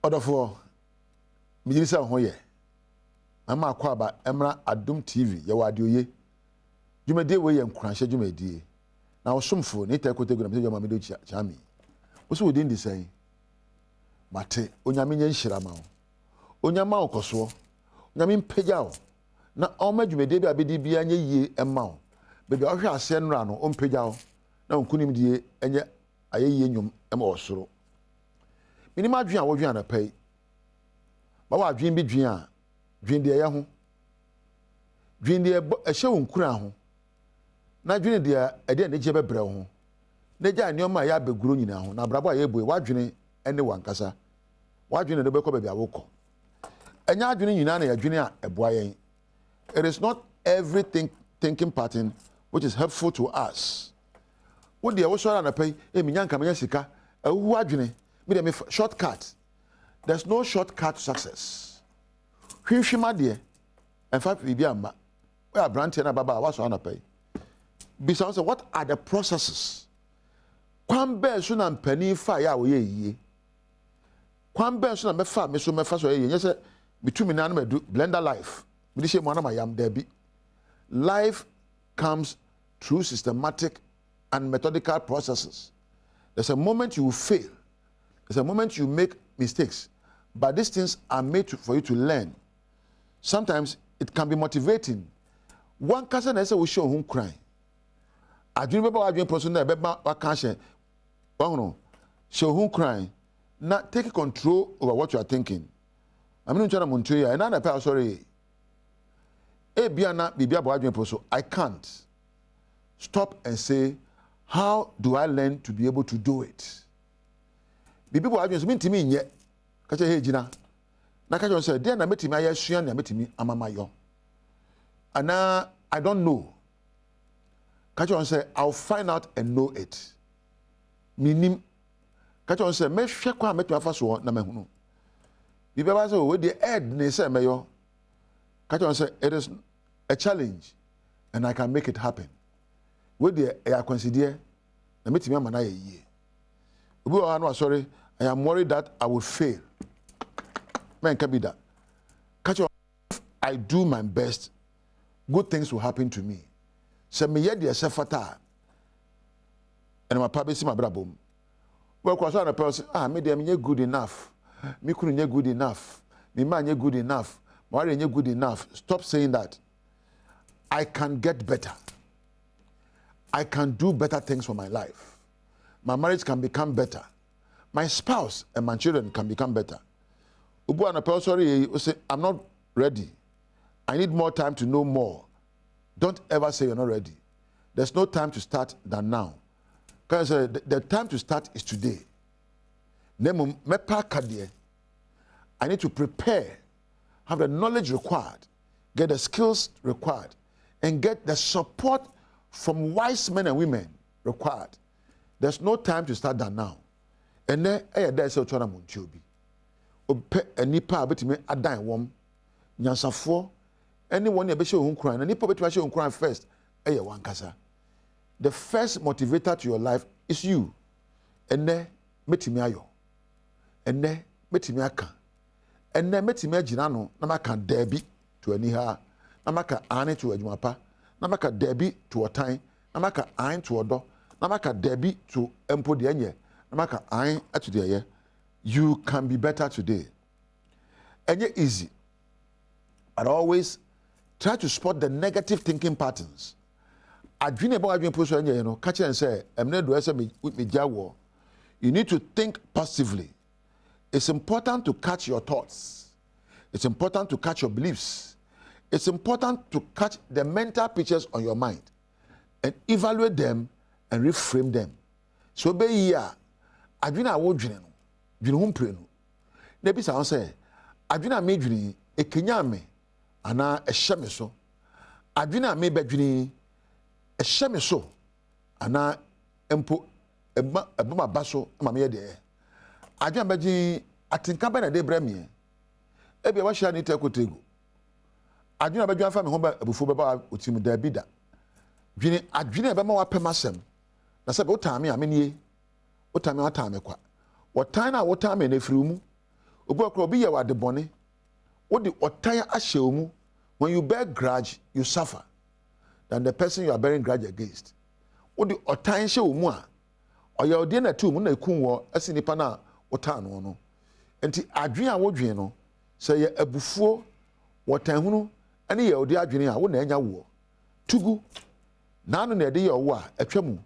Odofo mijirisa ho ye ama akwa ba emra Adom TV ye wade oye dwumade we ye nkuranhye dwumade na osomfo ne takotegura mse joma medo chami oso wodin di sai mate onyame nya nhira ma wo onyama okoso onyame mpegya wo na oma dwumade bia bedi bia nya yie ema wo bebe ohwe ase nra no ompegya wo na onkunim die enye ayeye nyum ema osoro minima adwen a wodwen na pai ba wa adwen bi dwen a dwen de ye ho dwen de ehye wonkura ho na dwen de ade ne je bebre ho na gya nneoma ya beguro nyina ho na brabo a ye boe wadwen ene wankasa wadwen de bekọ bebia wokọ enya adwen nyina na ya dwen a eboa yen. It is not everything thinking pattern which is helpful to us. Wo de wo so na pai minyanka menya sika ewu adwen me shortcut. There's no shortcut to success. Hwehwema de en fa bibia ma we abrante na baba wa so na pai bisa say what are the processes kwan be so na mpani fa ya wo ye yie kwan be so na mefa me so mefa so ye ye say bitumi na na do blender life me dey mo na mayam there bi life comes through systematic and methodical processes. There's a moment you will fail. There's a moment you make mistakes, but these things are made for you to learn. Sometimes it can be motivating. One person I say we show him crying. I dream about a person that can't show him crying. Not take control over what you are thinking. I'm not trying to Montoya and I'm sorry. I can't stop and say, how do I learn to be able to do it? People are just mean to me yet. Catch a hey, Gina. Nakajon said, then I met him, I assume I met him, Amamayo. And now I don't know. Kajon said, I'll find out and know it. Minim. Kajon said, me shekwa met my first one, Namehunu. People say, with the head, they say, Mayo. Kajon said, it is a challenge and I can make it happen. With the air consider, I met him, Manaya ye. Sorry, I am worried that I will fail. Man, can be that. Catch on. If I do my best, good things will happen to me. So me yet the sefata. And my papa see my Badwam. Well, because one person, me dem good enough. Me couldn't good enough. Me man good enough. My wife good enough. Stop saying that. I can get better. I can do better things for my life. My marriage can become better. My spouse and my children can become better. Sorry, say, I'm not ready. I need more time to know more. Don't ever say you're not ready. There's no time to start than now. Because the time to start is today. I need to prepare, have the knowledge required, get the skills required, and get the support from wise men and women required. There's no time to start that now. And then there's a chona munchobi. Ope enipa betime adan wom. Nyansafo anyone be show crying. And nipa betime show crying first. One kasa. The first motivator to your life is you. And then metime ayo. And then metime aka. And then metime jinano na maka debi to aniha. Na maka ane to adwumapa. Na maka debi to otan. Na maka ane to odo. Namaka debi to empo de enye. Namaka ain atu de ye. You can be better today. Enye easy. But always try to spot the negative thinking patterns. Adwene about adwene poso enye no. Catch and say, emne do ese me jawo. You need to think positively. It's important to catch your thoughts. It's important to catch your beliefs. It's important to catch the mental pictures on your mind and evaluate them and reframe them. So be here, adwina wo dwene no, dwene ho mpre no. Na bi sa say, adwina me dwene e kenya me ana ehye me so. Adwina me be dwene ehye me so ana empo eba ba so ma me de. Adwina be dwene atinka ba na de bra me. E bia wa hia ni tekotego. Adwina be dwene fa me ho ba abufu be ba otim da bi da. Dwene adwina be ma wa pemasem. Na sabe otame amenie otame atame kwa wotan na wotame na frimu obi akro obi ye wade bone wo de otan ahye mu. When you bear grudge you suffer than the person you are bearing grudge against. Wo de otan hye mu a oya odi na tu mu na ekun wo ase nipa na wotan no no. Enti adwen a wodwen no se ye abufuo wotan hunu ane ye odi adwen a wo na anya wo. Tugu nanu na de ye wo a atwamu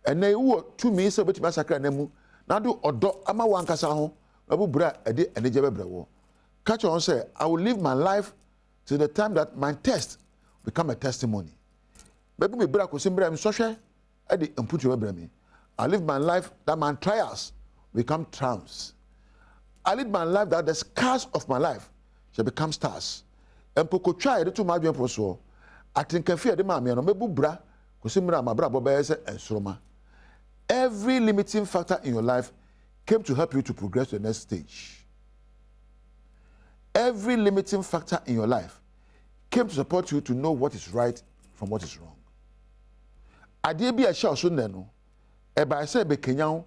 ene wo tumi se betima sakra na mu na do odo ama wankasa ho abubura ede eneje bebre wo. Catch on say I will live my life till the time that my test become a testimony. Maybe me bra ko simbra me sohwe e de imputu bebre me. I live my life that my trials become triumphs. I live my life that the scars of my life shall become stars. Empoko try de to my dwen proso. Atinka fie de ma me no mebu bra ko simbra ma bra bo be se ensoroma. Every limiting factor in your life came to help you to progress to the next stage. Every limiting factor in your life came to support you to know what is right from what is wrong. Ade bi a sha so nne no e ba se be kenyan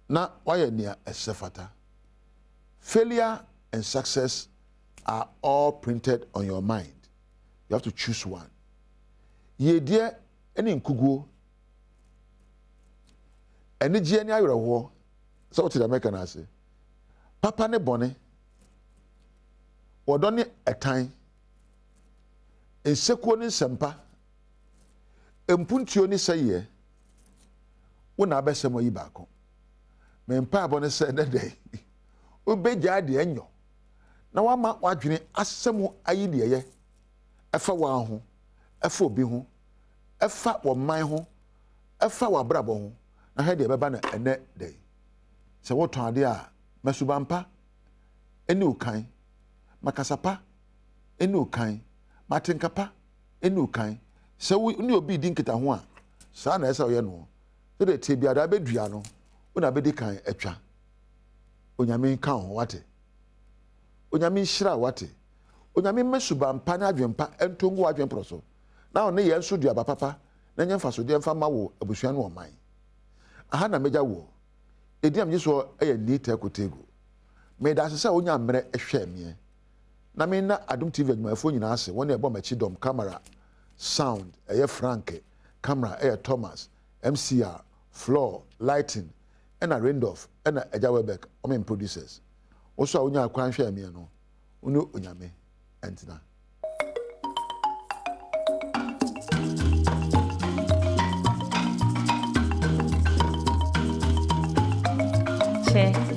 na waye nia esefata. Failure and success are all printed on your mind. You have to choose one. Ye die eni nkuguo eni je ni ayrewo so what the American na say papa ne bone wodone etan ensekuo ni sempa empuntuo ni seye wona abesemo yi baako me mpa abone se ne dey obeja de enyo na wama wadwene asemu ayi de ye efa wa ho efa obi ho efa wo man ho efa wa brabo ho na he de beba na ene dey se woton ade a mesubampa eni ukan makasapa eni ukan matinkapa eni ukan se ni obi di nkita ho a sa na esa oye no so de tie biada bedua no una bedi kan atwa onyame kan ho wate onyame hira wate onyame mesubampa na adwempa entongo adwemproso na one ye nso dua papa na nyemfa so de mfa mawo abusua no oman aha na meja wo ediam yeso eye nita kotego me da se onya mre ehwe me na me na Adom TV adwumafo nyina ase won e bo machi dom camera sound eye Frank camera eye Thomas MCR floor lighting and a Randolph and a Jawebek omen producers also onya akwan hwe me no onu onyame entina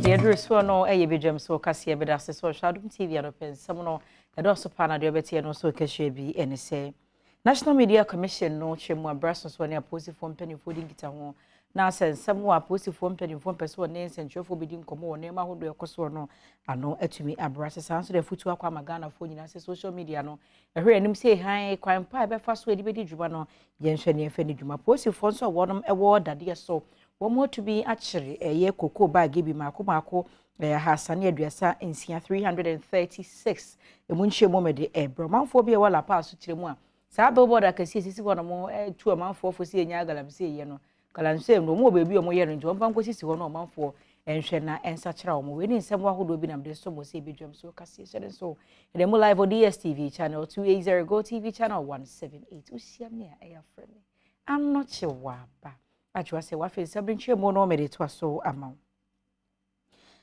the address for no a bedroom so Cassia Bedas so Adom TV and open some no and also pana diabetes and also Cashebi and say National Media Commission no chemo brassos when opposite from penny fooding it on now says some more opposite from penny from person names and for bidding come on name who do your cost or no I know to me a brasses answer the foot to aqua magana phone in social media no I hear him say hi crime pie by fast way the jubano yen shani offended you my post if also one award that dear so one more to be actually a year cocoa bag give me Marco Hassani addressa in 336 a munche moment a bromanphobia while I pass to Chimwa. Sabobord I can see this one more 2 a month for seeing Yagalam say, you know, Calam no more baby or more year into 1 pound was 1 month for and Shena and such realm winning someone who would be named the so say bedroom so Cassia and so and then more live on DSTV channel 280 Go TV channel 178 Usiamia air friendly. I'm not sure why. Ajwa se wafe sabrinche mono mede to so amount.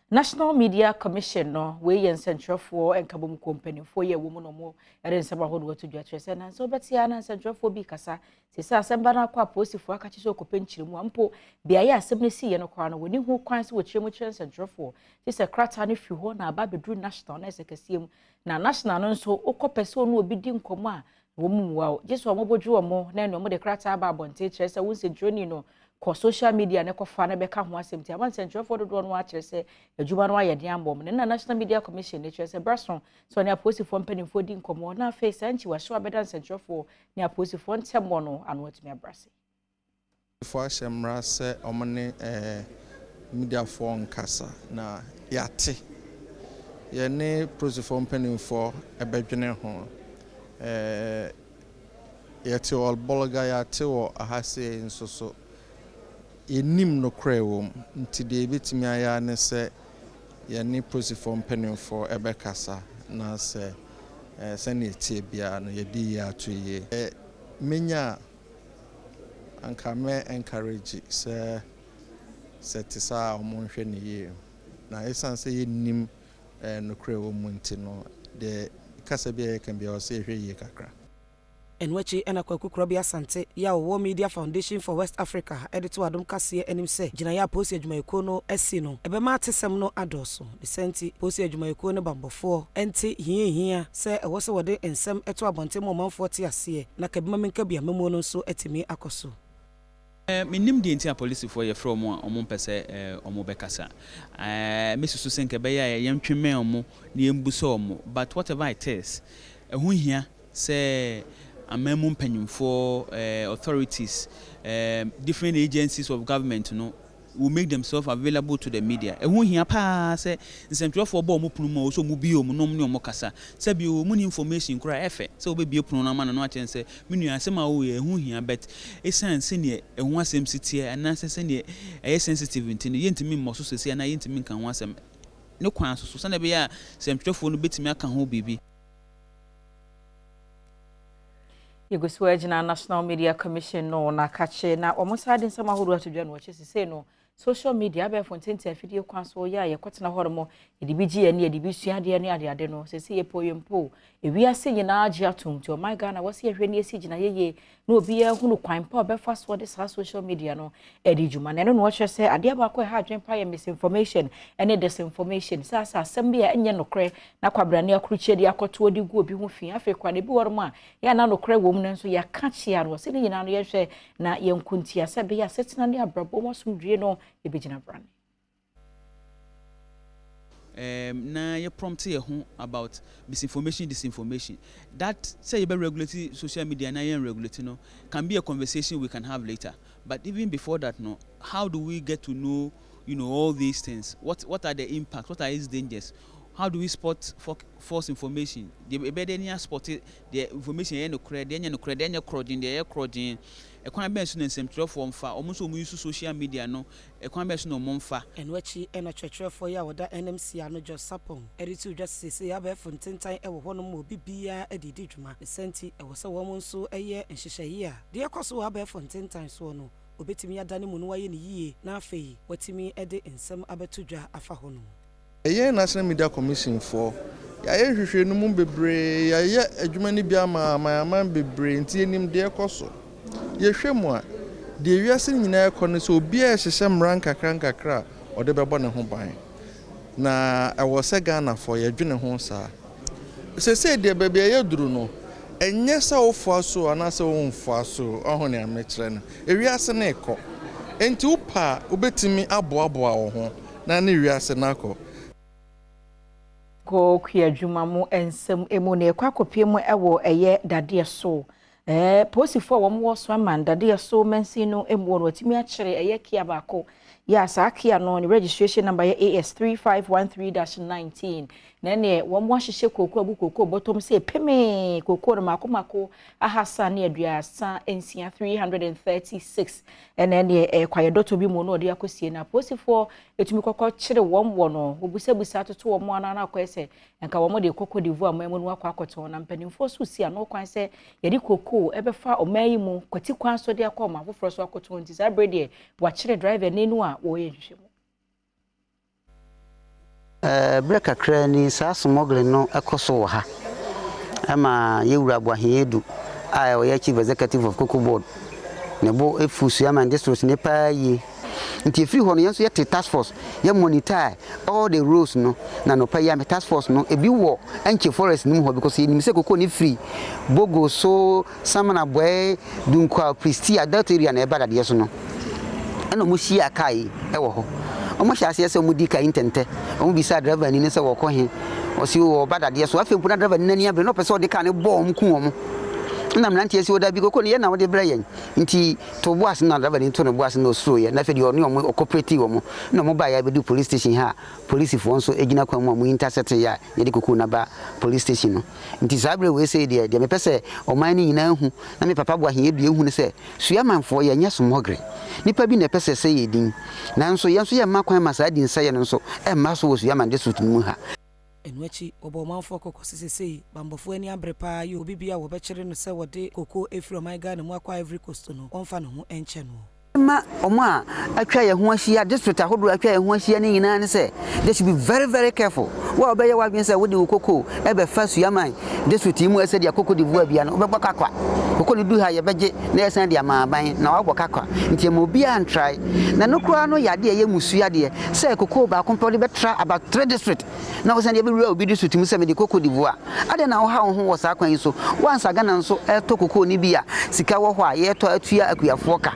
National Media Commission no we yen central for enkabom company for ye woman no mo eren saba hodo to dwa trese na so betia na central for bi kasa se sa asemba na kwa post for aka chiso kopenchire mu ampo bia ye asem ne si ye no kwa no woni hu kwan se wo chire mu chire central for se se krata ne fi ho na aba bedru national na se kasiem na national no so okopese onu obi di nkomo a wo mu wa jesu omobodwu omo na no mo de krata aba abonte chire se wo se droni no ko social media ne ko fa na be ka ho asem ti aman central for do no a kire se adwuma no aye den ambom ne na National Media Commission ne kire se brason so ne aposi for mpanin for di nkomo na face anchi wa so abedan central for ne aposi for ntemo no anu atimi abrase for semra se omne media for nkasa na yate ye ne prosi for mpanin for ebedwene ho yate all bologa yate wo ahase nsoso enim no krewom nti de betimi aya ne se yɛne prosifo mpanimfo ɛbɛkasa na sɛ sɛne tie bia no yɛdi yɛ ato yie menya anka me encourage sɛ te saa ɔmo nhwɛ ne yie na ɛsan sɛ yɛnim nokre wɔ mu nti no de kasa bia yɛka bia ɔsɛ yɛhwɛ yie kakra. Enwechi ena kwa kukura bi asante ya Wo Media Foundation for West Africa editor Adom kase enim se gina ya posi adwumayeko no esi no ebema atesem no adoso de senti posi adwumayeko no bambofo enti hia se ewo se wode ensem eto abonte mo manfo te ase na kabima menka bia memo no so etimi akoso. Minim di entia police for ye from omo pese omo bekasa mesusu senke be ya yentweme omo na embuso omo but whatever it is ehun hia say amemu mpanyimfo authorities different agencies of government will make themselves available to the media. Ehun hia pa say nsentwefo bo omo punu ma so mu bi omo nom ne omo kasa say bi omo ni information kura efe say obi punu na ma no achen say menu asem a wo ehun hia but essence ne ehun asem sitie ana say ne sensitive ntini yentimi mmoso so say na yentimi kan ho asem ne kwan so so na be ya nsentwefo no betimi aka ho bibi. Yeguswejina National Media Commission no na kache na omosade nsama hodo atodwa no wache se no social media be fontenti afidie kwan so ya ye kwetena horomo edibiji ya ne edibisua de ne ade no se se ye poyempo ewiase nyina age atomto my Ghana wase ye hwe ne esi gina yeye na obi ya hunu kwan pa obefa so de social media no edijuma ne no wache se ade ba ko ha adwen pa ye misinformation ene disinformation sasa asem bia enye nokre na kwabrane akruchie de akoto odi gu obi hu fi afekwa ne bi wormo a ya na nokre wom ne nso ya kachia no se ne nyina no ye hwe na ye nkuntia se be ya setena ne abrabo mo somdue no ebejina brand. Na you prompt ye ho about misinformation, disinformation. That say you be regulating social media na you regulating no can be a conversation we can have later. But even before that, no, how do we get to know, all these things? What are the impacts? What are its dangers? How do we spot false information? The better spot the information no credit, no crowding. Ekwan be so nsem trefo mfa omuso mu use social media no ekwan be so no momfa enwechi ena twetwefo ya woda NMC ano just sapon editu just say ya be fontentan ewo hono mo bibia edidi dwuma senti ewo se wo nso eye nhyehyeye a de ekoso wa be fontentan so no obetimi adane mu no waye ne yie na afei watimi ede nsem abetudwa afa hono. Eye National Media Commission for ya ye hwehwe no mu bebre ya ye adwuma ni bia ma bebre nti enim de ekoso yehwe mu a de wiase nyina ekɔ no so obi a hyehyɛ mran kakra ɔde bɛbɔ ne ho ban na ɛwɔ sɛ Ghana for yɛdwene ho saa sese de baabi a yɛduru no ɛnyɛ sɛ wofo so anase wonfo so ɔho ne amekyerɛ no ewiase na ekɔ enti upa obetimi aboaboa wo ho na ne wiase na akɔ ko kwiadwuma mu ensem emu na ekwa kopie mu ɛwɔ ɛyɛ dade so posifo wom wo so amanda de so mensi no emu no atimi a kyere eye kia baako ya sa kia no ni registration number ya AS3513-19 na ne wom wa hyehye koku abu koku bottom se peme koku no mako ahasa ne aduasa ensia 336 ene ne kwayedoto bi mu no de akosie na posifo etumi kokko kyere wom wo no obusabusa toto wom ana na akwese enka wom de kokko divu amamu no akwakoto na mpanimfo so si ano kwan se yedi kokko ebefa omayi mu kwati kwan so de akọ ma foforo so akoto nti za brede wa kyere driver nenu a wo ye hwehwe breka krani sa smuggling no ekoso ha ama yewura boahedu a o ya chief executive of Cocoa Board ne bo efusu ya man district ne paye nti free ho no yenso yete task force ya monitor all the rules no na no paye am task force no ebi wo enche forest nim ho because ni se Cocoa ni free bogo so samana boy dunkwa pristia that area na ebada de so no eno mo shi akai ewo ho omo hya ase mu di ka intente omo bisa driver ni ne se wo ko he o si wo bada de so afi mpuna driver ni nani abre no pese o de ka ne bo omku omo na mnanti esi oda bi kokoni ye na wo de bra yen nti to boas na da ba ni to no boas no so ye na fe de oni o cooperative mo na mo ba ya be du police station ha police fo nso egina kwa mo intercept ya ye de kokoni na ba police station no nti sabre we say de me pese o man ni nyina hu na me papa bo ahe edu ehu ne se suamanfo ye nya smogre nipa bi na pese se ye din nanso ye nso ye makwan ma sa din sa ye no nso e ma so wo suaman de sutu mu ha enwachi obomanfo kokko sesesei bambofo ani abrepa ye obi bia wo bekere no se wode koko efro my Ghana mu akwa Ivory Coast no onfa no ho enche no ma omo a atwa ye ho ahia district ahodo atwa ye ho ahia ni nyina ne se they should be very very careful wa obeye wa gwen se wode okoko e be fa suaman district mu ese dia koko de bua bia no obegba kakwa koko ni du ha ye beje na esan dia maaban na wa gbo kakwa nti mo bia an try na no kura no yade ye musua de se koko ba kompode be tra about 3 district na wo san dia be wura obi district mu se me de koko de bua ade na wo ha ho wo sa kwan so wansa Ghana nso e to koko ni bia sika wo ho a ye to atua akuyafo ka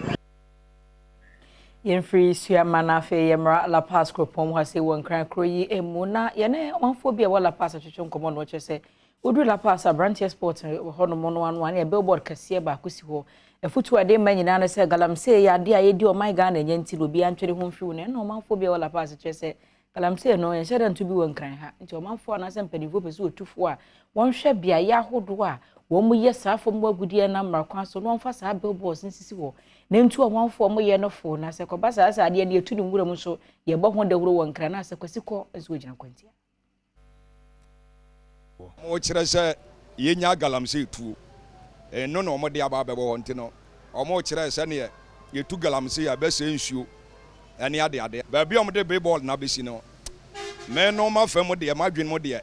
Free Suamana fe Yamra La Paz Cropom has a one crank croy emuna yene one phobia wala pass a chichon common watcher say would La Paz a branch sport honomono one a billboard cassia bakusiho a foot to a day man in say galam say ya dear ye do my gun and yenty will be entering home through and no man phobia wala pass a chess galam say no and said to be one crank into a man for an assent penny vopes would 2 4 one shall be a yahoo doa one yes from what good year number council one fast our billboards in Sissy. Name to a one for mo ye no phone na se ko basa asa ade ne etu ni nwura mu so ye bo ho da wuro wankra na se kwasiko ezo gina kwantia mo kire se ye nya galamse tu no no mo de aba bebo ho ntino o mo kire se ne ye tu galamse ya be se nsuo ene ade ba bi o mo de baseball na be si no me no ma fa mo de ma dwen mo de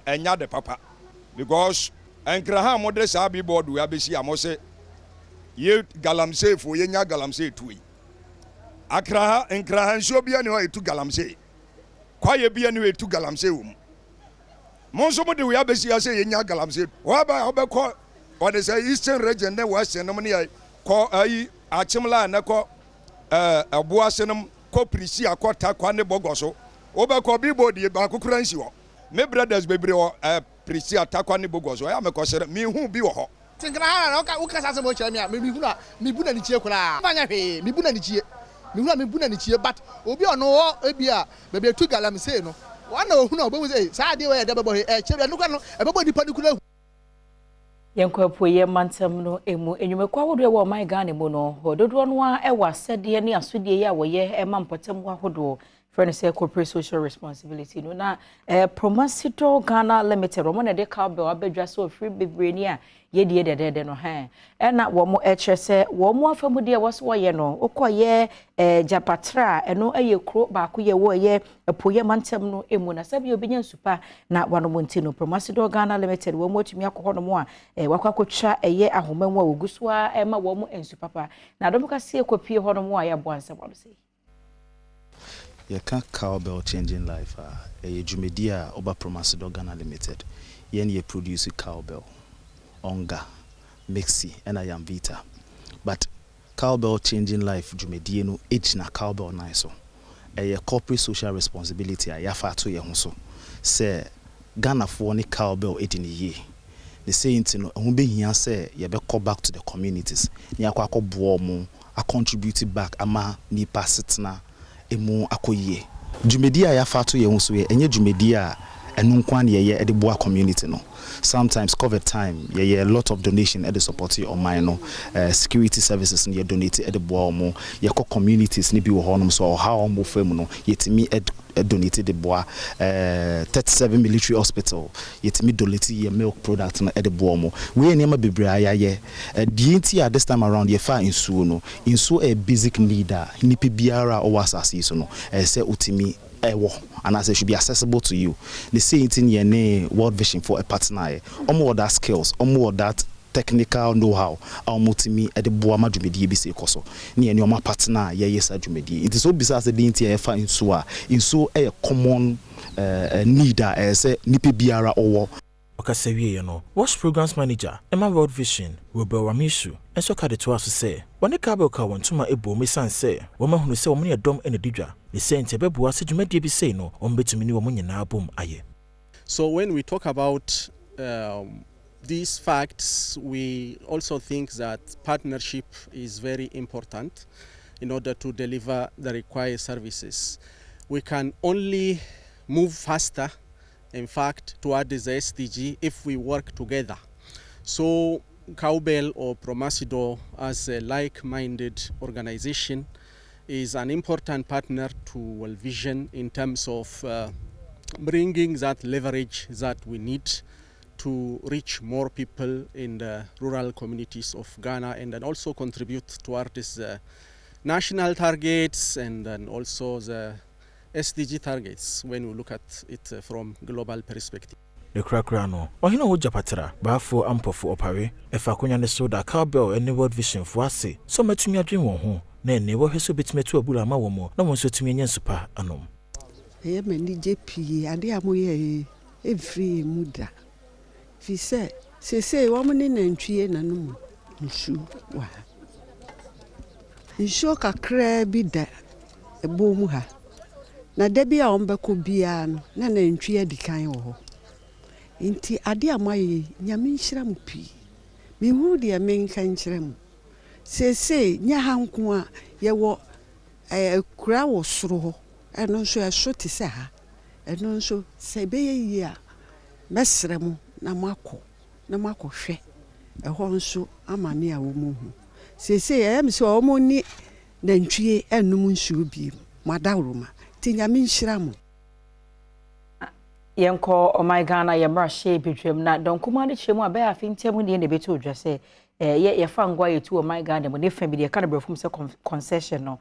enya de papa because enkra ha mo de sa billboard we abesi amose ye galamse fo ye nya galamse tuyi akra enkra nso bia ne ho etu galamse kwa ye bia ne etu galamse wo monso mo de we abesi ase ye nya galamse wa ba obekọ o de say eastern region ne western no ne ko ayi achimla na ko abuasenem ko prisi akota kwa ne bogoso obekọ billboard ye ba kokura nsi ho me brothers bebre o prisi atakwa ne bogoso ya me ko sere mi hu bi wo ho Tinkra ha na uka sase mo chia mi mi bu na ni chie kura fanya hwe mi bu na ni chie mi bu na ni chie but obi ono wo ebia be be tu galamse no wana ohu na obo say sa de we de bebo he chebe no kwa no e bebo nipa ni kura Yankwapo ye mantem no emu enwumekwa hodo wo my Ghana mu no hododo no a e wasede ne asodie ya wo ye e mampotem hodo friend say corporate social responsibility no na Promasito Ghana Limited wo na de cowbell abedwa so free bebreni a ye de no ha e na wo mo se wo mo afamude wo so ye no okoye Japatra eno eye kro ba ko ye wo ye epoye mantem no emu na sabi obinya supa na wano monti no Promasito Ghana Limited wo mo tumi akọ no mo a wakwakotwa eye ahomanwa ogusua e ma wo mo ensupapa na dom ka se ekopie ho no mo a ye boansa bo se ye can cowbell changing life a jumedia oba Promasito Ghana Limited yen ye produce cowbell onga mixi and I am vita but cowbell changing life jumedie no age na cowbell na so a corporate social responsibility a yafa to ye ho so say Ghana for ni cowbell edi ni ye the saying no ho be hia say ye be call back to the communities ni akwa akọboa mo a contribute back ama ni pasitna emu akoyie jumedie a yafa to ye ho so ye enye jumedie a enu nkwan ye de boa community no sometimes COVID time a lot of donation at the support your mine security services near donate at the boa mo ye communities ni bi wo honum so how mo fam no yetimi donated the boa 37 military hospital yetimi donate ye milk product na at the boa mo we enema bebre ayaye the at this time around ye fa insuo no insuo a basic need ni biara o wasase so no say utimi and as it should be accessible to you. The same thing ye World Vision for a partner. Omo that skills, omo that technical know-how. Multimi at the Boama Jumedi BC Koso. Ni any oma partner ye yes Jumedi. It is so bizarre the DNT in so a common need as a nipi biara or Okasewie no Wash Programs Manager Emma World Vision Robert Wamishu enso ka de to aso say woni ka be ka wontuma ebo mesan say wo ma hunu say wo ne dom ene didwa ne sente bebua se dwumadie bi say no on betumi ni wo nyina bom aye. So when we talk about these facts, we also think that partnership is very important in order to deliver the required services. We can only move faster, in fact, towards the SDG if we work together. So Cowbell or Promasido, as a like-minded organization, is an important partner to World Vision in terms of bringing that leverage that we need to reach more people in the rural communities of Ghana, and then also contribute toward this national targets and then also the SDG targets when we look at it from global perspective. The Crackano, or you know what Japatra, Bafo Ampo for Opare, if I couldn't so that Cowbell and the World Vision for us, so much me a dream on home, then never has a bit me to a Bula Mawomo, no one so to me and super anum. I am any JP, and I am every muda. If say, woman in entry and no shoe. In shock a crabby that a boom. Na debi a ombeko bia no na na ntwe adikan wo ho nti ade amaye nyame nhyira mu pi me hu de menka nkyere mu sese nya hanko a ye wo kura wo soro ho eno nso e so te se ha eno nso se be ye a mesre mu na makọ hwe e ho nso amane a wo mu hu sese ye me se o mo ni na ntwe enum nsuo bi madawroma Yanko o my Ghana yamra she bedwem na don kuma de chemu abe afintem ne ne beto dwa se ye fangwa yetu o my Ghana mo ne fa bi de ka na brefum se concession no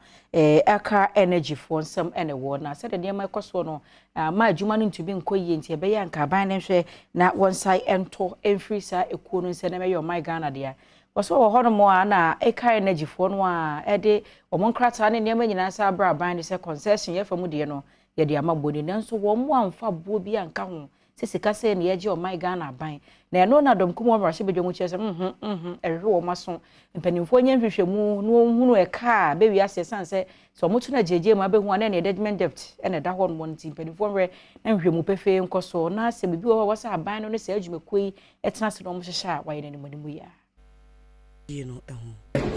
aka energy for nsam ene wo na se de ne ma koso no ma adwuma no ntubi nkoyie nti ebe ya nka ban ne hwe na wonsai ento enfri sa ekuo no nse na me yo my Ghana de waso wo hono mo na eka energy for no a ede omo nkrata ne ne ma nyina sa bra ban ne se concession ye fa mu de no ye de amaboni nanso wo mo amfa bo bi anka ho se sika se ne ye je o my Ghana ban na eno na dom kumo amra hye bedwom kire se ehwe wo maso mpanimfo nya nhwehwemu no hunu eka be wi ase sanse so mo tuna jeje ma be hu na ne engagement debt ene da ho no nti mpanimfo nwe na nhwehwemu pefe nkoso na se bibi wo wasa aban no ne se adwumakoi etena se no mo hyehya wa ye ne manimu ya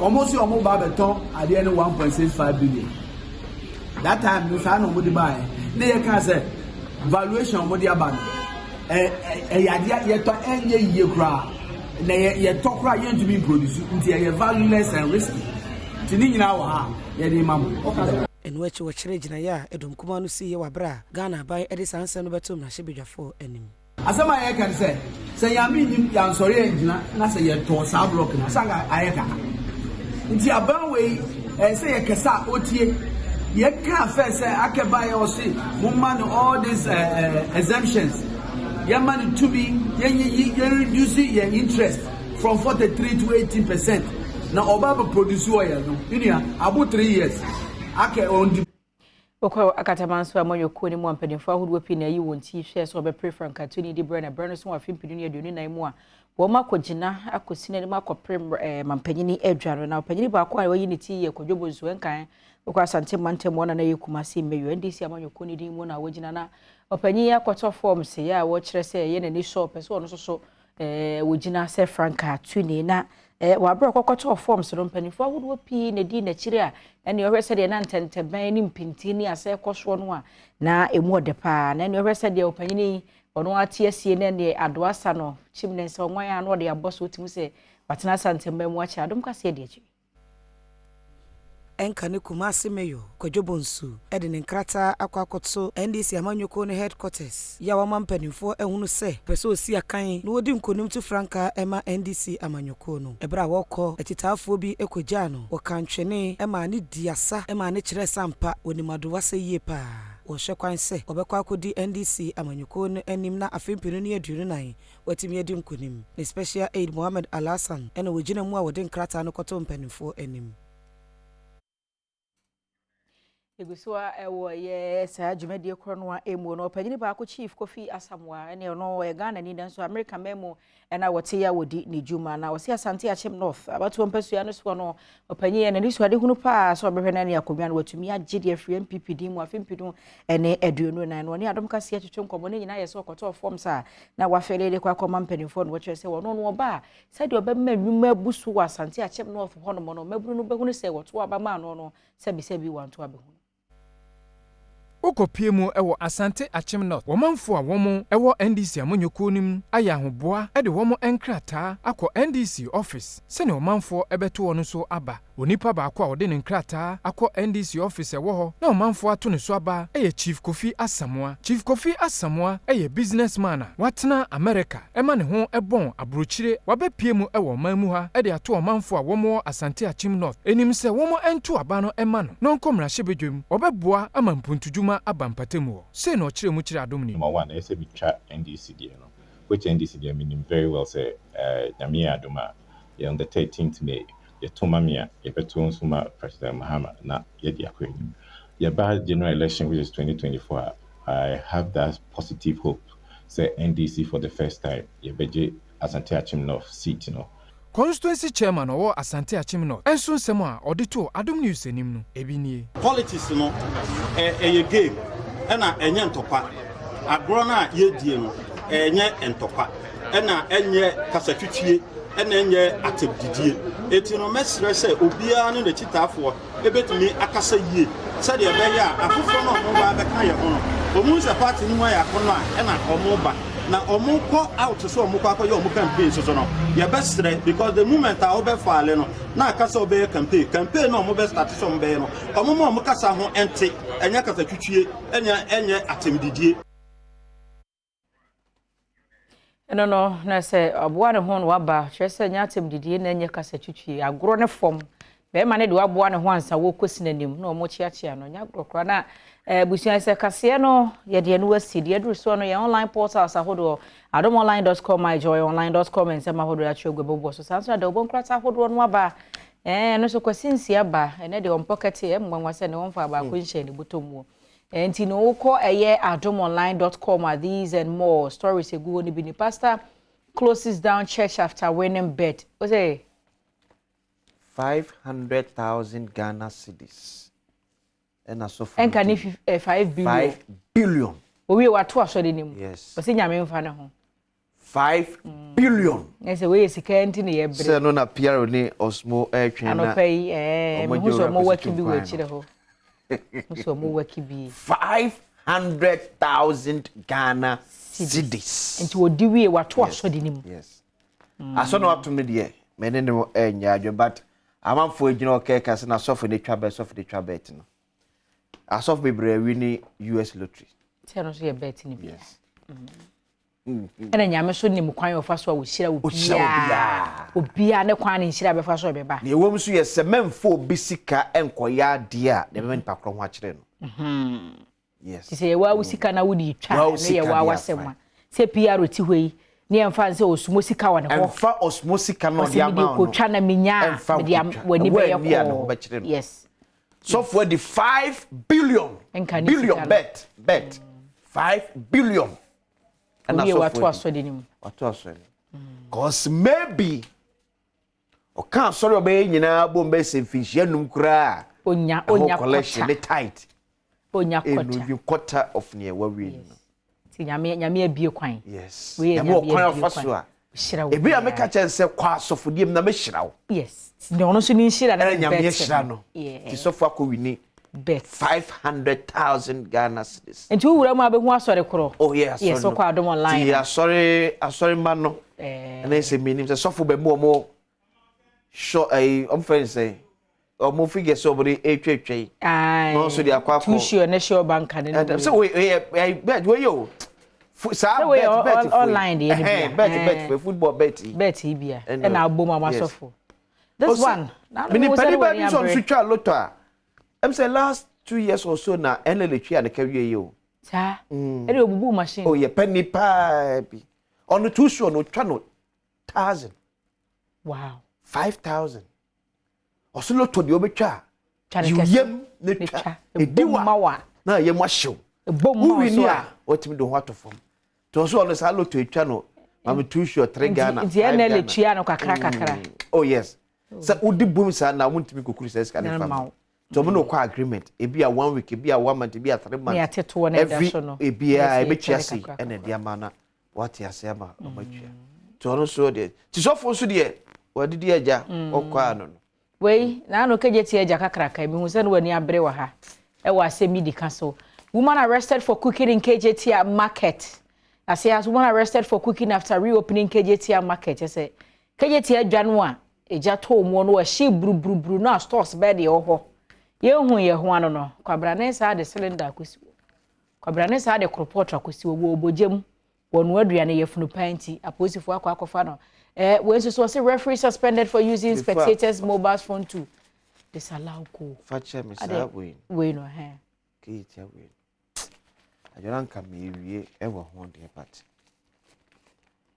almost almost Babeton at the end of 1.65 billion. That time, no sign of money buy. They can say valuation of money about yet to end year cry. They talk right to be produced until you valueless and risky. Tini now, and which was Regina ya, Edom Kumanu see your bra, Ghana by Edison San Betum, Shibija for enemy. As I can say I mean, I'm sorry, and I say you're to South Block and Sanga Ayaka. In the Aban way, and say a Kasa Otie, you can't say I can buy or see woman all these exemptions. Your money to be, you're reducing your interest from 43 to 18%. Now, Obama produce oil, about 3 years. I can own the Oko akatamanso amonyo ko ni mu ampanimfo ahodo pi na yi wonti hwe so be prefer nkato ni di bre na bre no so afim pinu ya doni nan mu a wo makogina akosina ni makopre mampanyini adwaro na panyini ba ko a wayi ni ti ye kodwobo nso enkan oko asante mantem wona na yekumase meyo ndisi amonyo ko ni di mu na wogina na opanyi akoto form se ya wo kire se ye na ni shop so no so wogina se franka tuni na wa bro kokoto form so mpanimfo ahodo pi na di na kire a ene ohwe se de na ntenteben ni mpinti ni ase koso no a na emu odepa na ene ohwe se de opanyini ono atiesie na ne adoasa no chimnense onwan ya no de aboso otimu se watena santemba mu acha adom kase de achi enka ne kumase meyo kwadwobonsu ede ne nkrata akwakotso NDC amanyoko ne headquarters ya wamampanimfo ehunu se pese osi akan no wodi nkonim tu franka ema NDC amanyoko no ebra wokọ etitafo bi ekogya no wakantwene ema ne diasa ema ne kire sampa onimado wase yie pa wo hwekwan se obekwa akodi NDC amanyoko no anim na afempinu ne aduru nan watimi edi nkonim ne special aid Mohammed Alhassan ena wogina mu a wodi nkrata no koto mpanimfo anim Egusua ewo ye sa dwumadi kro no a emu no panyini ba ko chief Kofi Asamoah ene no ye Ghana ni dan so America memo ena wote ya wodi ni dwuma na wo se Asante Achem North abatu mpasua no so no opanyi ene ni so ade hunu pa so obehwe na ne akomia no watumi agye free MPP din mu afimpidu ene aduonu na no ne Adom kase atwetwe nkomo ne nyina ye so okoto form sa na wafelele kwa akoma mpanifo no wo kire se wo no oba se de obemma nwuma busu wa Asante Achem North ho no mo no maburu no behunu se woto aba ma no sebi wanto abehunu Ukopie mu ewo Asante Achem North. Womanfo a womo ewo NDC amonyoko nim aya hoboa e de womo enkrata akọ NDC office. Sene womanfo ebeto wono so aba. Onipa ba akọ a wode ne nkrata akọ NDC office ewo ho. Na womanfo ato ne so aba eye Chief Kofi Asamoah. Chief Kofi Asamoah eye businessman a watena America. Ema ne ho ebon abrochire wabepie mu ewo manmu ha e de ato womanfo a womo Asante Achem North. Enim se womo ento aba no ema no. No nkomra hyebedwem. Obeboa ama mpuntudwuma abampatemu say no chire mu chire Adom ni number 1 I say be chat NDC there no which NDC there meaning very well say Nyame Adoma on the 13th May ye tomamia ye beto nsuma President Mahama na ye di akwenyu ye ba general election which is 2024 I have that positive hope say NDC for the first time ye beje Asante Achem North seat you know Constituency chairman or Asante Achem North. Enso nsemo a odito Adom News enim no ebinie. Politics no ye game na enye ntopa. Agro na ye die no enye ntopa. Na enye kasatwitwie na enye atebdidie. Eti no mesre se obia no na chitafo ebetumi akasa yie. Se de be ya afofo no mo ba be kan ye ho no. Omunse party ni mo ya kono a na omo ba. Na omuko out so omuko akoye omu campaign so no ye bestre because the moment a obe faale no na akasa obe campaign no omu be start so mbe no omu kasa ho ente enya kasa twitwie enye atemdidie no na se oboa ne ho no waba twese nya atemdidie na enye kasa twitwie agoro ne fom be ma ne de waboa ne ho ansa wo kosi nanim na omu chiachia no nya agoro kra na busia se kase no ye de no wasi de duru so no ye online portals ahodo adomonline.com myjoyonline.com and sama ahodo atwe gwebo so sanso da obon krata ahodo no aba no so kwasinsi aba ene de on pocket e mwanwa se ne wonfa ba ko nhye ne botomu enti no woko eye adomonline.com these and more stories egu ni bi ni pastor closes down church after winning bet o say 500,000 Ghana cedis. And so for 5 billion. 5 billion. We were to assured him. Yes. But sing your fan home. 5 billion. Yes, a way is a canteen here. Sir, no appear only Osmo air train. And pay who's more working be with you. So more working be 500,000 Ghana cedis. And to do we were to assured him. Yes. I saw no up to me there. Many no but I'm for general cake as I saw for the trouble, so for the trouble. I saw bebre winning US lottery. Tell us your bet in yes. And then you so ni mukwan of us we shira obia ne kwan ni shira be fa so be ba. Ne wom so yes memfo bisika enkoya dia de be npa kro ho akire no. Yes. Say wa usika na wudi twa ne ye wa wasema. Say PR ti hoi ne emfa se osmosika wa ne ho. Emfa osmosika no dia ma no. Ko twa na minya media wani be ye ko. Yes. So for the 5 billion bet 5 billion and we were to assuredin cause maybe o can sorry obey nyina bombe se finhia num kura onya collection the tight onya quarter of near where we ti nyame abie kwan yes we kwan of faso e bi ameka chense kwa asofodiem na me hyirawo yes ne ono so ni hyira na nyame hyira no ti sofo akowini bet 500,000 Ghana cedis enti wo wura mu abehu asore kro oh yes yes so kwa Adom online ti asore ma no na se minim se sofo be mu omo show am friend say omo figure so body etwetwe no so di akwa ko sure na sure bank na so we bet we yo bet online bet for football bet bia na abom amasofo this one mini penny so switcha lotto am say last 2 years or so na LLH and carry you sa e obubu machine oh yeah penny pipe on the two show no channel 1,000 wow 5,000 also lotto the obetwa yem ne twa ediwa na yem ahyew uwi ni a otimi do ho atofom to so ono sa loto etwa no mama 2 short 3 Ghana ntia na le tua no kakra oh yes sa udi boom sa na wontimi kokuru sa ska ne fam to mo no kwa agreement ebi a 1 week ebi a 1 month ebi a 3 months ya teto na da so no ebi a ebechia si ene dia mana what ya se ama omachia to no so de ti so fo so de wadidi aja okwa no wei na no keje ti aja kakra ka bi hu se no wani abre wa ha e wa se midi ka so woman arrested for cooking in KJT market. I say as woman arrested for cooking after reopening KJT market. I say KJT January eja to mo no she bru na stores bed ye ho. Ye hu ano no. Kwabrane sa de cylinder akosi. Kwabrane sa de cropot akosi wo obogem. Wonu aduane ye funu panti aposifo akwakofa no. We so say referee suspended for using spectators mobile phone to disallow ko. Fache me sa we no he. KJT we. Ajoranka mewie ewo ho de part.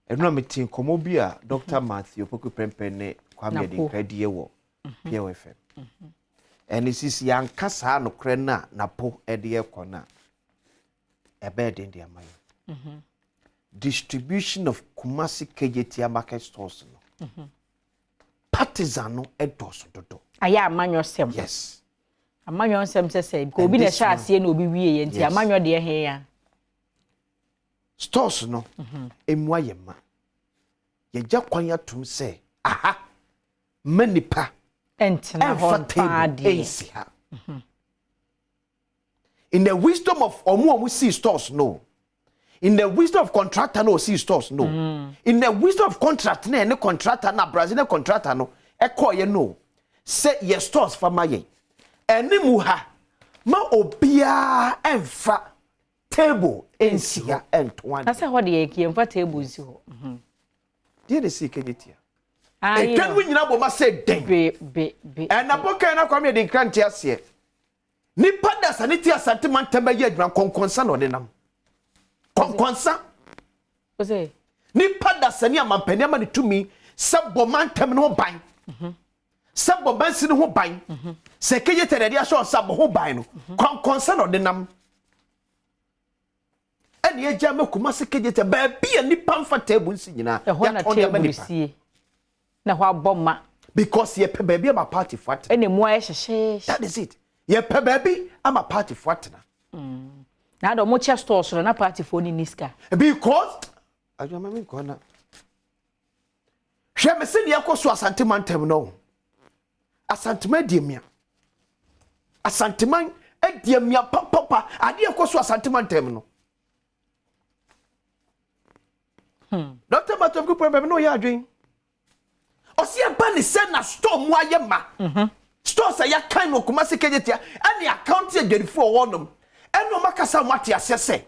Eno metin komo bi a Dr. Matthew Poku Prempen ne kwame de kredi ewo PFM. Sisi yankasa no kre na po ede ekona. Ebe de ndi amayo. Distribution of Kumasi KJT market stores no. Partisan no edoso dodo. Aya amanyo sem. Yes. Amanyo nsem sese ko obi na sha ase na obi wie ye nti amanyo de he ya stores no emu ayema ye gya kwan atum se aha manipa entina hon paade in the wisdom of omu see stores no, in the wisdom of contractor no see stores no, in the wisdom of contract na any contractor na Brazilian contractor no ekoye no say ye stores for my enimu ha ma obia emfa table ensia entwan asa ho de yeki emfa table si ho die de si kejetia etwan wu nyina bo ma say den be na boka na kwame de kranti ase ni pada saniti asante man tamba ye adwan konkonsa no de nam konkonsa ose ni pada sani amampani ama ne tumi sabo man tam no ban sabo bansi no ho ban se keje teredi aso sabo ho ban no konkonsa no de nam eni eja makuma se keje te ba bia ni pamfa table nsi nyina ya table sie na ho aboma because ye pe baby ama party fat eni mo aye hyehye that is it ye pe baby ama party fat na do mo che store so na party for ni niska because ajo mama nko na hwe me se ne yakoso asante mantem no asantema diemia asanteman ediemia papa ade yakoso asantema ntem no Dr. Matomku problem no ya adwen osi aba ni se na store mu ayema store say ya kan no kuma se kejetia ani account ya dwerifo wonom eno makasa mate asese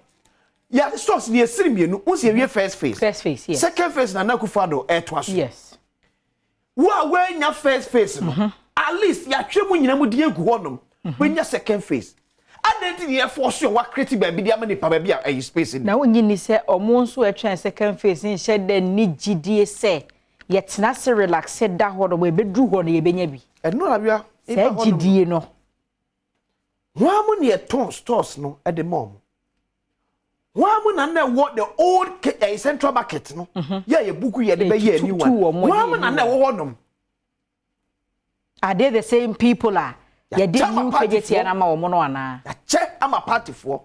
ya stores ni esiri mienu unse wie first phase yes second phase na nakufado eto aso yes wa nya first phase no at least ya twemu nyina mu die gu wonom we nya second phase adenti ni force wa create ba bi dia ma ni pa ba bi a space ni na wonyi ni se omo nso etwen second phase ni hye de ni gidie se yetena se relax da ho do we bedru ho no ye benya bi eno abia se gidie no wa mu ni eton stores no e de mom wa mu na what the old central market no ye buku ye de be ye ni wa mu na wo honom are they the same people are ya dey new KJT na ma wo no ana che ama party for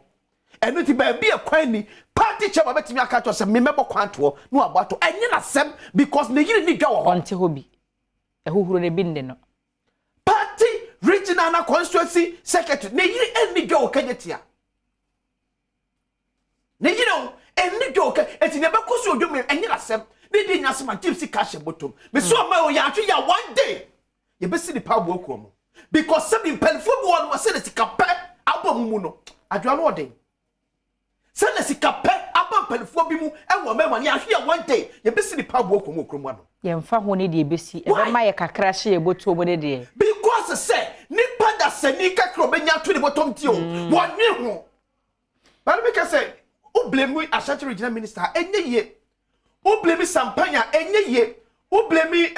enu ti ba bia kwan ni party che ba betimi aka to se me mebo kwanto no abato enye na sem because ne yiri ni dwa wo onte hobi ehuhuro ne binde no party regional na constituency secretary ne yiri eni dwa wo KJT a ne yiri o eni dwa wo eti ne be koso odwom enye na sem ne di nya sem gypsy cash bottom me so ma o ya atwe ya one day ye be si ni pa bo okuo mo because some impelfo bi won was say sikape abomumu no adwa no odin say sikape abompelfo bi mu e wo mema ne ahwe one day ye be si ni pa bo okuo mo okrom ano ye mfa ho ne de besi e be ma ye kakra hye ye boto mo ne de because say ni pada sani kakro be nya to ni bottom ti o wonwe ho but me ka say o blame we Ashanti regional minister enye ye o blame Sampanya enye ye who blame me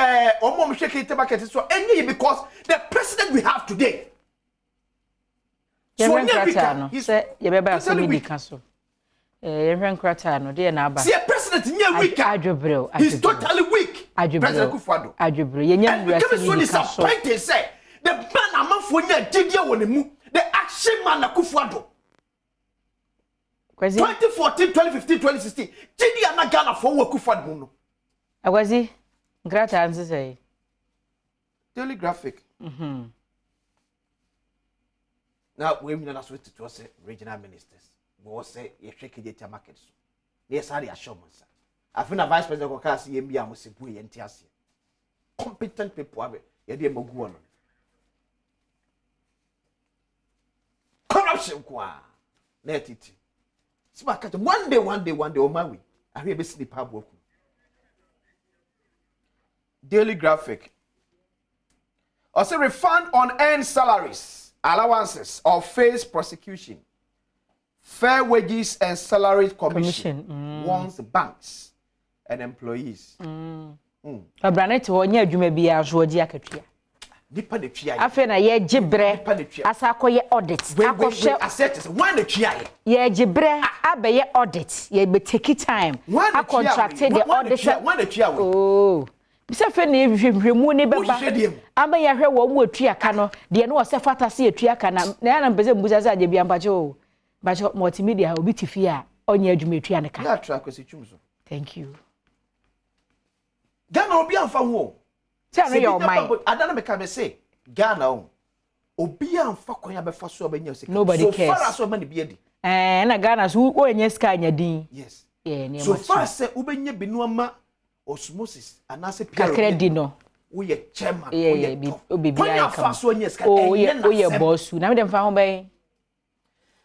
omom shake market so any because the president we have today So Onyewika, he's totally weak. See, president Onyewika, he's totally weak. President Kufuor. And because so disappointed, say the man among Fonya Didia Wonemu, the action man Kufuor. 2014, 2015, 2016. Didia na Ghana for Kufuor no. Agwazi, Grata answer say. Daily Graphic. Now we mean na switch to say regional ministers. We say you shake the market so. Yes, I assure myself. I feel vice president ko kasi yemi amusipu ye ntiase. Competent people have ye dey mogu on. Corruption kwa. Let it. Smart one day o mawi. I hear be sleep abo. Daily Graphic. Also refund on earned salaries, allowances, or face prosecution. Fair wages and salary commission warns banks and employees. Abranet wonya adwuma bia so odi akatua. Nipa de tua. Afa na ye gibre asa akoye audit. Akoshe assets when the tua ye gibre abaye audit. Ye be take time. A contracted the auditor. When the tua. Oh. Bisa fe na ehwehwemu ne beba ama ya hwe wo mu atua ka no de no se fata se atua ka na na mpeze mbuza za je bia mpache o bache multimedia obi tifi a onye adwuma atua ne ka ya track kwesi twumso. Thank you. Ghana obi amfa ho say no your mind adana me ka me say Ghana o obi amfa kwan abefa so obenya sika so far as o mani bi edi na Ghana so o enye sika anya din yes yeah so far say ubenya binu ama osmosis anase pyramid no we ye chairman we obi bia ka so onye ska we boss na me dem fa ho bay.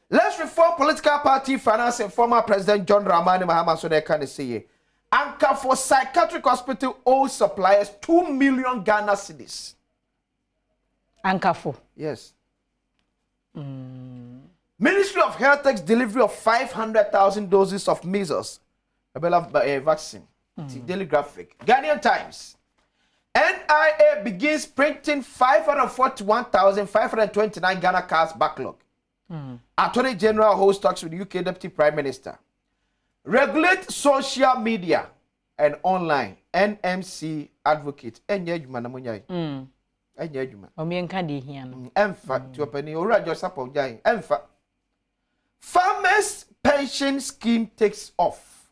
Let's reform political party finance and former President John Dramani Mahama so they can say anchor for psychiatric hospital owes suppliers 2 million Ghana cedis. Anchor for yes. Ministry of Health takes delivery of 500,000 doses of measles vaccine. Daily Graphic. Ghanaian Times. NIA begins printing 541,529 Ghana cards backlog. Attorney General holds talks with UK Deputy Prime Minister. Regulate social media and online. NMC advocate. Enye juma na munyai. Enye juma. Omienka di hiano. Emfa tiopeni ora josapo jai. Emfa. Farmers pension scheme takes off.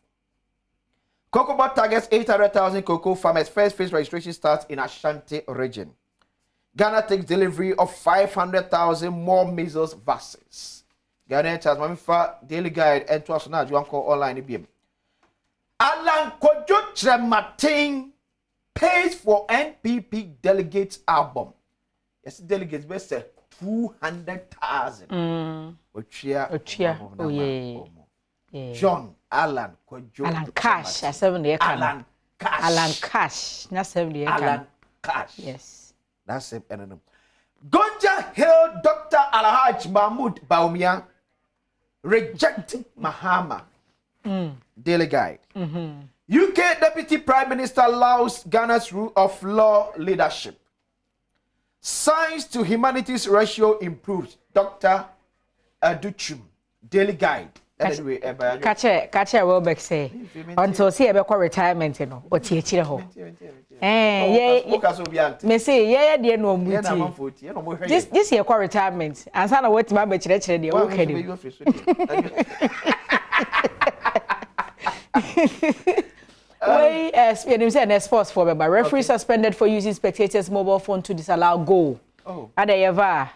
Cocoa Bud targets 800,000 cocoa farmers. First phase registration starts in Ashanti region. Ghana takes delivery of 500,000 more measles vaccines. Ghana has Mamifa Daily Guide and to us now. You call online IBM. Alan Kojo Trematin pays for NPP delegates album. Yes, delegates best 200,000. Ochia. Oh yeah. John Alan Kojo. Alan Cash. Alan Cash. Not 70 Alan Cash. Yes. That's it. Gonja Hill Dr. Alhaj Mahmoud Baumia reject Mahama. Daily Guide. UK Deputy Prime Minister allows Ghana's rule of law leadership. Science to humanities ratio improves. Dr. Aduchum. Daily Guide. Anyway, catch Welbeck say until see a retirement, you know, or teach ho. Me say, yeah, dear, no, this year, retirement, and son of what my bitch, the okay. Way as an sports for but referee suspended for using spectators' mobile phone to disallow goal. Oh, and they ever.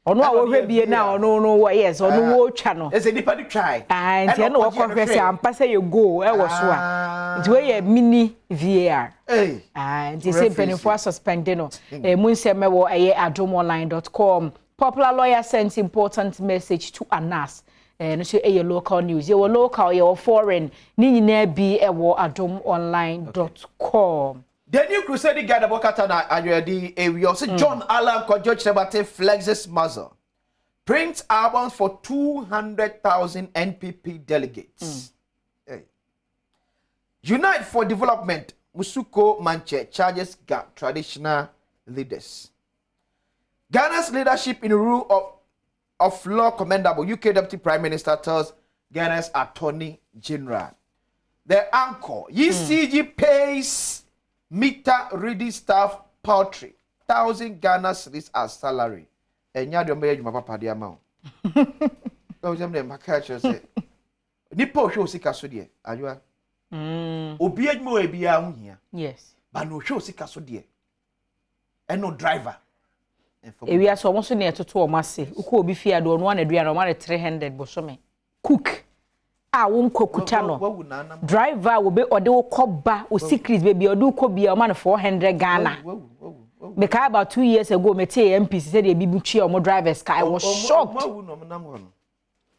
Or no, we be now, no, yes, or no channel. As anybody try. And you know, confess, I'm passing you go. I was one. It's way a mini VAR. And the same penny for suspended. Munsemewo adomonline.com. Popular lawyer sends important message to Anas. And so a local news. You local, you foreign. Nini be a adomonline.com. The new Crusade Guide about Katana and we also John Allen Kojo Chebate flexes muzzle. Prints albums for 200,000 NPP delegates. Unite for Development. Musuko Manche charges traditional leaders. Ghana's leadership in the rule of of law commendable. UK Deputy Prime Minister tells Ghana's Attorney General. The anchor, ECG pays meter reading staff paltry 1,000 Ghana cedis as salary. And ya do me papa the amount. Those them them catch say. Nipo show sika so de. Ajua. Obi adwuma we bia ho hia. Yes. But no show sika so de. And no driver. Ewi aso mo so ne etoto o mase. Uko obi fia do no na dua no ma 300 bosome. Cook. Ah won kokuta no. Driver wo be ode wo koba o secret baby ode wo kobia o ma 400 Ghana. Because about 2 years ago, me tell MPC said they be butchie or more drivers car. I was shocked.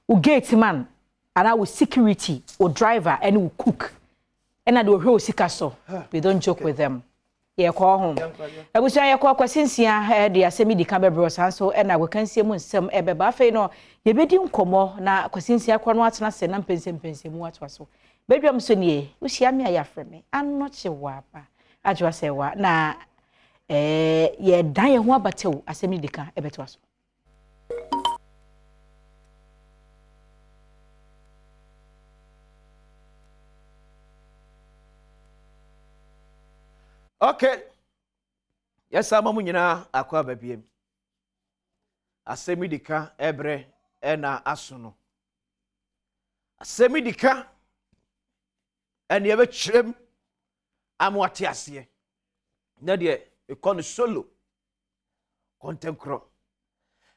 We gate man, and I was security or driver and we cook. And I do whole sikaso. We don't joke with them. Yeah, call home. I was saying, I call questions here. The assembly the camera bros so and I will can see them some ebe buffet no. You be doing como na questions here. Kwa what's na say na pense what was so. Badwam so nie. We share me a friend me. I'm not sure wapa. I just say wa na. Ye dan ho abatew asemi dika ebeto aso. Okay. Yes, amamu nyina akwa babiem. Asemi dika ebre ena aso no. Asemi dika ene ebe kyerem amwate ase. Na de ekon solo content cro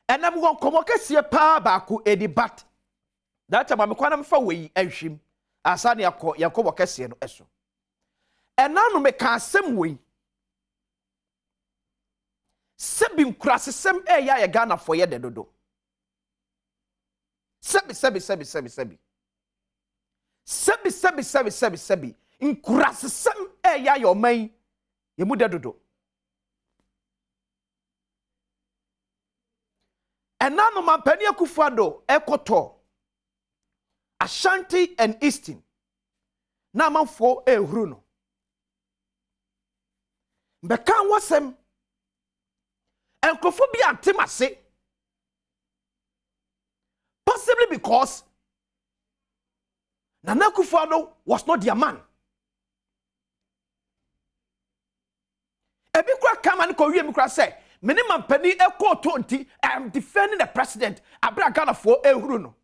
enam won komo kese pa ba ku edibat that time me kwana mfa weyi ahwim asa ne yakobo kese no eso enanu me ka asem weyi sebi nkurasesem ya Ghana for ye de dodo sebi nkurasesem ya yo man yemu de dodo. Enano mampani akufado ekoto Ashanti and Eastern na manfo ehuru no mbeka wasem enkofo bi antemase possibly because Nana Akufo-Addo was not their man. Ebi kwa kama ni ko wie mi kwa say minimum penny eko 20 I am defending the president abra Ghana for ehuru no.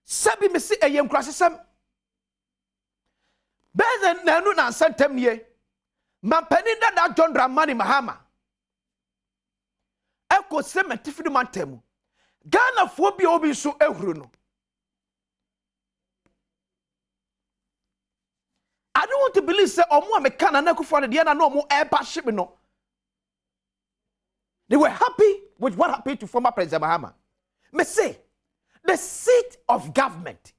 Sabi me si eyem kwa sesem bezen nanu na santem nie mampani da John Dramani Mahama eko se metifidi mantemu Ghana for bi obi so ehuru no. I don't want to believe say omo me kana na Akufo-Addo de na no mo eba ship no. They were happy with what happened to former President Mahama. Me say the seat of government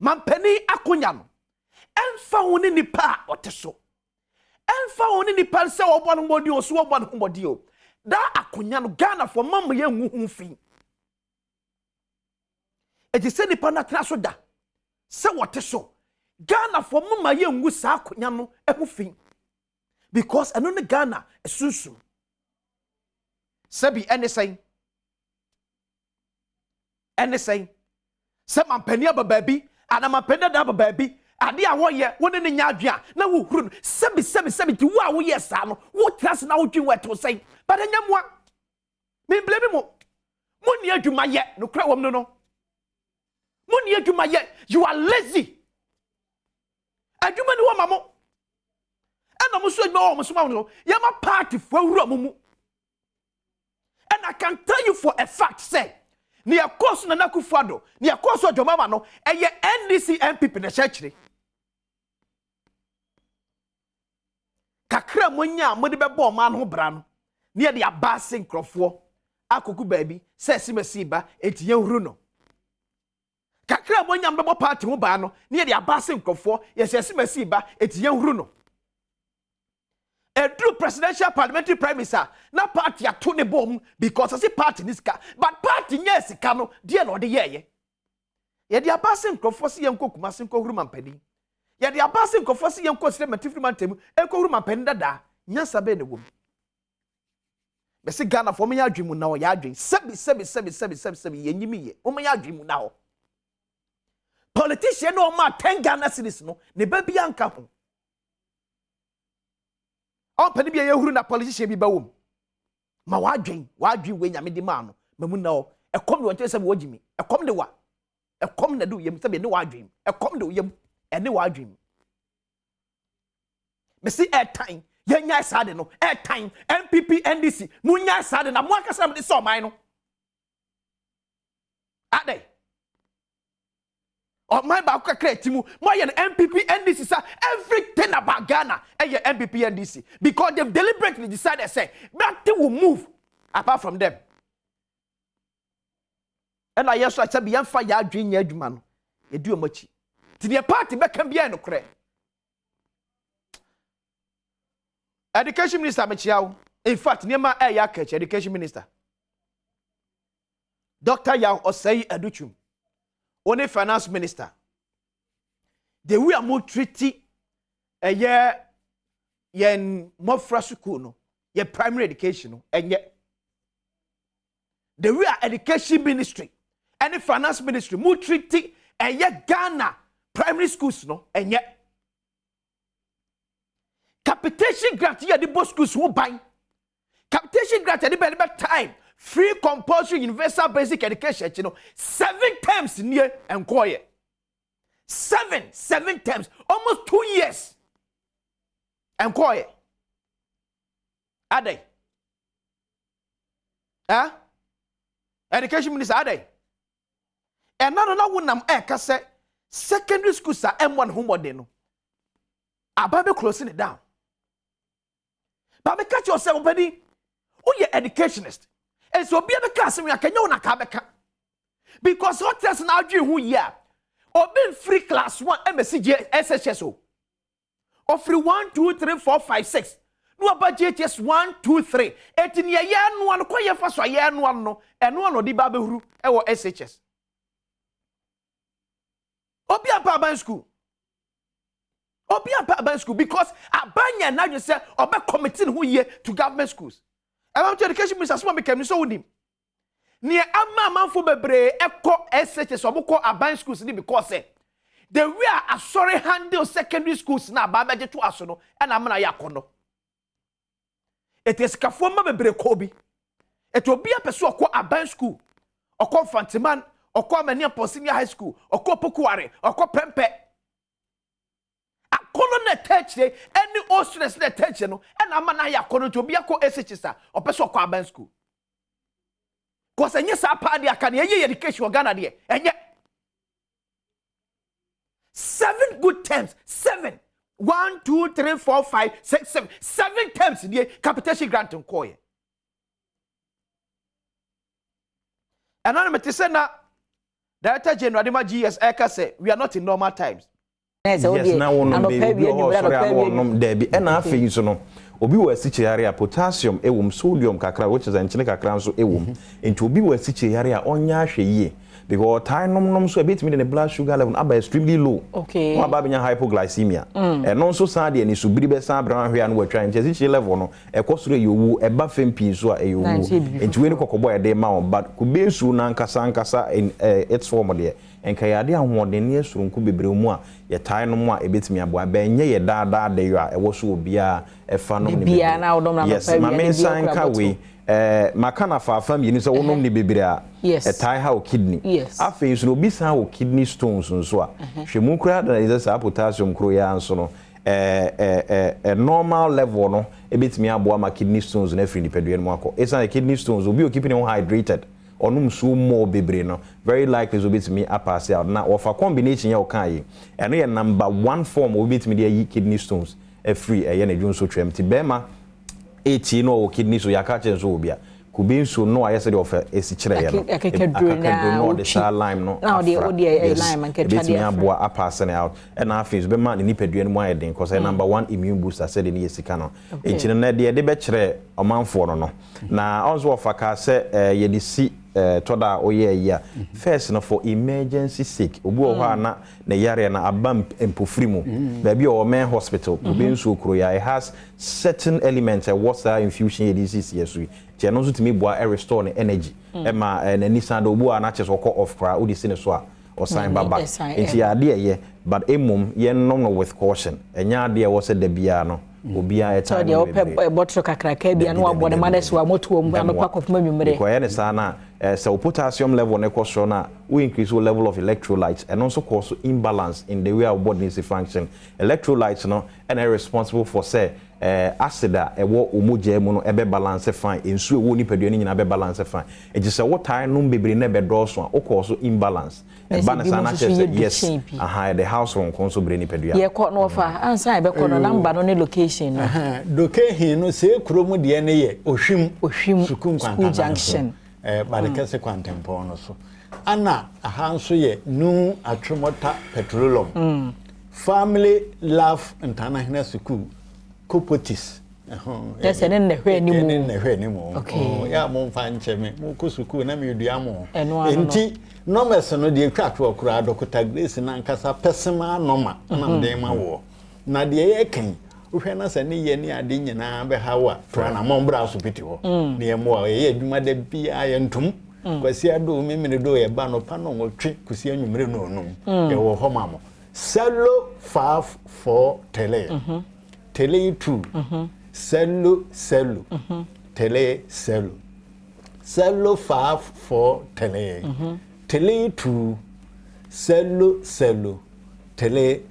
mampani akonya no emfa woni nipa oteso emfa woni nipa se obo no modi o so obo no modi o da akonya no Ghana for mam ye nhu fi e je se nipa na tra so da se woteso Ghana for mama ye ngu sa akonya no ehu fi because eno ne Ghana esusu sabi anything se mampani abababi ana mampani da abababi ade a woye woni ne nya adwea na wo huru sabi ti wo a wo yes no wo trust na wo dwen weto sei but anyamwa me blame mo ni adwuma ye no kra wom no ni adwuma ye you are lazy adwuma ni wo mamo ena mo so adwuma wo mo so ma no ya ma party fo awura mo mu and I can tell you for a fact say ni akoso na Akufo-Addo ni akoso adwuma no eye NDC MPP na church kakra monya mo de bebo ma no bra no ni e de abase nkrofo akoku baabi se simasi ba etiye huru no kakra monya mbebo party ho ba no ni e de abase nkrofo ye simasi ba etiye huru no True presidential parliamentary prime minister na party ato ne bom because as a party niska but party yes ka die no de ye de abase nkrofo se yenko kumase nko huru mampani ye de abase nkrofo se yenko sire matifri mantem enko huru mampani dada nyansa be ne wom be se Ghana for me ya adwemu na o ya adwen sebi yenyimi ye o me ya adwemu na ho politician no ma 10 Ghana cedis no ne ba bia nka ho on pani bia ye huru na politician bi ba wom ma wa adwen we nyame di ma no mamu na o ekom de wonte sebi wogimi ekom de wa ekom na do yem sebi ne wa adwen ekom de yem ene wa adwen me see airtime yenya sade no airtime MPP NDC munya sade na mo akasa me so man no ade o my ba ko create mu mo ye MPP NDC sa everything about Ghana and your MPP NDC because they've deliberately decided say nothing will move apart from them and I yes I say be yamfa ya adwen ya adwuma no ye du omachi ti the party be kan bia no kre Education Minister Mechiao. In fact, Nema Yakech, Education Minister. Dr. Yao Osei Aduchum. Only Finance Minister. The we are more treaty a year yen more frasukuno, ye primary education, and yet the we are Education Ministry and the Finance Ministry more treaty a year Ghana primary schools no, and yet capitation grant here the both schools who buy capitation grant at the time free compulsory universal basic education 7 terms near enquire 7 terms almost 2 years enquire are they education minister are they and now one am say secondary schools are M1 homework no ababe closing it down. But me catch yourself, buddy. Oh, you're educationist. And so be a castle, I can na kabeka. Because what does now do who ya? Or been free class 1 MSc SHSO. Or free 1, 2, 3, 4, 5, 6. No budget just 1, 2, 3. 18 year no one quite fast a year no and one of the babu or SHS. Or be a Paban school. Obi a school because abanya na you say oba committing who year to government schools. I want to education minister so became so with him. Near amma manfo bebre eko SHS oboko aban schools ni because the we are sorry handle secondary schools na ba beje to aso no na amana yakono. It is kafoma bebre kobi. It will be a person okọ aban school. Okọ Fantiman, okọ Amania Posinia High School, okọ Pokuare, okọ Prempe. Colonel touch any old students that touch no and amana ya kono to be a ko SHS or person ko aban school cause enye sa pa dia kan ye education Ghana there enye 7 good terms 7 1 2 3 4 5 6 7 terms there capitation grant nko ye anonymous say na Director General Adema GS Eka say we are not in normal times. Yes, now one baby Debbie and I feel so no. Obi wa siche area potassium sodium kakra which is enchine kakra so into obi wa siche area onya hwe ye because time nom so a bit me the blood sugar level are extremely low. Okay. What about hypoglycemia? And no so sad and is subri be san brown hwe and we trying siche level no e kwosoro you e ba fempi so a you into we no kokobo e dey ma but kubesu na nkasa in its form there. Enka yade ahoden ne esurunku bebre mu a ye tai no mu a ebetimi aboa ba enye ye daada de yo a ewo so obia efa no ne bia na odom na yes ma mensan ka we makana fa mi ni so wonom ne bebre a tai ha o kidney afei so obi san o kidney stones nso a hwemu kura da is a potassium kro ya nso no normal level no ebetimi aboa ma kidney stones na free nipadua no akọ esa kidney stones obi o keeping him hydrated onum so more bebre no very likely so bit me pass out na of a combination ya okan eno ye number 1 form of bit me dey kidney stones free ye na dwon so twem ti bema 18 no kidney so ya ka chen so obia kubi so no ayese dey of esi kire ye no akakadro no the star lime no na the lime and ketwa dey aboa pass out and afis bema ni nipadua no mu ayeden cause number 1 immune booster said ni yesika no enchine na de be kire omanfo no na also of aka say ye dey see toda oye ya first no for emergency sake obi o ho na yare na abam empofri mu baby o men hospital obi nso okro ya it has certain elements water infusion disease yesu je no so timi boa restore ne energy e ma na nisa do obi na cheso ko off kra odi sine so a o sign back enti ade ye but emum ye no with caution enya ade wo se da bia no obia eta so de o botro kakra ka bia no abone manes wa moto mu amekwa kofuma nwumre ko ye ne sana so potassium level ne ko na we increase the level of electrolytes and also cause imbalance in the way our body needs to function. Electrolytes no and are responsible for say acid e wo omoja mu no ebe balance fine ensu e wo ni peduani nyina be balance fine e just say what time no bebre na be do so o cause imbalance e balance na say yes the house won konso bre ni pedua ye ko no fa ansa e be ko no number no ne location no location no se kromu de ne ye ohwim school junction Badekese Kwantempo no so ana ahanso ye nu atromota petroleum family love international school Kopotis yes ene ne hwe ni mu okay ya mo mfa nche me mo ko school na me dua mo enti numbers no de twato okura Dr. Grace na nkasa personal number na mde ma wo na de ye kan uhwe na se ne ye ni ade nyina be hawa to na mo mbra so piti ho ne ye mo ye adwuma da bia ye ntum kwasi ado memene do ye ba no pa no wotwe kusi anwumre no onum ye wo ho mamo cello 54 tele tele 2 cello tele cello 54 tele tele 2 cello tele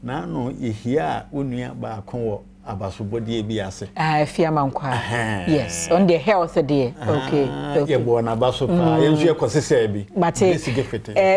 na no ihia onua ba konwo abasobodie bi ase afia mankwa yes on the health there okay ye bo na basopa yenzu ekosese bi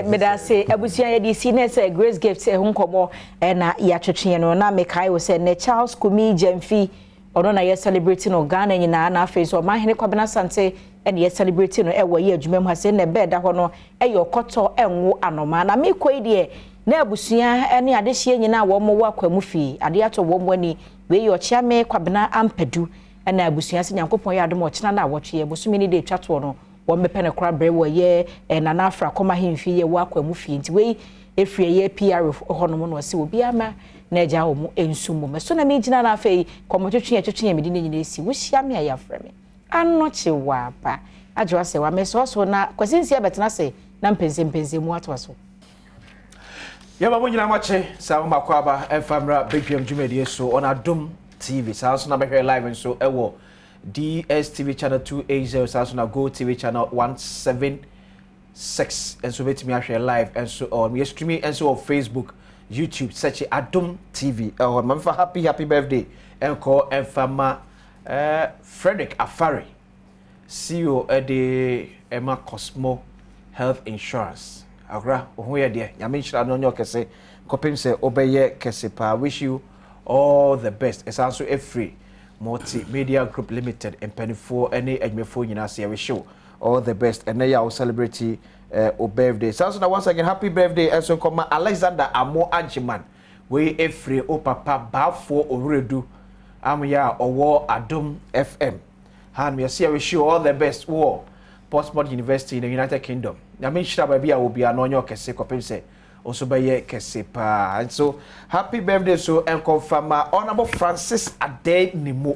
medase abusia ye di sinese Grace Gift ehunkomo na ya twetwe no na mekai wo se ne Charles Kumi Jamfi ono na ye celebrating no Ghana nyina na face o mahene kwabena sante ene ye celebrating no ewo ye adwuma mu hase ne bed da ho no eyo koto enwo anoma na mekoi de na abusia ene adehye nyina wo mo wakwamu fi ade ato wo mo ani we yo chiame kwabena ampadu ene abusia se nyankopon ya adom ochina na awotwe bosumi ni de twato no wo mepe ne kra bre wo ye na na afra koma hemfi ye wakwamu fi nti we efrie ye PR honom no se obi ama na eja wo mo ensumo me so na me gina na afei komotwetwe me di nyina esi wo hia me ya frame anoche wa pa adwo se wa me so na kwasinsi abetena se na mpense mu atwaso Yaba mo nyina mache sa ma kwaba enfamra BPM Jumedi so on Adom TV sa so na be live so ewo DSTV channel 280 sa so na Go TV channel 176 and so betimi ahwe live and so on we streaming and so on Facebook YouTube search Adom TV man for happy birthday and call enfama Frederick Afari CEO de Emma Cosmo Health Insurance agra ohoye de nyame nshira no nyo kese kopim se obeye kese pa wish you all the best it's also a free multimedia group limited and penny4 any admefo nyina se wish you all the best and now our celebrity o birthday so now once again happy birthday and so come Alexander Amo Ajiman we a free o papa ba for oredu am ya owo Adom FM han me se wish you all the best war Portsmouth University in the United Kingdom. I mean, Shababia will be an onyo kese kopimse. Also by ye kese pa. And so happy birthday so and confirm Honorable Francis Ade Nimo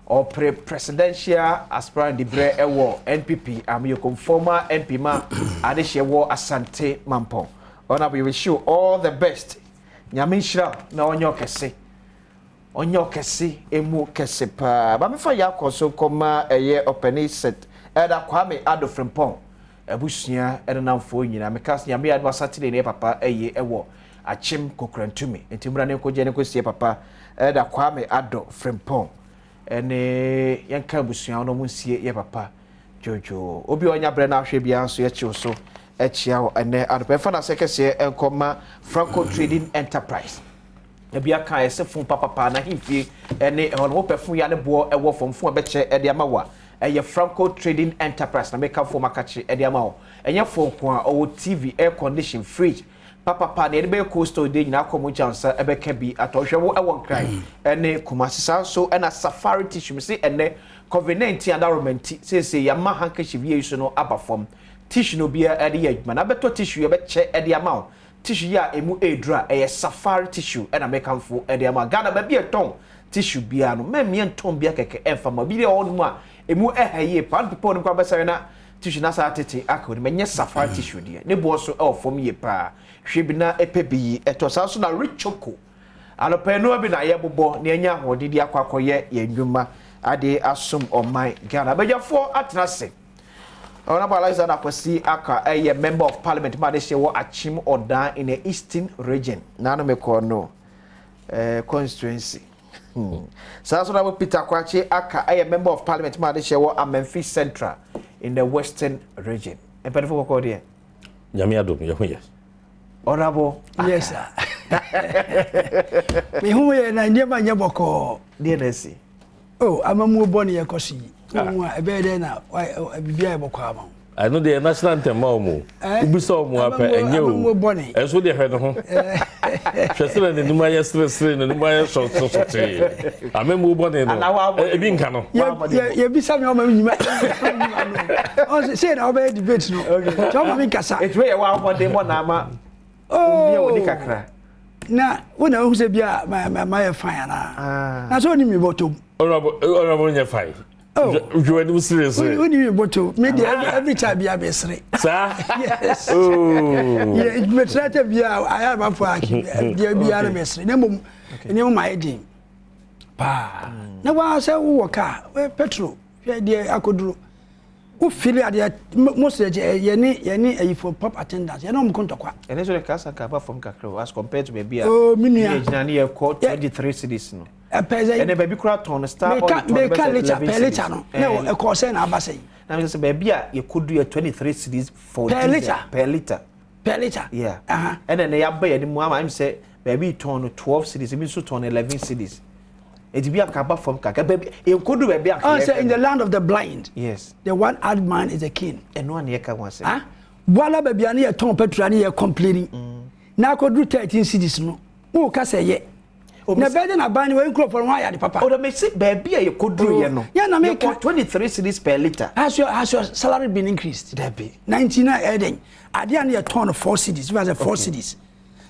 or presidential aspirant de Bre Ewo NPP. I'm your former NP ma Adeshe Wo Asante Mampong. Honorable, we wish you all the best. Nyamishra na onyo kese. Onyo kese emu kese pa. Ba me fa ya koso koma eye opening set. Eda Kwame Ado Frimpong abusia eda namfo nyina mekas nyame ado Saturday ne papa eye ewo achim kokrantumi entimra ne ko je ne ko sie papa eda Kwame Ado Frimpong ene yanka abusia no munsie ye papa jojo obi onya bre na ahwe bia so ye chiwo so echia wo ene ado pefa na sekese enkoma Franco Trading Enterprise ebia kan ese fun papa na himfie ene hono pefu ya ne bo ewo fomfu abeche ede amawa eye Franco Trading Enterprise na make up for makachi ediamao enye phone kwa o TV air condition fridge papa na ebe coastal de nyina komo chansa ebe ka bi atohwe wo ewon kran ene kumasisa so ena safari tissue me say ene COVID-19 environment say ya ma handkerchief ye so no abafom tissue no bia ede ya adwuma na beto tissue ye be che ede ama tissue ya emu edra eye safari tissue ena mekamfo ede ama Ghana ba bia ton tissue bia no memie nton bia keke emfa ma bia on mu a emu ehaye pan people no kwa besare na tissue na sa tete akodi menye safari tissue de ne bo so e fom ye pa hwebina epebi etosa so na richoko alopeno bi na ye bobo na enya hodidi akwakoye ye ndwuma ade asom oman Ghana bejafo atenase Honorable Eliza Nakwasi aka a member of parliament ma de shewo achim odan in the eastern region na no meko no constituency so na Peter Kwachi aka a member of parliament ma de shewo Memphis Central in the western region e pede fo ko de Nyame adom ye ho yes Honorable yes sir me hu ye na ndema nyeboko DNC oh amamu boni yakosi nwa ebe de na bibia eboko ama I know the national anthem mo ubisa omo apa enye o eso de hwe no ho hwese na numa ya stress na numa ya short amemu boni no ebi nka no ye bisa me o ma nyima o say na obe debate no jo ma mi kasa etwe ye wa boni mo na ama o mi o ni kakra na wona hu se bia ma ye fine na so ni mi botom honorable nye fine you are serious when you botom me every time bia be sre sir yes oh yeah me try to bia I have am for aki dia bia na be sre na mom ni mo my din pa na wa say wo ka petrol hwe dia akoduro wo feel ade most ye ni ayi for pop attendance ye no mo kontokwa ene so le kasa ka ba from kakro as compared to maybe oh minua ye jina ni ye ko 23 cities no ene baby kura ton star on the per liter no na e ko say na abasai na me say baby a ye kodu ye 23 cities for per liter yeah ene ya ba ye ni mu ama im say baby ton 12 cities even so ton 11 cities it be akaba from kaka baby e kodu baby akaba say in the land of the blind yes the one eyed man is a king eno an ye ka wan say wala baby ani ye ton petrol ani ye complaining na kodu 13 cities no wo ka say ye na bede na ban we nkro for one ya de papa o do me say baby e koduru ye no ya na make 23 cities per liter has your salary been increased baby 99 eden ade an ye ton 4 cities we has 4 cities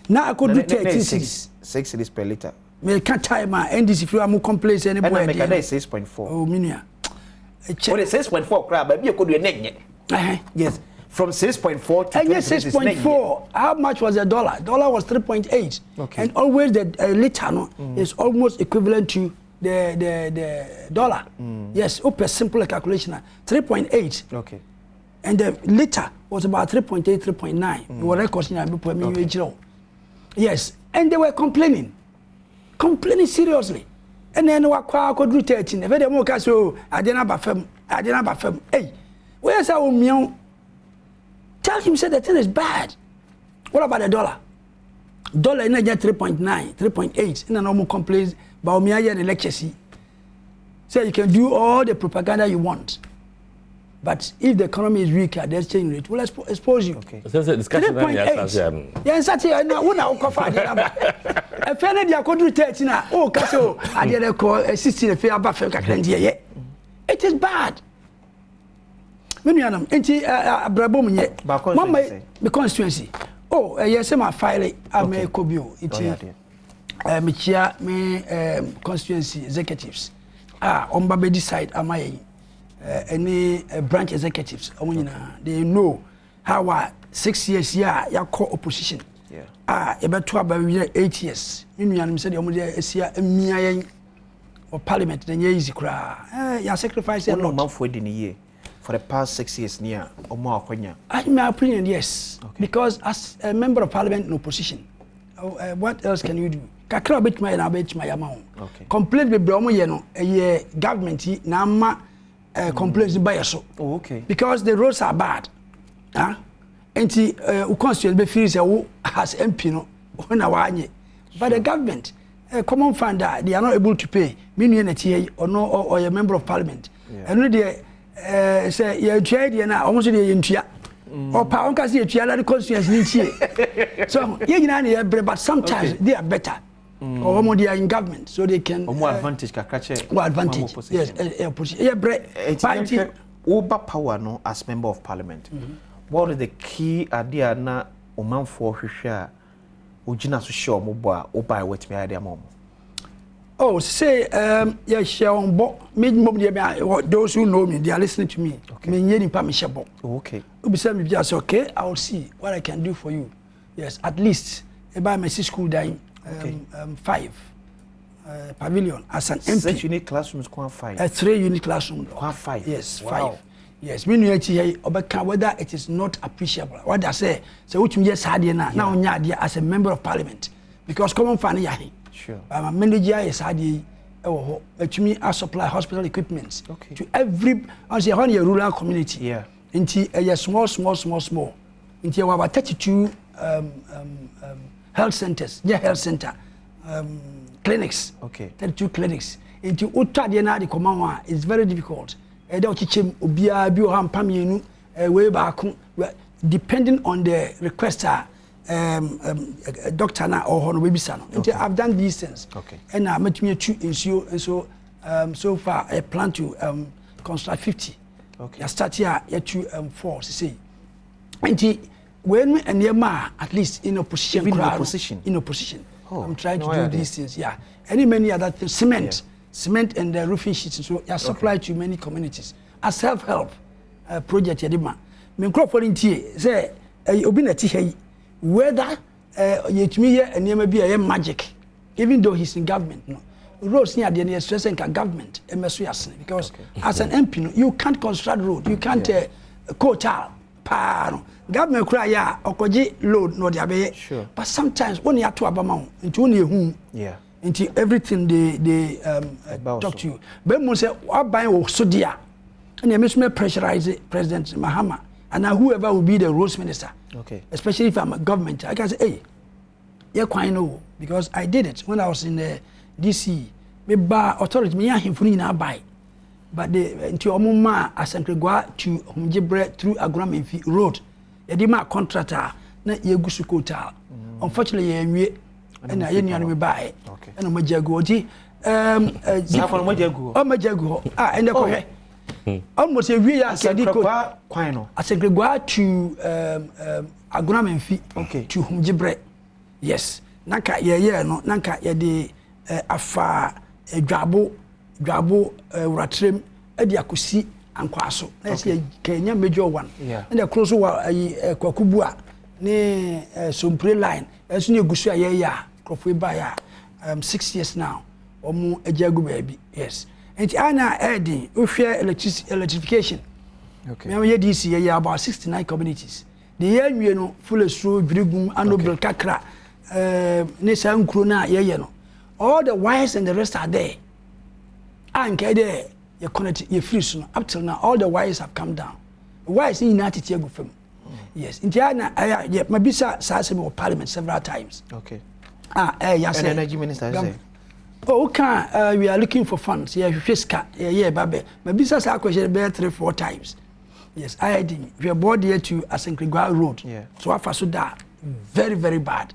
na kodu 13 cities 6 cities per liter me can time NDC if you am complaints any boy and make 6.4 oh minua what is 6.4 crab baby e kodu enye yes from 6.4 to 6.4 how much was the dollar was 3.8 okay. And always the liter no is almost equivalent to the dollar yes up a simple calculation 3.8 okay and the liter was about 3.8 3.9 we were recording before me yes and they were complaining seriously and then we could do 13 if they mo ka so adena ba fam hey where is our meal tell him say the thing is bad what about the dollar in get 3.9 3.8 and no more complaints about me here the lecture see say you can do all the propaganda you want but if the economy is weaker the exchange rate will expose you okay so discussion yeah say na wo na ko fa de aba e fe na dia ko do 13 na o ka so ade le ko 16 fe aba fe kakra ndie it is bad menuanam enti abrabom nye mama the constituency oh yes my file am ekobio iti me chia me constituency executives on baba decide am I any branch executives they know how 6 years ya call opposition you better about 8 years menuanam said you esia emia yen or parliament then easy kra ya sacrifice a lot man for the year for the past 6 years near or more Kenya? In my opinion, yes. Okay. Because as a member of parliament in opposition, what else can you do? Kakra bit my na bit my amount. Okay. Complaint with Bromo yeno a government na ma complaints by yourself. Oh, okay. Because the roads are bad. Huh? And the constituent be feels has MP no when awanye. But the government common fund that they are not able to pay meaning or no or a member of parliament. And say you trade na almost the intia or power can see a child constituency. So, but sometimes they are better. Or more they are in government, so they can. More advantage, Kakache. More advantage. Yes, over power no as member of parliament. What is the key idea na oman for share? Ujina so show mo boa oba wet me idea mom. Oh, say yeah, share on bo. Those who know me, they are listening to me. Me nyeni pa me share bo. Okay. Ubi say me just okay. I will see what I can do for you. Yes, at least about my school dying. 5 pavilion as an MP. 6 unit classrooms, 5. 3 unit classrooms. 5. Yes, wow. 5. Yes, me know whether it is not appreciable. What I say, so which yes had now as a member of parliament because common funny yahi. Sure. My manager is had to me I supply hospital equipment to every I say on your rural community. Yeah. Into a small. Into about 32 health centers, health center, clinics. Okay. 32 clinics. Into Utadiana, the command is very difficult. Depending on the requester, doctor or honorable. I've done these things. Okay. And I met me so far I plan to construct 50. Okay. I start here 4 say. When and at least in opposition. In opposition. Oh, I'm trying to do these things. Yeah. Many other things. Cement and the roofing sheets. So I supply to many communities. A self-help project. Say whether and be a magic, even though he's in government. No. Roads near the stressing government because as an MP you can't construct road, you can't quota. Government cry okoji load no dia sure. But sometimes when you have to abamount into only into everything they talk to you. But most say what buy so dear and you must pressurize President Mahama and now whoever will be the roads minister. Okay. Especially if I'm a government, I can say, hey, yeah, quite know because I did it when I was in the DC. Me bar authority me him for na buy. But the into omuma asankregwa to Humjibre through Agromenfi road. Edima contractor na yegusu kota. Unfortunately ye and I me buy. Okay. And majago ti majago and the almost a real asankregwa to Agromenfi to Humjibre. Yes. Nanka ye no nanka ye de afa dwabo ratrem edi akosi ankwaso na say Kenya major one and the close wa kwakubua ne sompre line eso ne gusu aye ya krofo ba ya 6 years now omo ajagu baby. Yes, and ana edi we share electrification. Okay, me DC ye about 69 communities the year we no full stro virigum anobel kakra ne sankro na ye no all the wires and the rest are there. And there, you connect your free soon. Up till now, all the wires have come down. Wires in United States film. Yes, in Tiana, I my bisa said parliament several times. Okay. Yes. And energy minister say. Oh, okay. We are looking for funds. Yeah, fiscal. Yeah, baby. My bisa sa question 3-4 times. Yes, I did. We are board here to Asankregwa Road. Yeah. So I so that very, very bad.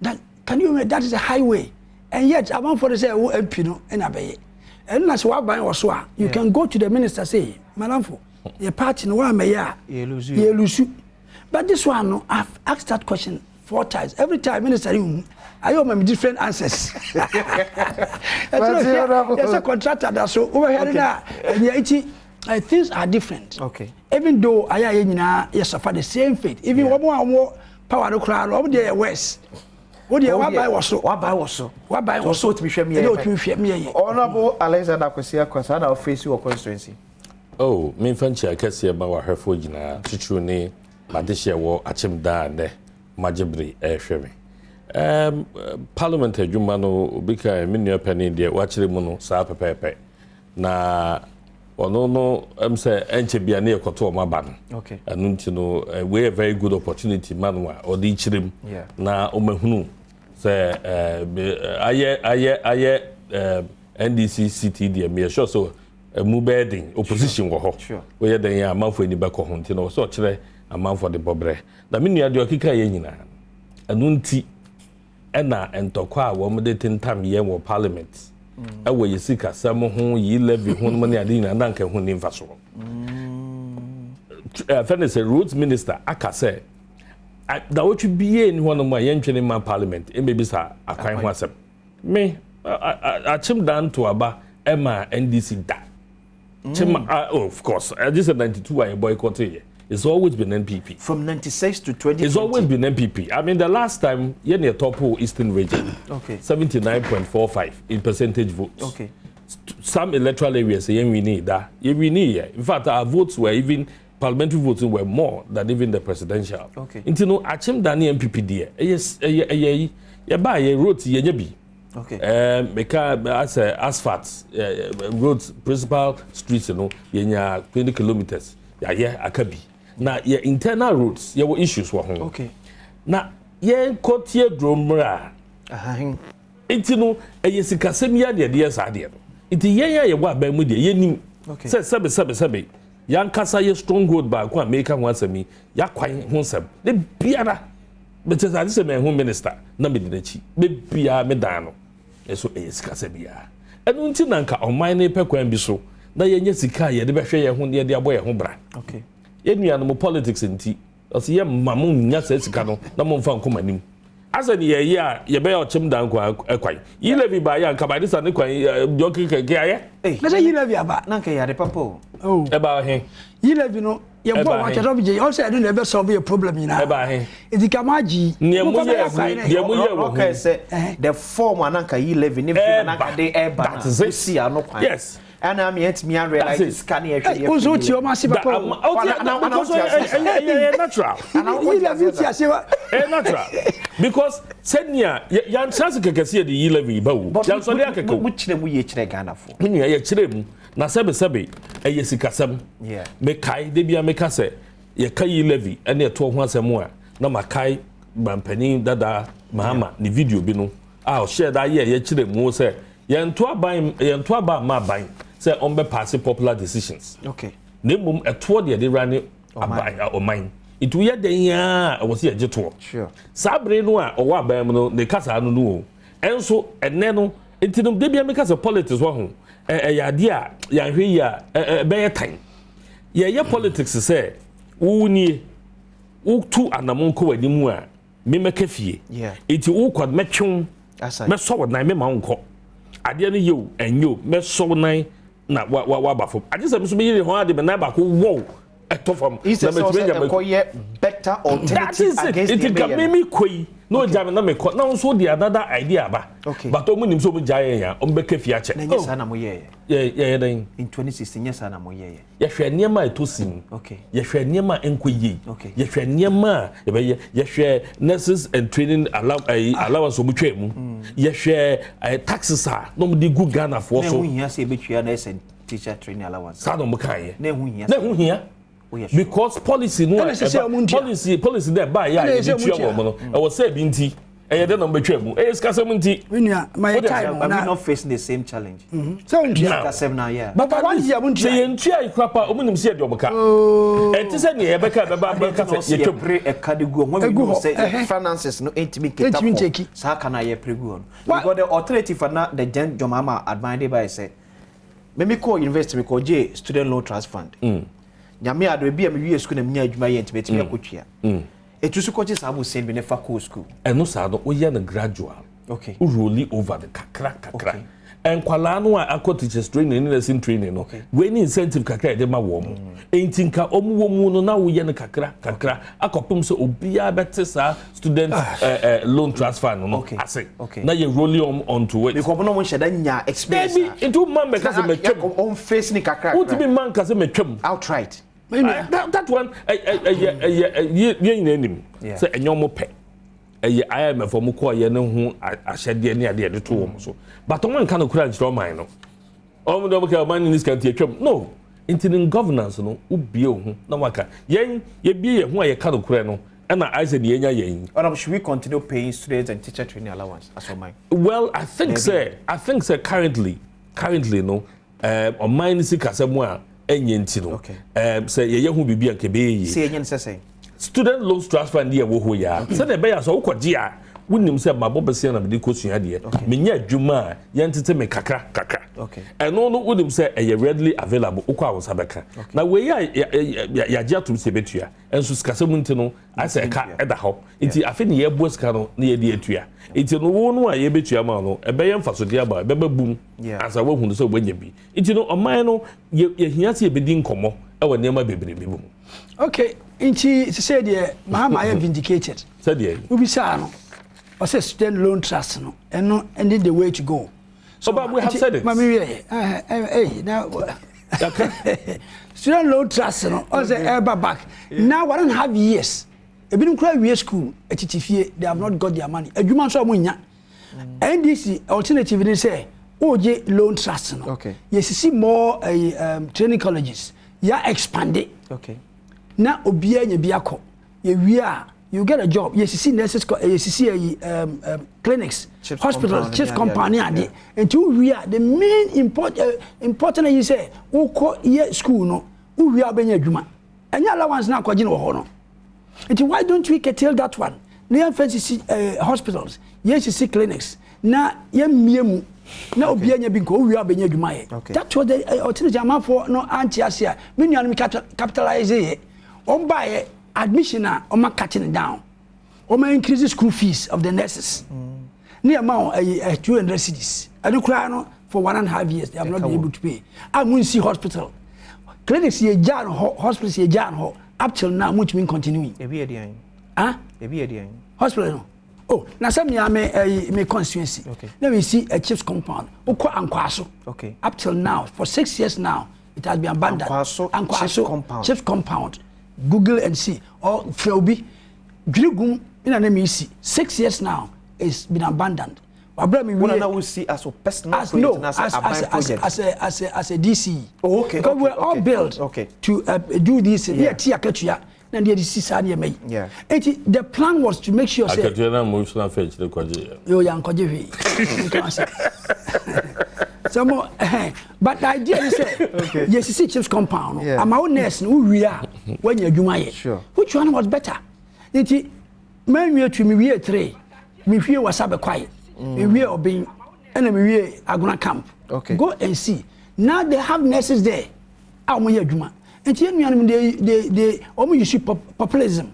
That can you imagine? That is a highway, and yet I want for the say MP no and abeye. And that's what by was you can go to the minister say, Malamfo, your party no one may you lose. But this one no, I've asked that question 4 times. Every time minister I owe different answers. There's a contractor that's so over here now and things are different. Okay. Even though I suffer the same fate, even one more power to crowd over there west. What do you buy was so? What buy was so? What buy was so to be sure me? Honorable Alexander Kwasia Kwasana of face your constituency. Oh, me fancy I can see about what her for Gina, Chichuni, Madisha war, Achimda, and Majabri, Shemi. Parliament, Jumano, Bika, Minia Penny, dear, watch the mono, Sapa Pepe. Na, no, I'm saying, Enche be a near Koto Maban. Okay. And you know, we a very good opportunity, Manua, or the Chirim. Yeah. Na, Omehunu. Say, aye, NDC city, dear, me so a move bedding opposition. Sure. Where they are mouth in the back of Huntino, so man for the bobre na me nua de okika ye nyina anu nti na entokwa wo mo de tentam ye wo parliament ewo yesika sam ho yi levy ho no ne ade nyina na nka ho ni mfaso fairness roads minister aka say da wotu biye ni hono ma yentwene ma parliament e mebi sa akwan ho asem me achim dan to aba ema NDC da of course this is 92 I boycott here. It's always been NPP. From 96 to 2020. It's always been NPP. I mean, the last time, you're near top Eastern region. Okay. 79.45 in percentage votes. Okay. Some electoral areas, we need that. We need. In fact, our votes were even, parliamentary votes were more than even the presidential. Okay. You know, I came down NPP there. Yes, you buy a road, you be. Okay. As asphalt roads, principal streets, you know, 20 kilometers. Yeah, akabi. Na your internal roads, your issues were home. Okay. Na ye kotie dromra. Enti no eyesika semia de de sade no. Enti ye wa ba mu de ye nim. Okay. Sebe. Yan kasa ye stronghold ba ko America ho asemi, ya kwan ho sem. De biara. Betes ade se me ho minister na me de chi. Be bia me dan no. Eso eyesika sebia. Enu nti na nka oman ne pekwan bi so. Na yenye sika ye de behwe ye ho de aboye ho bra. Okay. Yenua no politics nti. Osi ye mamu nya sika no na mo mfa nkomanim. Asa ni ye a ye be ochim dan kwa ekwan. Yi levi ba ya nka ba disa ne kwan joki keke aye. Na se yi levi aba. Na nka ya de papo. Oh. E ba he. Yi levi no ye bo wa chedo bije. O say do na be solve a problem ina. E ba he. Idika maji. Ne mo ye wo. Okay say the form ananka yi levi ne fi ananka de e ba. See ano kwan. Yes. And I'm yet me and realize scanning actually. Also, to your massive natural. Natural. Because Senya, yan chance can see the 11 bawu. Yan so there can which them we Ghana for. When you are chirem, na sebe, a yesikasam. Yeah. Mekai, de bia meka se, ye kai levy, and ye 12 months more. Na makai, Bampeni, Dada, Mahama, the video bino. I'll share that year, ye chirem, mo say, yan to ba ma buying. Say on be passing popular decisions. Okay. Nemum a toward the running or mine. It we had the ya was here jeto. Sure. Sabre no or wa bam the casa no. And so and neno it no de bia make us a politics wa ya dia ya hwe ya be time. Ya politics say wo ni wo tu anamon ko wani mu a me meka fie. Yeah. It wo kwad metwon. Asa. Me so na me ma nko. Ade no yo enyo me so nan na wa bafom ade se so be yiri ho ade be na ba ko wo eto fam na me ko ye better alternative against it can make me koi no jam na me ko na so the another idea ba but o munim so mo jaye ya o be kafi a che na yes na mo ye then in 2016 yes na mo ye ye hwe niema etosim okay ye hwe niema enkoyi okay ye hwe niema ye hwe nurses and training allowance o mu twa mu ye hwe taxes a no mo di gu Ghana for so na hu hia se betwa na teacher training allowance sa no mo kan ye na hu hia because policy no policy there by ya e betwa mo no e was say bi nti e de no betwa mu e skasem nti menua my time na we not facing the same challenge so ntia skasem na yeah but one year mun say ntia ikrapa omunim se de omuka e ti se ne e beka be ba se ye twepre e kadegu when we say finances no intimate keta sa kana ye pregu on because the alternative na the gen jomama advised by say me call university me call J student loan trust fund nyame ado bia me wie school na menya adwuma ye ntibeti me akotwia etusu kochi sabu send me ne fa co school eno sa do oye na gradual okay rolling over the kakra en kwala no a akọ teachers training ni lesson training no we ni incentive kakra de ma wo mo entinka omu wo mu no na wo ye ne kakra akopum so obia bete sa student loan transfer no ase na ye rolling on to it because no mo sheda nya experience into man be kase me twem on face ni kakra ultimate man kase me twem outright that one ye name say enyo mo pe I am for Mukoya no I said the near the two so. But one kind of crunch to mine. Oh, no, man in this country. No, in governance, no, ubio, no waka. Yen, ye be a who I can't crano, and I said, yen. Or should we continue paying students and teacher training allowance as for mine? Well, I think, sir, currently, no, on mine is a somewhere. Enyentino. Okay. Say ye who be and kebe. Say yen say. student loans transfer ndi e wo ho ya se na be ya so ukwaji a wonim se mabọ bese na me kosua de me nya adwuma a yentete me kakra okay eno no wonim se e readily available ukwa wo sabeka na we ya gya to se betua enso skase mu ntino ase eka eda ho nti afi ne ye bo ska no na ye de atua nti no wo no a ye betua ma no e be ye mfaso de aba e be babum asa wo hunu se obanya bi nti no oman no ye hia se ye bedi nkomo e wo nema bebrebe bu okay nti se de mahama I vindicated said ye ubisa no or say student loan trust no and the way to go. So but we have said it. Hey now student loan trust no or say ever back. Now 1.5 years. E been cry we school etifie they have not got their money. Adwuma so amunya. NDC alternative they say OJ loan trust no. Okay. Yes see more training colleges. Ya expand it. Okay. Na obia nya biako. Ye wi a you get a job. Yes, you see nurses, you see clinics, Chips hospitals, chief company. Yeah. And we are the main important. You say, who call ye school no, who we are being a juma. And your allowance now called no. And why don't we curtail that one? Near fancy hospitals, yes, you see clinics. Now, yemu. Now, be a bingo, we are being a juma. That's what the alternative for no anti-Asia. Many capitalize it. On buy it. Admission or cutting it down. Or increase the school fees of the nurses. Near amount 200 cedis. I do cry for 1.5 years. They have not been able to pay. I won't see hospital. Clinics here, Jan hospitals here, Jan up till now, which mean continuing. Hospital. Oh, now some year may constituency. Okay. Let me see a chief's compound. Okay. Up till now, for 6 years now, it has been abandoned. Chief's compound. Google and see or Frelby Grigum in an MEC 6 years now it's been abandoned. We see as a personal as a DC. Oh, okay. Because we're all built to do this. Yeah. And yeah. The plan was to make sure. Some more, but the idea is yes, you see chief's compound. Yeah. I'm our nurse who we are when you're doing. Sure. Which one was better? It me to me we 3. Me fear was a quiet. Me we are being enemy we are gonna camp. Okay. Go and see. Now they have nurses there. I'm here Juma. And they almost use populism.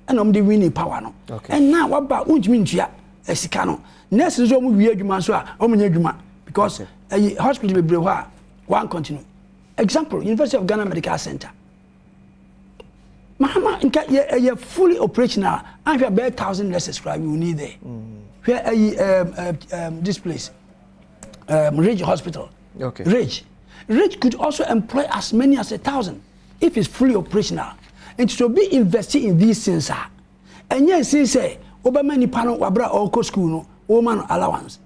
And they winning power no. Okay. And now what about which means ya esikano. Nurses almost we Juma so Juma. Because a hospital will be one continue. Example, University of Ghana Medical Center. Mahama, you're fully operational. I have about 1,000 nurses you need there. Where this place, Ridge Hospital. Okay. Ridge could also employ as many as 1,000 if it's fully operational. And to be invested in these things. And yes, say, Obama ni panel wabra or school no, woman allowance.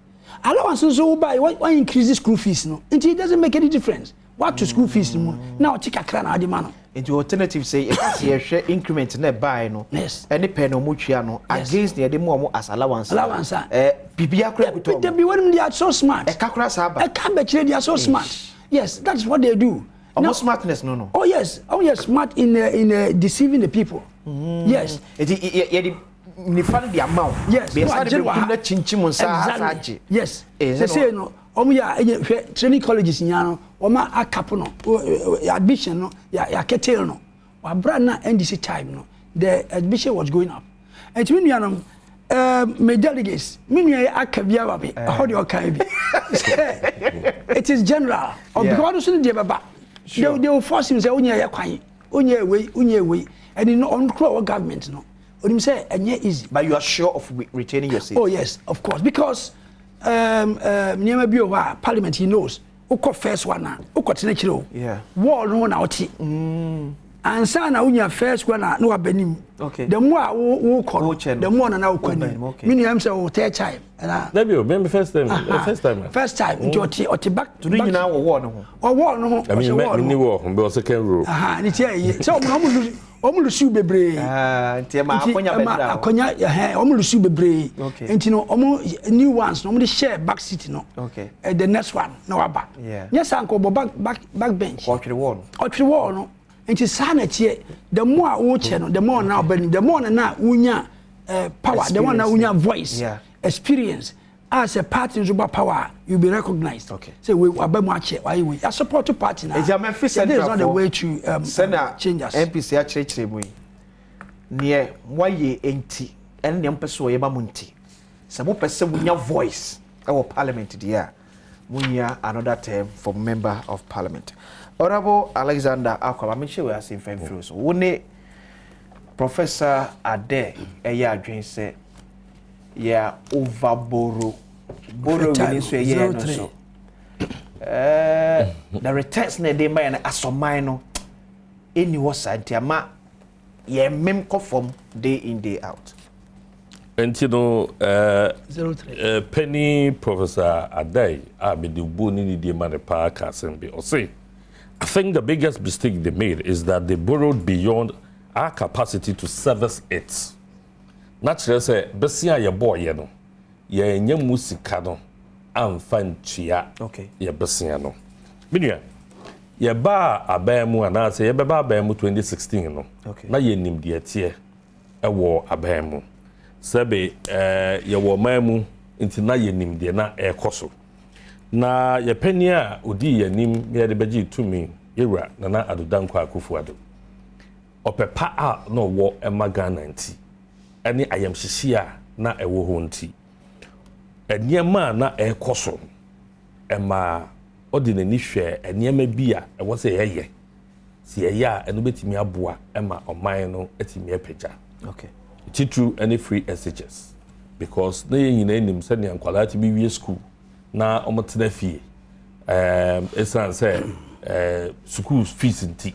Allowance so buy why increase the school fees no it doesn't make any difference what to school fees no now take a crown at the man into alternative say if you share increment na buy no yes any pen no mutua no against the more as allowance bibia kra kuto they be when they are so smart e kakra saba e ka be they are so smart yes that's what they do no smartness no oh yes smart in deceiving the people yes ni fan the amount yes be say the na chinchim nsa yes they say no ya training colleges nyano oma akapo no admission no ya ketel no wa brand na NDC time no the admission was going up and when you me delegates me akabia wa be how do you can be it is general or because so dey baba they will force him say onya ya kwan onya we and no on crow government no Odim say enye easy. But you are sure of retaining your seat? Oh yes, of course. Because Niema Biowa Parliament he knows. Uko first one na, uko tenechiro. Yeah. War no na oti. And sana unya first one na no abenim. Okay. The more wo call. The more na ukoni. Okay. Mini am say o third time. Debio, remember first time. First time. Oti back to you now war no ho. O war no ho. I mean me war be second row. Ni tie. So omu lusu bebre ntia ma akonya omu lusu bebre enti no omu new ones no omu share back seat no okay the next one no aba yes anko back bench otwere wall no nti saa na tie the more wo che no the more na obani the more na unya power the more na unya voice experience as a party nzuba power you be recognized say we abamu ache why we support to party na eja me fi central is not the way to change us MPC a chire mu ne waye enti en ne mpeso ye ba mu nti se mo pese munya voice our parliament there munya another term for member of parliament. Honorable Alexander Akwaba, I'm sure we are seeing fine through. So, when Professor Ade eya adwen say yeah overborrow within so yeah no so the returns na dey man asomai no any was antiama yeah mem conform day in day out. And you know, Penny Professor Ade, I be the boni the man park assembly or say. I think the biggest mistake they made is that they borrowed beyond our capacity to service it. Naturally, say, Bessia, your boy, you know, ye musicano, and fan chia, ye Bessiano. Minia, ye bar a bemu and I say, ye baba bemu 2016, no. Now ye nim dear tear, a war a bemu. Sebe, ye war memu, into na ye nim dear na air cosso. Na ye penya odi ye nim ye de beji tumi yewra na adodankwa akufuado opepa a no wo emagana nti ene ayamhyehye a na ewo ho nti eniema na ekoso ema odi na ni hwe eniema bi a ewo se yeye si yeye a eno betimi aboa ema oman no etimi epeja titru any free SHS because na ye nyina enim se ne ankwala ti bi wie school na omotena fie esan say school fees nti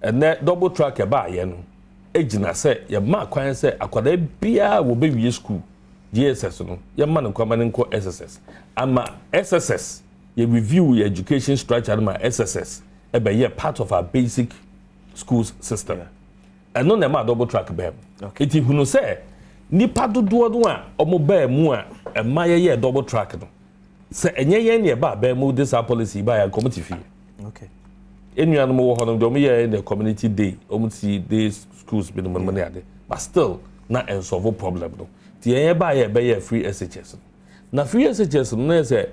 ene double track e ba ye no ejina say ye ma kwan say akwada bia wo be wie school GSS no ye ma no kwama nko SSS ama SSS ye review your education structure ma SSS e be ye part of our basic schools system eno na ma double track be eti hunu say nipa dodo do a omo ba mu a e ma ye double track no se enye yen ne ba mu this policy ba ya committee fee enuan mo wo hono do me ye the community day omuti day schools be no money ade but still na solve problem no ti yen ba ye be free SHS na free SHS no say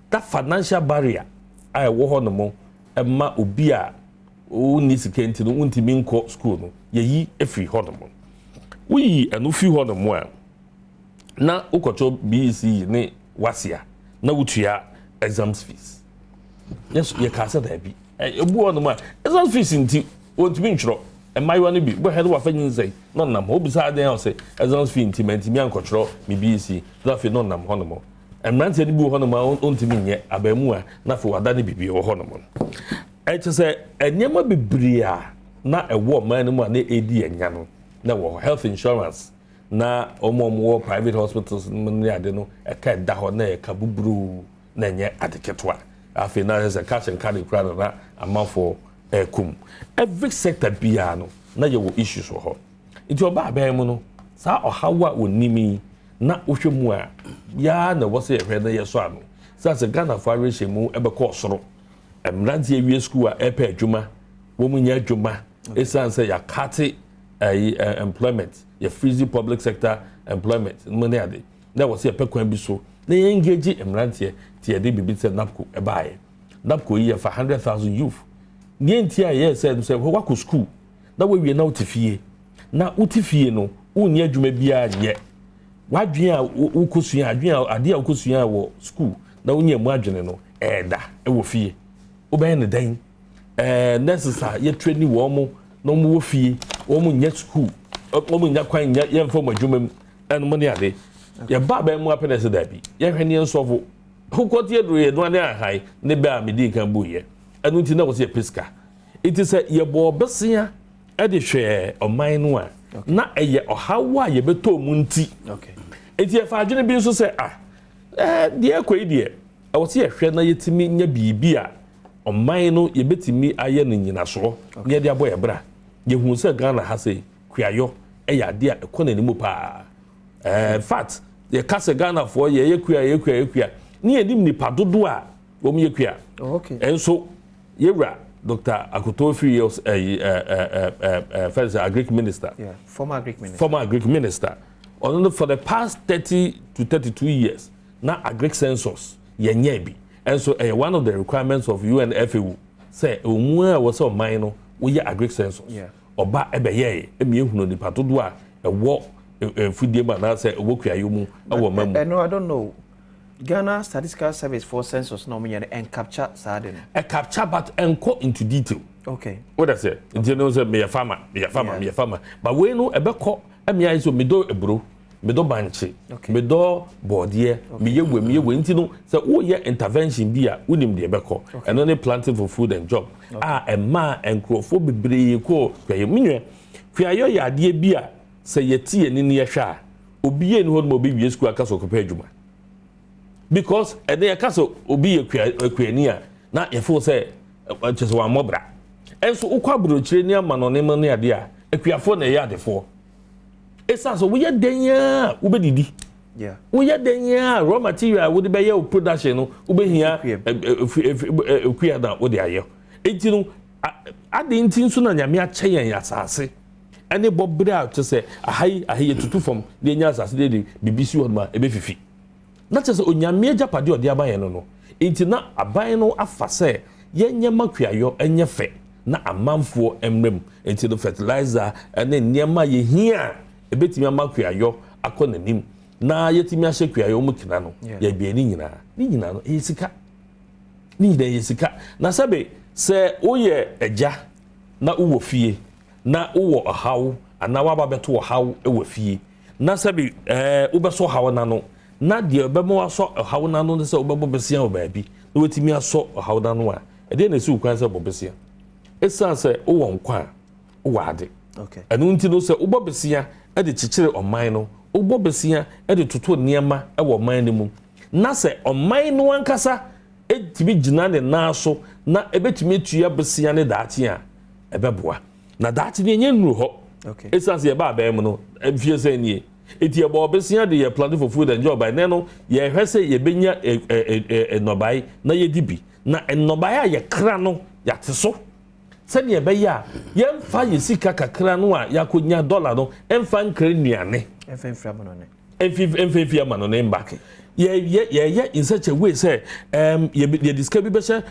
that financial barrier I wo hono mo e ma obi a o ni sikenti no untimi nko school no ye yi e free hono mo we enu fi hono mo a na ukocho BC ne wasia na wutua exams fees yes ye ka say that bi ebu on ma exams fees nti ontimi ntwro e mayiwa no bi bo head wa fanyin say no nam obisa den say exams fee nti mantimi ankotwro mi BC that fe no nam hono mo emrante ni bu hono ma ontimi nye abamu a na fe wada ne bibi wo hono mo e say enyema bibria na ewo man mu a na edi enya no na wo health insurance na omo private hospitals ni ade no e ka da ho na e ka buburu na nye adeketwa afi na se cash and card kra na amafo kum every sector bia no na ye wo issues wo ho nti oba aban mu no sa ohawa onimi na ohwemu a ya na wo se ehwe na ye so ano sa se Ghana for rehemu e be ko soro emranti ewie school a e pa adwuma wo mu nya adwuma esan se ya kate employment your freezy public sector employment money ade na was here pekwan bi so na engage emrantie tie de bibi se napco e baaye napco yi for 100,000 youth ni entia ye said say wa ko school na we wie na utifie na utifie no unni adwuma bia nye wadwen a ukosua adwen a ade a ukosua wo school na unni mu adwene no eda e wo fie oben ne dan nurses a ye training wo mo no mo wo fie wo mo nye school wo mo nya kwan nya ye mfo mo adwuma mu en mo ne ade ye ba ba mu apene se da bi ye hwene nsofo hukoti edru ye no ane ahai ne ba medi kan bu ye anu ti na wo se piska it is ye bo besia e de hwe oman no a na eye ohawa ye beto mu nti eti ye fa adwene bi nso se de akwai de e wo se ye hwe na yetimi nya bibi a oman no ye betimi aye no nyina so ye de aboye bra ye hu se Ghana ha se kuayo e ya de ekonanimu pa fat ye kase Ghana for ye kua ni edim nipa dodo a wo me kua enso yewra Dr. Akutofi was first agric minister. Yeah, former agric minister. Former agric minister. Although for the past 30 to 32 years, now agric census yenyebi. And so one of the requirements of UNFAO say was a minor we agric census. Yeah. Oba ebeye emiehunu ni patodua ewo fudie ma na say ewo kuayomu ewo mamu. No, I don't know. Ghana Statistical Service for Census no me and capture sadden. A capture but enco into detail. Okay. What I say? You know say me a farmer. But we know ebeko emia iso me do ebro, me do banche, me do bordie, me ye nti no say wo ye intervention bi a unim de ebeko. And only planting for food and job. Emma enkrofo bebree ko hwe menwe. Hwe ayo ya ade bi a say yeti ani ne hwa obi ye no ho mo bi wie school aka so ko pa adwuma. Because they castle will be a queenia, not a full say, just one mobra. And so, Uquabro, Chenia, Manonema, near dear, a queafone a yard for. It's also we are denya, Ubedi. Yeah, we are denya, raw material would be your production, Ube here, queer down with the air. It's you know, I didn't think sooner than me a chain as I say. And they bob out to say, I hear to two from the Nyas as lady, BBC on my ebefi. Not just onyame japade odi aban no enti na aban no afa se yenye makua yo enye fe na amanfo emrem enti no fertilizer ene niema ye hia ebetimi amakua yo akonanim na yetimi ahye kua yo mukina no ye bia ni nyina no esika ni de esika na sabe se oye eja na uwo fie na uwo ohaw ana waba beto ohaw ewo fie na sabe ubeso haw na no na de obemo aso hawna no se obebo besia obaabi no wetimi aso hawna no a e de na si ukwan se bobesia esa se wo nkwa wo ade okay enu nti no se ubo besia e de chichire oman no ubo besia e de toto niema e wo oman ne mu na se oman no ankasa e timi gina ne na so na ebetimi atua besia ne daate a ebeboa na daate ne enye nru ho okay esa se e ba ba mu no efie se nie eti ebo obesia de ye planting for food and job by no ye hwese ye benya enobai na ye dibi na enobai a ye kra no ya teso se ne be ya ye mfa ye sika kakra no a yakonya dollar no emfa nkra nuane emfa mfra mo no ne emfa ma no ne mba ye in such a way say ye discuss bi be she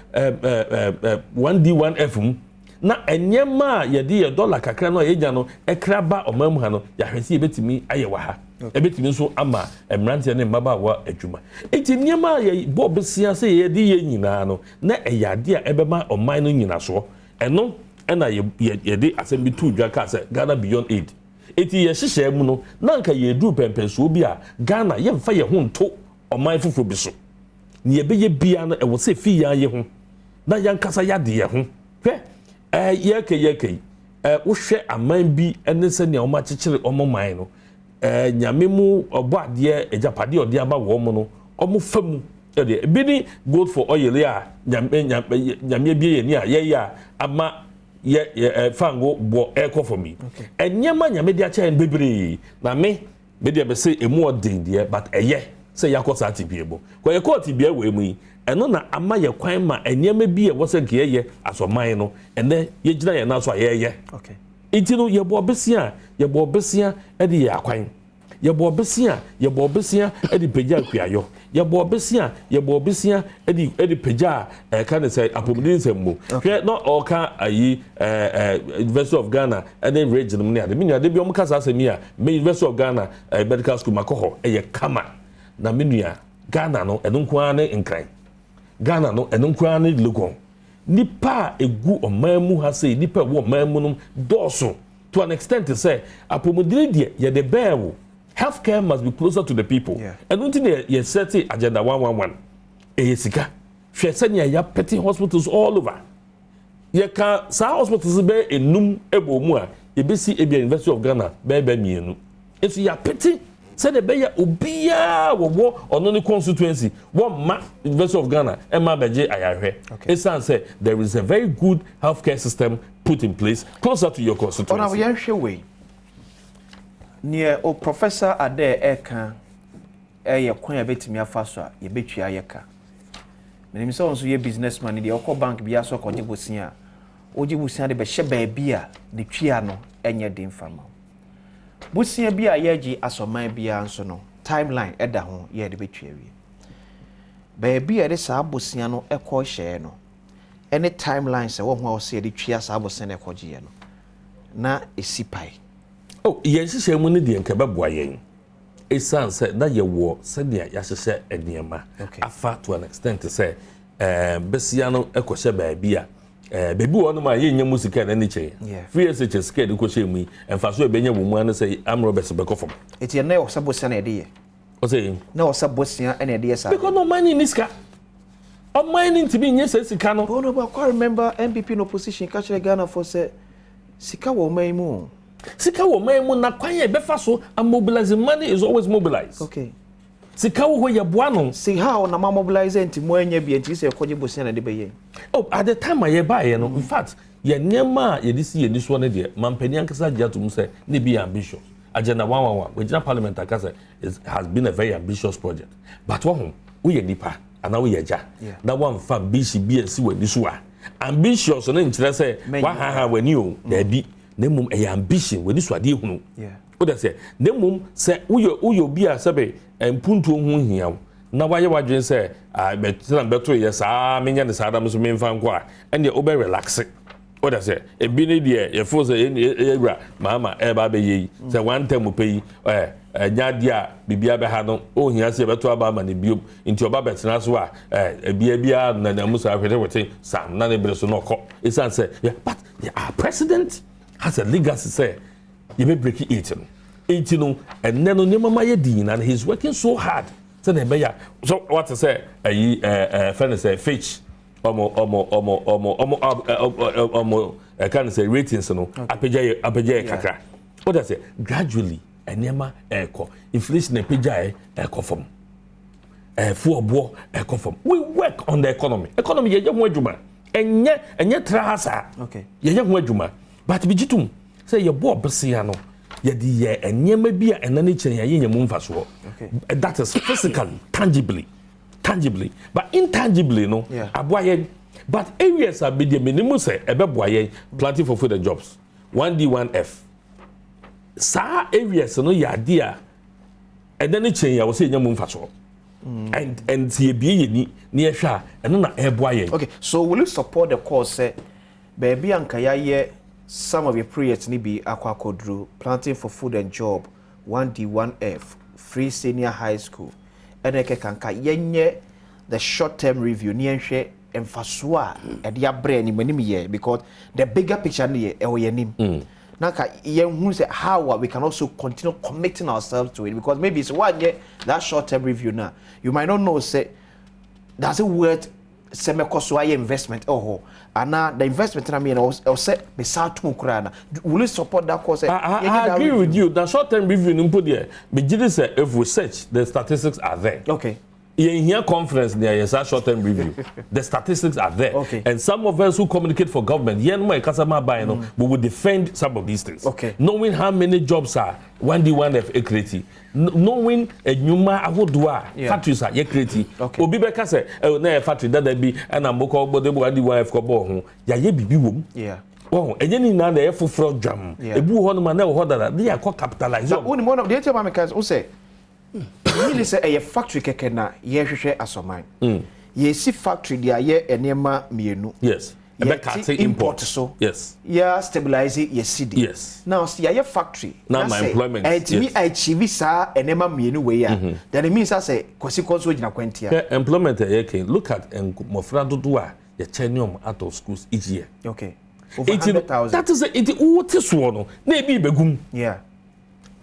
1D1F na enyema ye de ye dollar kakra no ye gya no ekra ba omam ha no ya hwese ye betimi aye wa ha ebetimi so ama emrante ne mbaba wa adwuma eti nyema ye bob sia se ye de ye nyina no na eyade a ebema oman no nyina so eno na ye de asem bi tu dwa ka se Ghana beyond aid eti ye hihye mu no na nka ye du pempenso bi a Ghana ye mfa ye ho nto oman fufuro bi so ne ye be ye bia no e wo se fi ya ye ho na yankasa ya de ye ho hwe yeke wo hwe aman bi ene se ne o ma chichire o man no nyame mu obo ade ejapade ode aba wo mo no o mo famu de bi ni gold for oil ya nyame bi ye ni a ye ya ama ye fango bo eko for me enyama nyame de acha en bebre na me de be se emu odin de but eye se yakosa tibiebo ko ye ko tibia we mu eno na ama ye kwan ma enyema bi e wose nke ye asoman no ene ye gina ye na so ye okay itinu ye bo besia e de ye akwan ye bo besia e de peja akuayo ye bo besia e de peja kan say apomdin semmo hwe no oka ayi University of Ghana ene region mu ne ade minua de bi om kasa asemi a University of Ghana medical school makoho e ye kama na minua Ghana no eno kwa ne nkran Ghana no eno kwa ne logon nipa egu omamu ha say nipa wo omamu no doso to an extent to say apomodire die ye the bear healthcare must be closer to the people and until ye set agenda 111 sika hwe senya ya petty hospitals all over ye ka sa hospitals be enum ebo mu a ye besi ebia University of Ghana be mienu eso ya petty said the bear obia wo ono ne constituency one ma University of Ghana emma beje ayahwe it sounds say there is a very good healthcare system put in place closer to your constituency. Ona we hwe we near o Professor Ade Eka ye kwan betimi afa so a ye betwa ye ka menim se onso ye businessman de okọ bank bia so ko debosia oji busia de be hye baabi a ne twia no enye den fama busia bi a yeji asoman bia nso no timeline eda ho ye de betwa wie baabi a de saa busia no ekọ hye no any timeline se wo ho a se de twia saa busia no ekọ gye no na esipai oh yenhye mu ne de nkababua yen esan se na ye wo se dia ya hye eniema afa to an extent say besia no ekọ hye baabi a baby one ma ye nya musika na ni che free SH sika de ko hye mu emfa so e benya wo mu an say am Robert be ko fom eti na o sabosia na e de ye o say na o sabosia na e de ye sa because no money in iska o money to be nya sika no no but I remember MPP in opposition catch Ghana for say sika wo man mu sika wo man mu na kwan ye be fa so mobilize money is always mobilized okay sika wo ye boa no see how na mobilize enti mo anya bi enti se koje bosia na de be ye oh at the time I buy no in fact ye nema ye disi ye niso na de mampani ankasa gya to mu say ne be ambitious agenda 111 we general parliament akasa has been a very ambitious project but wo ye nipa ana wo ye ja na one fa bishi bi ensi we niso a ambitious no nkire say wa ha wani o da bi na mum e ambition we niso ade hunu o da say na mum say uyo bi a sebe empuntu hu hia na waye wadwen say betina beto ye saa menya ne saa dam so memfa nko a ene obe relax o da say e bi ne de ye fo say ewura mama e ba be yi say one time pay nya dia bibia be ha no o hia say beto aba ma ne biom nti oba betina so a bia na musa hwete sam na ne bre so no ko isan say but our president has a legacy say you be break it no and then on mama yedin and he's working so hard so na be ya so what to say friend say fetch omo can say ratings no apeja kakra what I say gradually enema eko inflation apeja eko from for obo eko from we work on the economy ye ho adwuma enye trasa okay ye ho adwuma but bijitum say your boy besia no ye di ye enyema bi a enani kyen ye nyemu mfaso that is physically tangibly but intangibly no aboye but areas are be the minimum say ebeboye planting for food and jobs 1D1F sa areas no ya dia enani kyen ya wo say nyemu mfaso and see be ye ni ehwa eno na eboye okay so will you support the cause say baby ankaya ye some of your projects ni be aquakodru planting for food and job 1D1F free senior high school eneke kanka yenye the short term review ni enhwe emfasoa e dia bre ni manim ye because the bigger picture ni e oyenim naka yenhu say how we can also continue committing ourselves to it because maybe it's one year that short term review now you might not know say does it worth semekoso aye investment and the investment na me na o say be satum krana will you support that cause I agree with you the short term review nimpo there be gidi say if we search the statistics are there okay in here conference there is a short term review the statistics are there and some of us who communicate for government here no customer buy no we will defend some of these things knowing how many jobs are 1D1F creating knowing enyuma ahodua factories are creating obi be ka say na factory that be na mboko obodo 1D1F ko bo ho ya ye bibi wom oh enye ni na e foforo dwam ebu ho no ma na ho dada they are capitalize one one of the tell me cause say really say a factory keke na ye hwehwe asoman ye si factory dia ye enema mienu yes import so yeah stabilize ye city yes now see ye factory now my employment and me achieve sa enema mienu we ya then it means say kwasi konso gina kwantia employment ye can look at mofra dodo a ye chenium out of schools each year okay over 100,000 that is it what is one na e bi begum yeah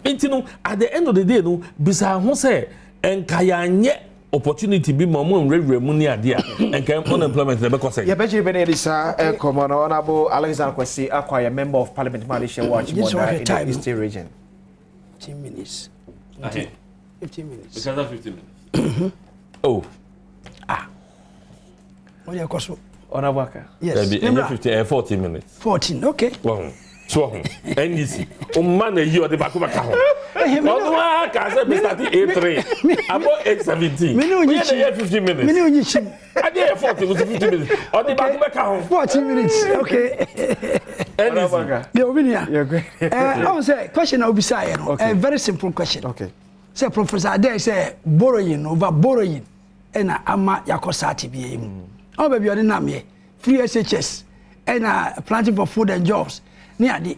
at the end of the day no bisa ho say enkayanye opportunity bi mo nrewre mu ni ade a enka unemployment na be ko say ya be jire be sa come no honorable Alexander Kwesi Akwaya member of parliament Malaysia watch in the Eastern region 15 minutes 15 minutes because of 15 minutes oh what you call Honorable yes 14 minutes 14 okay wow so NDC o man yi o de ba ko ba ka ho o wa ka say me start A3 about 8:17 me no yi 15 minutes me no yi chim I dey 40 with 15 minutes o de ba ko ba ka ho 40 minutes okay NDC the obinia I want say question I will be say a very simple question okay say Professor Ade say borrowing over borrowing ena ama yakosati bi mu o ba bi odi na me free SHS ena planting for food and jobs ni ade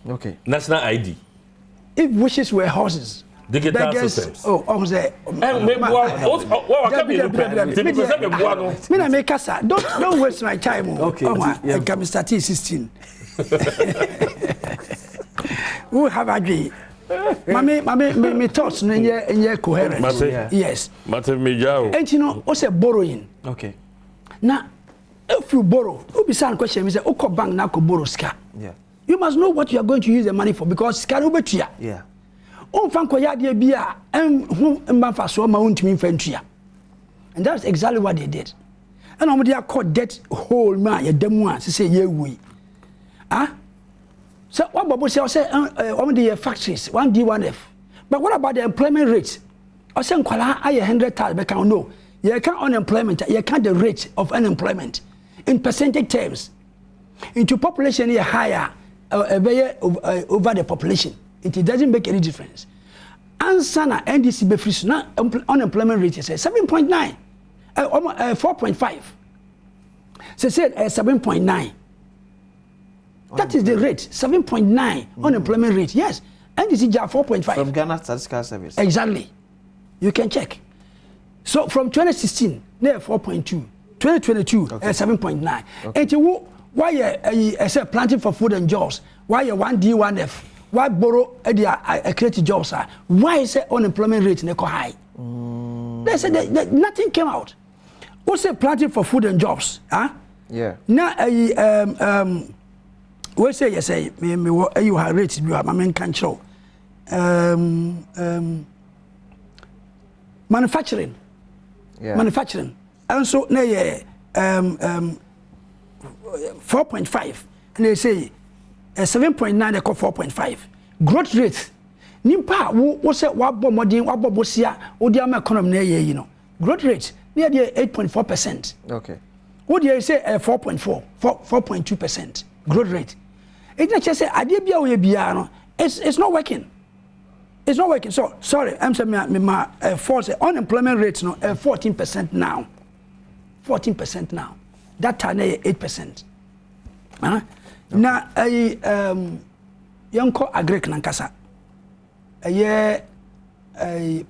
okay national ID if wishes were horses digital systems oh say me na make kasa don't waste my time okay I can start 16 we have agree me thoughts no ye coherent yes matter me jao and you know o say borrowing okay now if you borrow you be saying question me say o bank na ko borrow ska yeah you must know what you are going to use the money for because ska no betua yeah on fan ko ya de bia mba fa so ma untimi fantua and that's exactly what they did and on they called debt hole ma ya demu a say ye wi so what Bobo say on the factories 1D1F but what about the employment rate I say nkwala aye 100,000 be can no you can unemployment you can the rate of unemployment in percentage terms into population here higher over the population it doesn't make any difference answer na NDC be free na unemployment rate is 7.9 4.5 say 7.9 that is the rate 7.9 unemployment rate yes NDC ja 4.5 from Ghana Statistical Service exactly you can check so from 2016 near 4.2 2022 7.9 and you why you say planting for food and jobs why you 1D1F why borrow create jobs why is unemployment rate ne high they said that nothing came out who say planting for food and jobs yeah now we say yes me you have rate you have my control manufacturing manufacturing and so na 4.5 and they say 7.9 they call 4.5 growth rate nimpa wo say wa bo modern wa bo sia wo dia ma economy na ye you know growth rate near the 8.4%. Okay. What do you say 4.2% growth rate? It's not just say it's not working. It's not working. So sorry, I'm saying my false unemployment rate no 14% now. 14% now. That time 8%. Now young agric nankasa.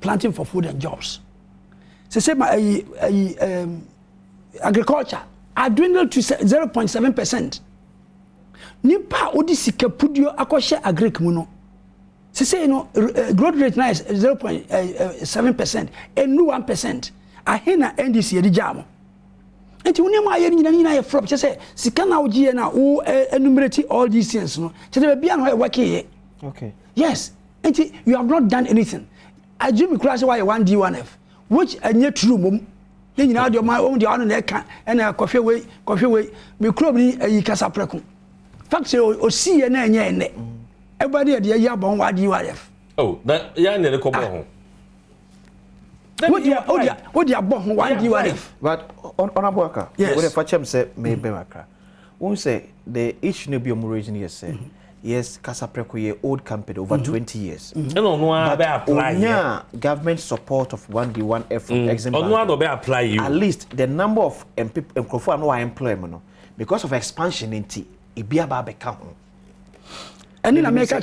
Planting for food and jobs. So say my agriculture are dwindled to 0.7%. Nipa odi sika pudio akoshe agric mu no. Say no growth rate now is 0.7% and no 1%. Ahena NDC edi jam. Enti woni ma yeri nyina ye flop say sika na ogie na o enumerate all these things no. Say be an working here. Okay. Yes. Enti you have not done anything. Ajumi crash why 1D1F which anye true mum. Ye nyina de ma o de anu na eka na kofie we me club ni ayi kasa preku. Fact o see ye na enye ene. Everybody dey ya bon 1D1F. Oh, that ya ne ko bon ho. What dia 1D1F. But on Abuaka, yes. What if I say me be makra. Won say the each no be omuration here say. Yes, Casapreco ye old company over 20 years. No, be apply. Yeah, government support of 1D1F from example. No, be apply you. At least the number of people no employment because of expansion in T. Ibiaba become. And in America,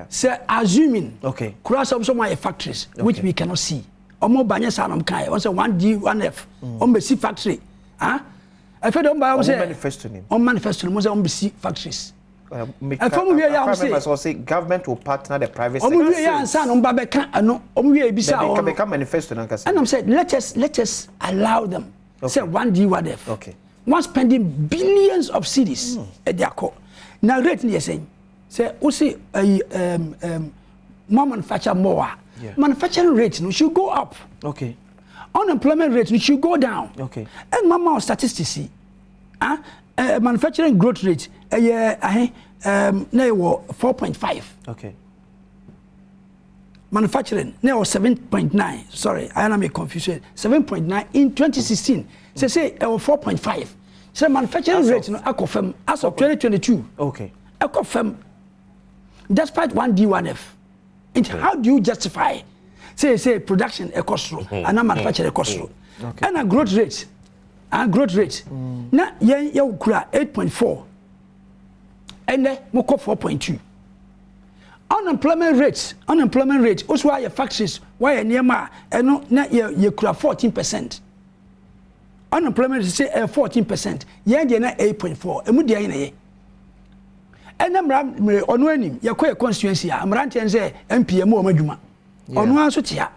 say assuming okay, cross up some factories which we cannot see. Omo banya sanam kai. Once 1D1F on see factory. I fed on by manifesto. On manifesto, on see factories. Say government will partner the private sector. Can become manifesto. And I'm saying let us allow them. Okay. Say 1D1F. Okay. One spending billions of cedis at their core. Now rate you're saying say also more manufacture more. Yeah. Manufacturing rate no should go up. Okay. Unemployment rate no should go down. Okay. And mama statistics see Manufacturing growth rate now 4.5. Okay. Manufacturing now 7.9. Sorry, I am confusion. 7.9 in 2016. Say 4.5. So manufacturing rate no akofem as of 2022. Okay. Akofem despite 1D1F. And how do you justify say production ekosro and manufacturing ekosro? And a growth rate. Growth rate. Na yen kura 8.4. And then moko 4.2. Unemployment rate also why your factories why near ma eno na ye kura 14%. Unemployment is say 14%. Yen dey na 8.4. Emu dey na ye. Ena mra ono anim ye kwa constituency a mranten say MPM o madwuma. Ono anso tia.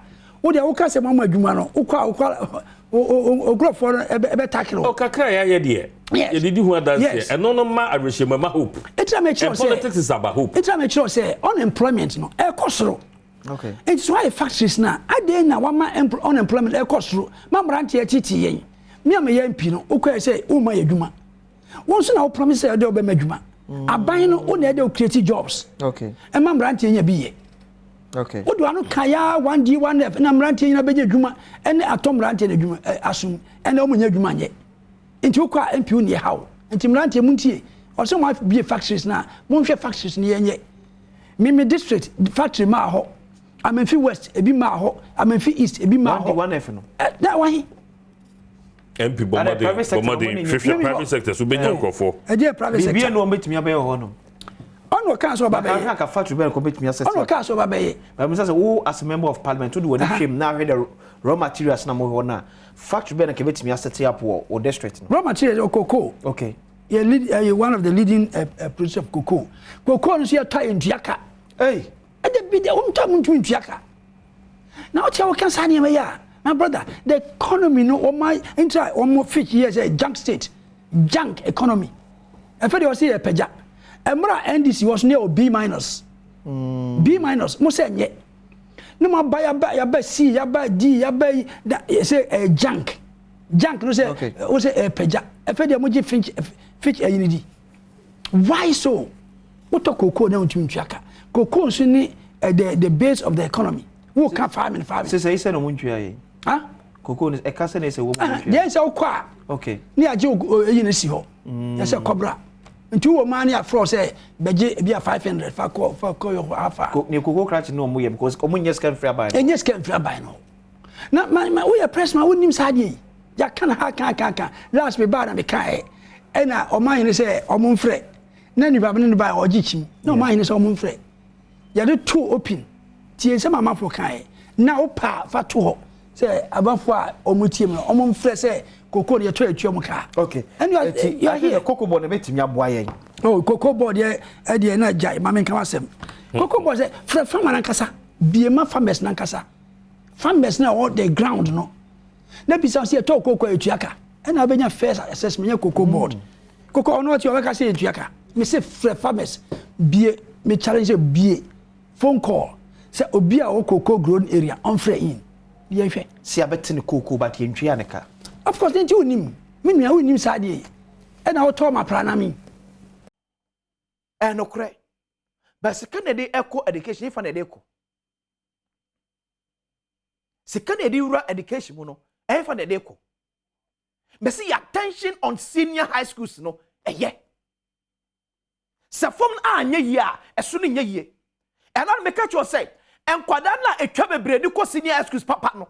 Wo dey wo ka se madwuma no ukwa for ebe tackle. O kakra ya de. Ye didi hu adanse. Eno no ma abrehema ma hope. It's make sure say politics is about hope. It's make sure say unemployment no e kosoro. Okay. It's why factories na ade na wa ma unemployment e kosoro. Ma mrante ya titi yen. Me am ye MP no ukwa say o ma yadwuma. Won so na o promise say de o be madwuma. Aban no o na de o create jobs. Okay. E ma mrante nya bi ye. Okay. What do I know? Kaya 1D1F and I'm ranting in a beja juma and atom ranting a juma assume and omunya juma yet. Into qua MP near how and Tim Ranty Munti or some might be factories now. Monshire factories near yet. Mimi district factory maho. I'm in Fee West, a be maho. I'm in Fee East, a be maho. 1D1F no. That way. MP Bomadi, private sector, so be for. A dear private sector. Be no meet me about honor. Ono ka so babaye. I can factory be compete me assess. Ono ka so babaye. But me say who as a member of parliament to do what shame now the raw materials na mo na factory be na ke betimi asset up or district no. Raw materials or cocoa. Okay. You one of the leading producers of cocoa. Cocoa no see tie ntiaka. Hey. E de bi de ntiaka. Now tell can say me ya. My brother, the economy no o my intra o mo fish here say junk state. Junk economy. E fe dey see e peja. Emra NDC was near B minus. B minus. Mo say nye. No ma buy ya buy C, ya buy D, ya buy say junk. Junk no say o say peja. E fe dey mo ji fish yinidi. Why so? What to cocoa na untu ntwaka. Cocoa so ni the base of the economy. Who can farming. Say no mo ntwa ye. Huh? Cocoa is e ka say na say wo mo ntwa. Yes o kwa. Okay. Ni aje yin si ho. Ya say cobra. Ntu wo man ya fro say beje bia 500 fa ko yo afa ni koko crash no mo yem because omo nyes kan free buy nyes kan free buy no na we ya press ma wonim sade ya kan ha kan last me bad na me kai e na o man ni say o mo mfre na ni baba ni buy o gichim na o man ni say o mo mfre ya de two open tie se mama fo kai na o pa fa to ho say abafo a o mo tie o mo mfre say koko de to atu omuka. Okay. And you are here. Koko board betimi aboa yen. Oh, koko board e de na jai ma men kan asem. Koko board say farmer nankasa, biema farmers nankasa. Farmers na all the ground no. Na bisa say to koko etuaka. E na benya first assessment koko board. Koko ono ati o ka say etuaka. Me say farmers bie me challenge bie phone call. Say obi a o koko grown area on free in. Ye hwe. Si abetene koko ba tie ntwa ne ka. Of course, then you nim. Me nua unim sade. And I told my plan me. No cry. But second day echo education if an echo. Second day rural education no. If an echo. But see attention on senior high schools no. Yeah. Se form anye ya esu ni nye ye. And I make sure say enkwada na etwa bebre di ko senior high schools papa no.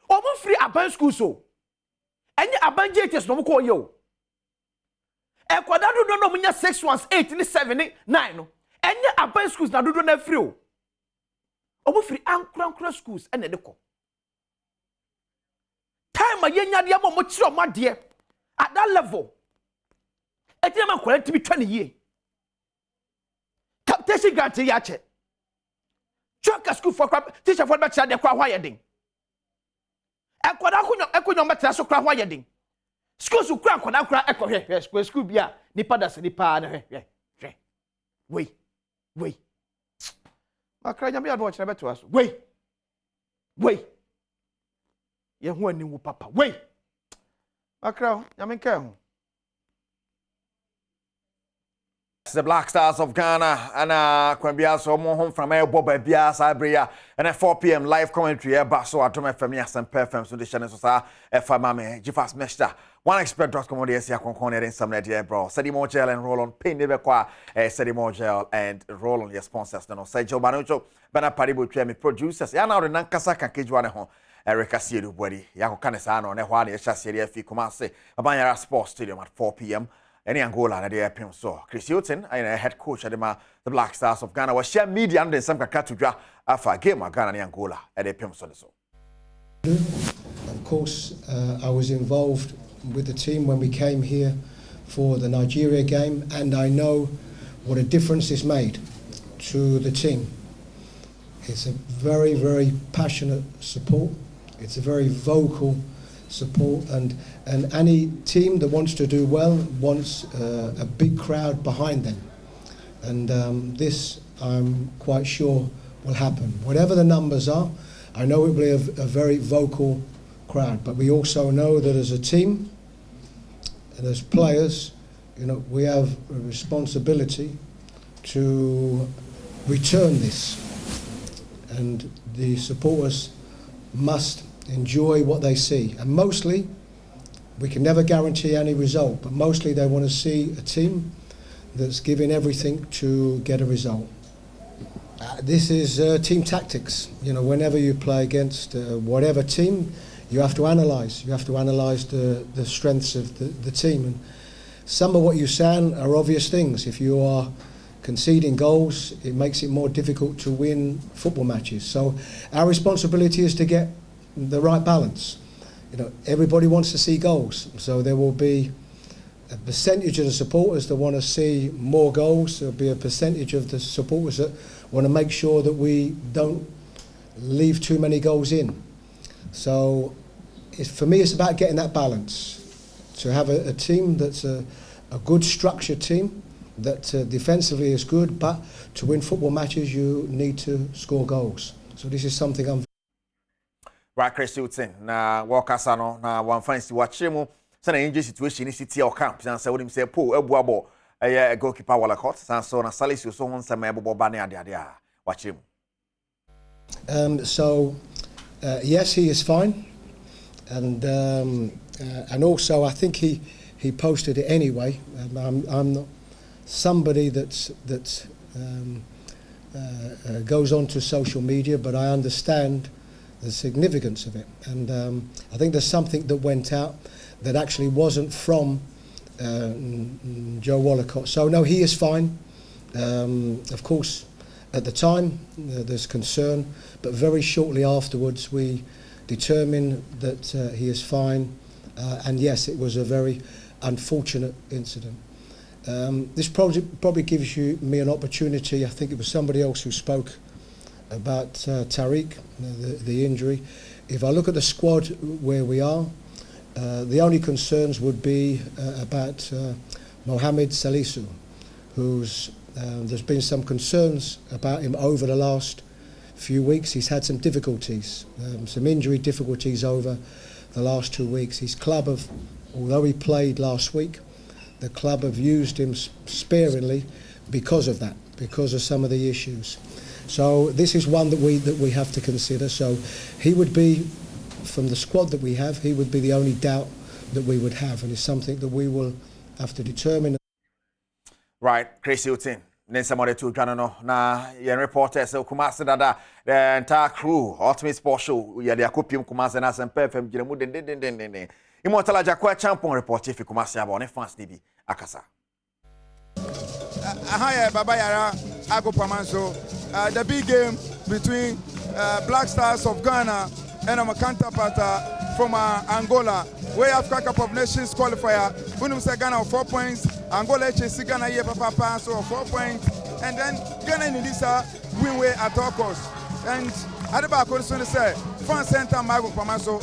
Omo free aban schools so. Enye abanje test no ko ye o. E kwada do no munya 6 ones 8 ni 7 ni 9 no. Enye aban schools na do na free o. Omo free ankura schools ene de ko. Time ayenya de mo kire o made at that level. Etia ma kwara tibi twa ne ye. Captain grant ya che. Choka school for teacher for back de kwa hwa ye den. Ekwada akunyo metara so kra hwa ye den. School su kra kwada kra ekohwe school bia nipa das nipa na hwe. Wei. Makra nyame ado kire beto aso. Wei. Ye ho ani wu papa. Wei. Makra nyame nka ho. the Black Stars of Ghana and Kwambia so more home from Boba Bia Sabria and at 4 p.m. live commentary Basso Adom FM and FM so the channel so FM Jifas Mesta. One expert comedy is in some idea, bro. Sedimo gel and roll on pain never qua Sedimo gel and roll on your sponsors. No, Sergio Banucho, Bana Paribu Tremi producers. Ya now the Nankasa can cage one home. Erica Sidu Body, Yako Canesano, Nehwani, Chasseria Fi Kumase, Abanyara Sports Stadium at 4 p.m. Any Angola and the airport so. Chris Hilton, I head coach at the Black Stars of Ghana was share media and then some Kakatuja after a game of Ghana and Angola at the airport so. Of course, I was involved with the team when we came here for the Nigeria game, and I know what a difference it's made to the team. It's a very, very passionate support. It's a very vocal support, and any team that wants to do well wants a big crowd behind them. And this, I'm quite sure, will happen. Whatever the numbers are, I know it will be a very vocal crowd, but we also know that as a team and as players, you know, we have a responsibility to return this, and the supporters must enjoy what they see. And mostly, we can never guarantee any result, but mostly they want to see a team that's giving everything to get a result. This is team tactics. You know, whenever you play against whatever team, you have to analyse. You have to analyse the strengths of the team. And some of what you say are obvious things. If you are conceding goals, it makes it more difficult to win football matches. So our responsibility is to get the right balance. You know, everybody wants to see goals, so there will be a percentage of the supporters that want to see more goals. There'll be a percentage of the supporters that want to make sure that we don't leave too many goals in. So for me, it's about getting that balance, to have a team that's a good structured team, that defensively is good, but to win football matches you need to score goals. So this is something I'm right, Chris Hilton. Na Wakasano, na one fancy watching. So, in this situation, is city or camp. And so, say, Paul, a boabo, a goalkeeper, Wallacott, and so on. Salis, you saw on some able banner, watch him. Yes, he is fine, and also I think he posted it anyway. I'm not somebody that goes on to social media, but I understand the significance of it, and I think there's something that went out that actually wasn't from Joe Wallacott. So no, he is fine. Of course, at the time there's concern, but very shortly afterwards we determined that he is fine, and yes, it was a very unfortunate incident. This probably gives me an opportunity. I think it was somebody else who spoke about Tariq, the injury. If I look at the squad where we are, the only concerns would be about Mohamed Salisu, who's there's been some concerns about him over the last few weeks. He's had some difficulties, some injury difficulties over the last 2 weeks. His club although he played last week, the club have used him sparingly because of that, because of some of the issues. So this is one that we have to consider. So he would be, from the squad that we have, he would be the only doubt that we would have, and it's something that we will have to determine. Right, Chris Hilton. Then somebody to Janano. Na your reporter so Kumasi Dada, the entire crew, Ultimate Sports Show. We are the Akupium Kumasi and FM Jiramu den. Immortal Jakwa champion report if Kumasi abone fans TV Akasa. Hi, Baba Yara, Ago Pamanso. The big game between Black Stars of Ghana and our counterpart from Angola. We have Cup of Nations qualifier. Bunum say Ghana 4 points. Angola HC Ghana here Papa so 4 points. And then Ghana in Lisa win way at all costs. And Adeba Korsoni say fan center Mago Pamanso.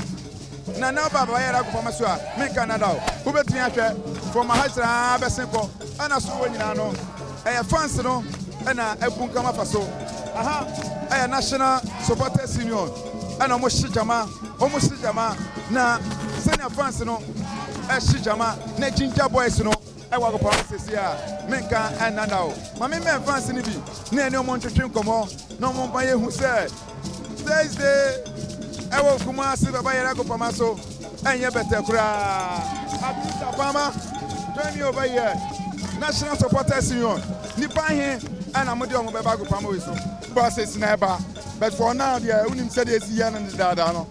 Na now Baba Yara Ago Pamanso make Canada. Who bet me from my house Besenko. And I saw when you know. Fans no na ebunkama faso aha national supporters union ana mo shijama na senior fans no shijama na Ginger Boys no ɛwɔ agopam sisi a menka ɛnana o mame men fans ni bi na ɛne ɔmo ntwetwe nkɔmɔ na ɔmo mpa yɛ hu sɛ Thursday ɛwɔ Kumasi bɛba yɛrɛ agopam so ɛnyɛ bɛtɛ koraa Abisa Pama join me over here National Supporters Union nipa he ɛna mo de ɔmo bɛba agopam wɔ so bosses na ɛba but for now deɛ unim sɛ deɛ esi yɛ no dada no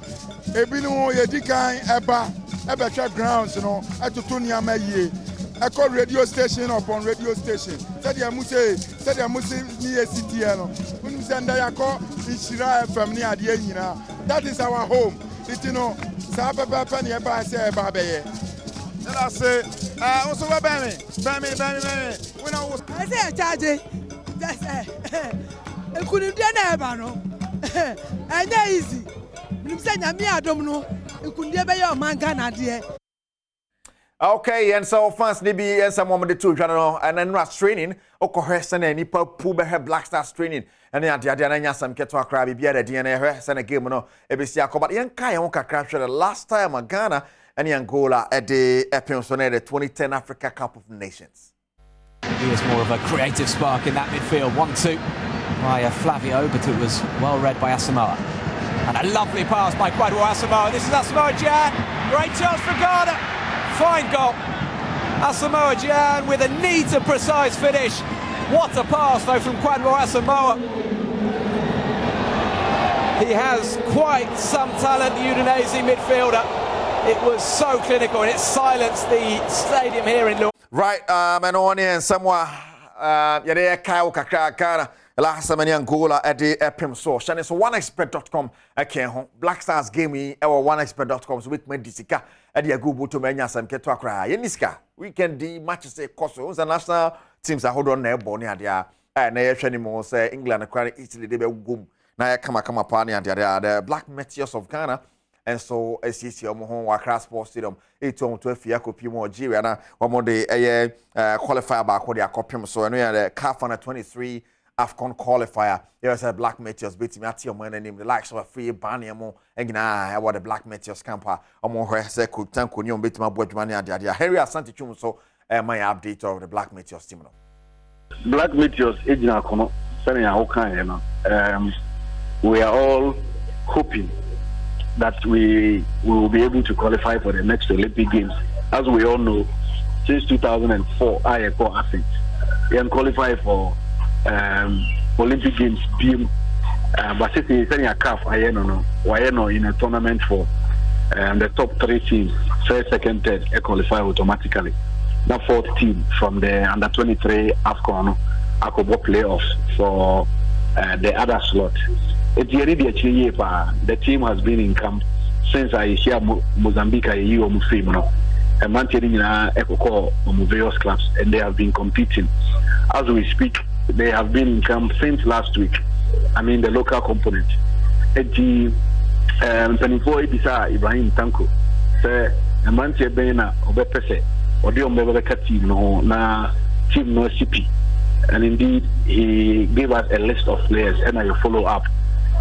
ebinom yɛdi kan ɛba ɛbɛhwɛ grounds no ɛtoto nneɛma yie ɛkɔ radio station upon radio station sɛdeɛ mu se ni esi teɛ no unim sɛ ndɛ yakɔ Nhyira FM ne adeɛ nyinaa that is our home iti no saa pɛpɛpɛ ne ɛba sɛ ɛba bɛyɛ ɛna se nso bɛbɛn wona wo ɛsɛ ɛkyagye dɛsɛ ekunimdeɛ na ɛba no ɛnyɛ easy nim sɛ nyame adom no ekunimdeɛ bɛyɛ ɔman Ghana deɛ. Okay, and so fans maybe and some moment the two channel and then rush training okohwe sene nipa pu be Black Stars training and then ade na nya sam keto akra bibia de DNA hwe sene game no ebesi akoba yen kai won kakra hwe the last time Ghana and Angola at the Epensone the 2010 Africa Cup of Nations. Here's more of a creative spark in that midfield 1-2 by Flavio, but it was well read by Asamoah. And a lovely pass by Badwam Asamoah. This is Asamoah Gyan. Great chance for Ghana. Fine goal. Asamoah Gyan with a neat and precise finish. What a pass though from Badwam Asamoah. He has quite some talent, the Udinese midfielder. It was so clinical and it silenced the stadium here in Luanda. Right, and on and somewhere, yade Kyle Kakana, last time in Angola at the Epim source. And it's OneExpert.com. Black Stars game our OneExpert.com. So we made disika at the Agubo to many some get to cry. Yeniska, weekend the matches say Kosovo and national teams are hold on there, Bonnie and ya, and anymore say England acquiring Italy, they will go. Now come upon the Black Meteors of Ghana. And so, as you see, I'm home, Wakra Sports Stadium, 8-12 year copy more Nigeria. Now, one more day, qualifier back with their copy. So, and we had a CAF under 23 AFCON qualifier. There was a Black Meteors beating me at your man name, the likes of a free Baniamo, and I what the Black Meteors camper. I'm more say could thank you, beat my boy Money and the Harry Asante Chum. So, my update of the Black Meteors team. Black Meteors, Ejina Kono, sending our kind, we are all hoping that we will be able to qualify for the next Olympic Games. As we all know, since 2004, I call athletes and qualify for Olympic Games. But since it's a CAF, I know in a tournament for the top 3 teams, first, second, third, they qualify automatically. The 4th team from the under 23 AFCON, I could go playoffs for the other slot. The team has been in camp since I hear Mozambique and maintaining various clubs, and they have been competing. As we speak, they have been in camp since last week. I mean the local component. Ibrahim Tanko say a manche bena obepese or the Omebeka team na team no CP. And indeed he gave us a list of players and I follow up.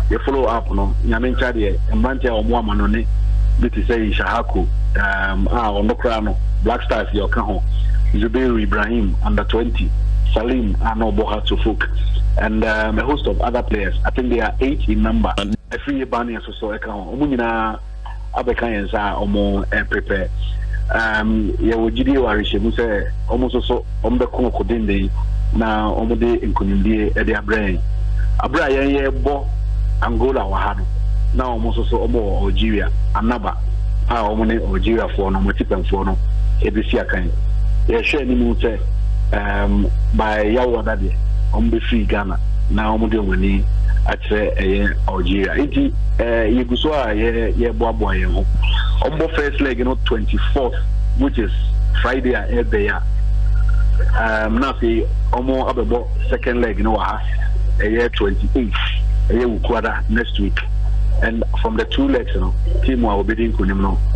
You follow up no nyamencha de mbante omo amanone bi te say Shahaku onokrano Black Stars yo ka ho Zubairu Ibrahim under 20 Salim Anoboha Tufuk and a host of other players. I think they are 8 in number. A free bani so e ka ho omo nyina abeka yensa omo prepare ye wojidi warishe mu say omo so omo be ko kodende na omo de nkonimdie e de abrain abra ye bo Angola wahado na almost so omo Algeria anaba omo ne Algeria for no motipen for no ebisi akan ye share ni mu say by yawo dade omo be free Ghana na omo de wani atre Algeria iti ye guso a ye boabo ye ho omo first leg no 24th which is Friday at there na say omo abebo second leg no wa 28th next week, and from the 2 legs, team will be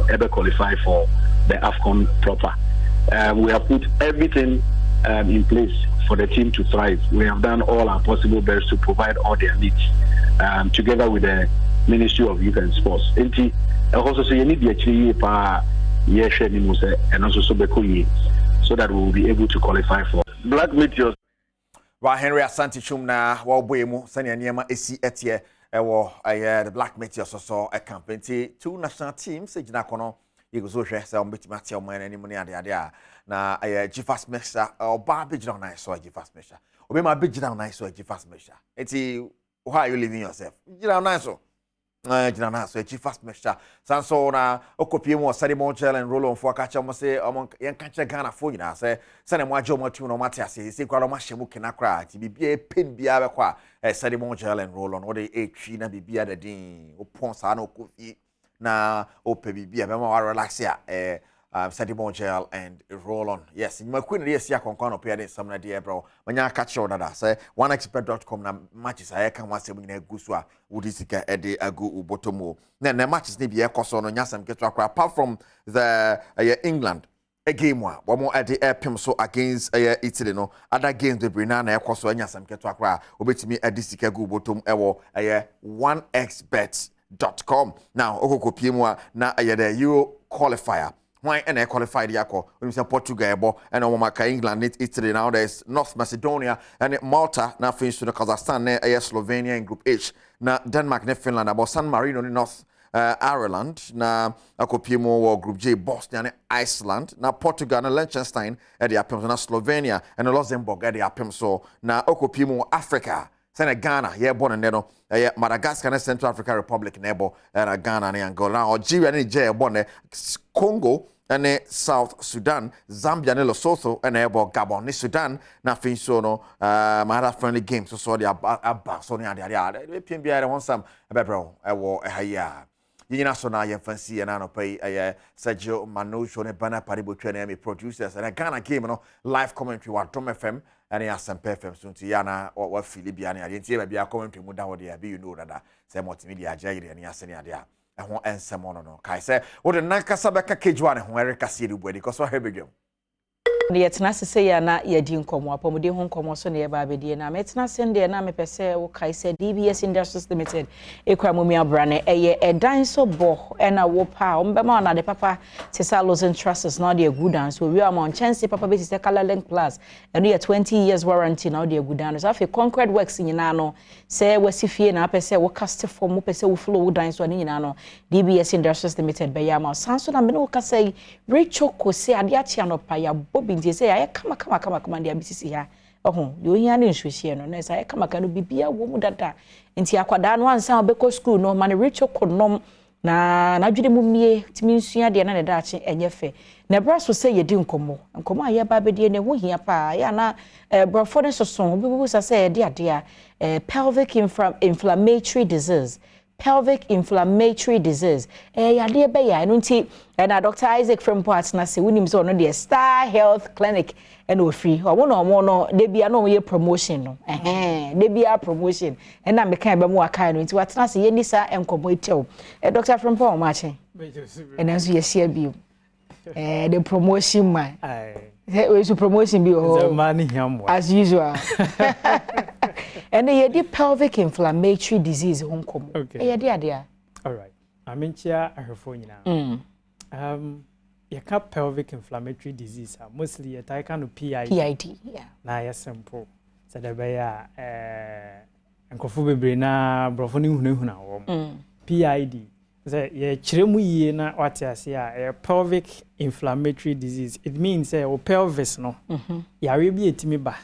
ever qualify for the AFCON proper. We have put everything in place for the team to thrive. We have done all our possible best to provide all their needs, together with the Ministry of Youth and Sports. Also, so you need the and also so so that we will be able to qualify for Black Meteors. Right, Henry Asante Chum na wabwemu sani anyema esi etie ewo the Black Meteors so a campaign two national teams ejina kono yegozo hwe se ombetimi atia oman ani mu ne ade a na Gfast Mesha oba bejina na so Gfast Mesha obe ma bejina na so Gfast Mesha eti how are you living yourself jina na so jina na so Gfast Mesha sanso na okopie mu osade mo gel and roll on for kacha mo se omon yen kacha Ghana fo nyina se sane mo ajo mo tu no mate ase se kwa lo ma hyemu kena kra ti bibia pen bia be kwa sade mo gel and roll on wo de etwi na bibia da din opon sa na okofi na ope bibia be ma wa relax ya Sedimo gel and roll on. Yes, in my queen yes ya konkon opia de some na dear bro. Manya catch your dada say oneexpert.com na matches I can want sem na gusua wudi sika ede agu ubotomo. Na matches ni bi ekoso no nyasam keto akra apart from the England a game one more at the airpim so against Italy no other games the Brina na ekoso nyasam keto akra obetimi ede sika agu ubotom ewo 1xbet.com. Now okoko piemwa na the Euro qualifier. Why and I qualified Yako when we Portugal and Omaka England, Italy. Now there's North Macedonia and Malta. Now finished to the Kazakhstan, Slovenia in Group H. Now Denmark, Finland, about San Marino in North Ireland. Now Akopimo Group J, Bosnia and Iceland. Now Portugal and Liechtenstein at the Apim. Now Slovenia and Luxembourg at the Apim. So now Okopimo Africa. Sene Ghana, yeah, born and no, Madagascar and Central African Republic, nebo, and Ghana and Angola, Algeria and Nigeria, born Congo and South Sudan, Zambia and Lesotho, and Gabon, Sudan, nothing so no, my friendly games, so the Sonia, the PNB, I want some, bro, I wore a year. Yina so na fancy and ano pay Sergio Manucho ne bana paribo twene producers and a Ghana game no live commentary wa Dom FM and Asam FM so nti yana wa Philibia ne ade ba bia commentary mu da wo de you know that say multimedia agire ne asene ade a ho ensem no kai say wo de nankasa beka kejwa ne ho ereka sie de buadi because wa hebedwam yetna sese ya na yedi nkomo apomode ho nkomo so na ye ba bedie na metna sende na mepese wo kai se DBS Industries Limited ekwa momi abrane eye edan so bo na wo pa ombema na de papa se salos and trusts na de agudan so we am on chance papa be se color link plus and ye 20 years warranty na de agudan so afi concrete works nyina no se wasifie na pese wo cast form wo pese wo flow wo dan so ni nyina no DBS Industries Limited be ya ma sanso na me no ka say rechoko se ade atia no pa ya bobi they say I kama dia bisisi ha oho yo hia ne nhwehie no na say kama no bibia wo mu dada enti akwada no ansa obeko school no man rich konom na dwede mu mie timi nsua de na ne daache enyefe na braso say yedi nkomo aye ba bedie ne ho hia pa ya na brofo ne soso obibu sa say de ade a pelvic inflammatory disease yade be ya no nti na Dr. Isaac from Port na se wonim so no de Star Health Clinic and o free omo no de bia no ye promotion no de bia promotion na me kan be mu aka no nti watena se ye nisa enkomo etew Dr. from Port ma che and so ye share bi the promotion man we should promotion bi as usual and ye di pelvic inflammatory disease honkom ye di ade all right aminchia ahefo nyina you can pelvic inflammatory disease mostly you take kind of PID yeah na ya simple so the be ya enkofu bebre na brofo ni hunahuna wo PID so ye kiremu yie na wate ase a pelvic inflammatory disease it means o pelvis no yare bi etimi ba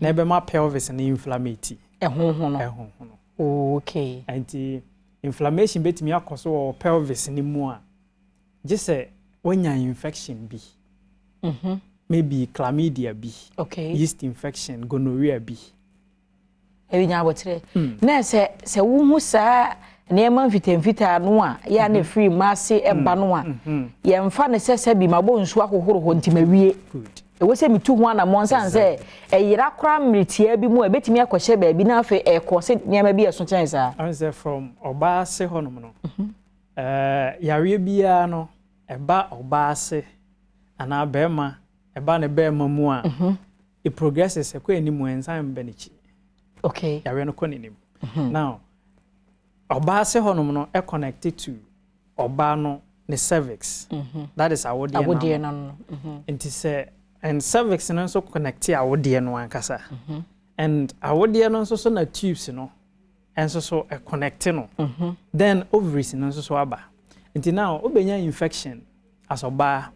na ebe ma pelvis na inflammate no okay anti inflammation betimi akoso o pelvis ni mu a just when your infection be maybe chlamydia be yeast infection gonorrhea be nya botre na se wo hu sa na ema vita no a ya na free masse eba no a ye mfa ne sese bi mabo nsu akohoro ho ntimawie we se mitu ho na monsan se yira kra mritia bi mu ebetimi akohye ba bi na afa ekose niam bi eso chen sa I say from oba se honom no yare bia no eba oba se ana bema eba ne bema mu a e progresses ekwa enimu ensan benichi okay yare no konenim now oba se honom no e connected to oba no ne cervix that is awodie no no enti se and cervix no so connect awodie no ankasa and awodie no so na tubes no and so connect no then ovaries no so aba until now obenya infection as oba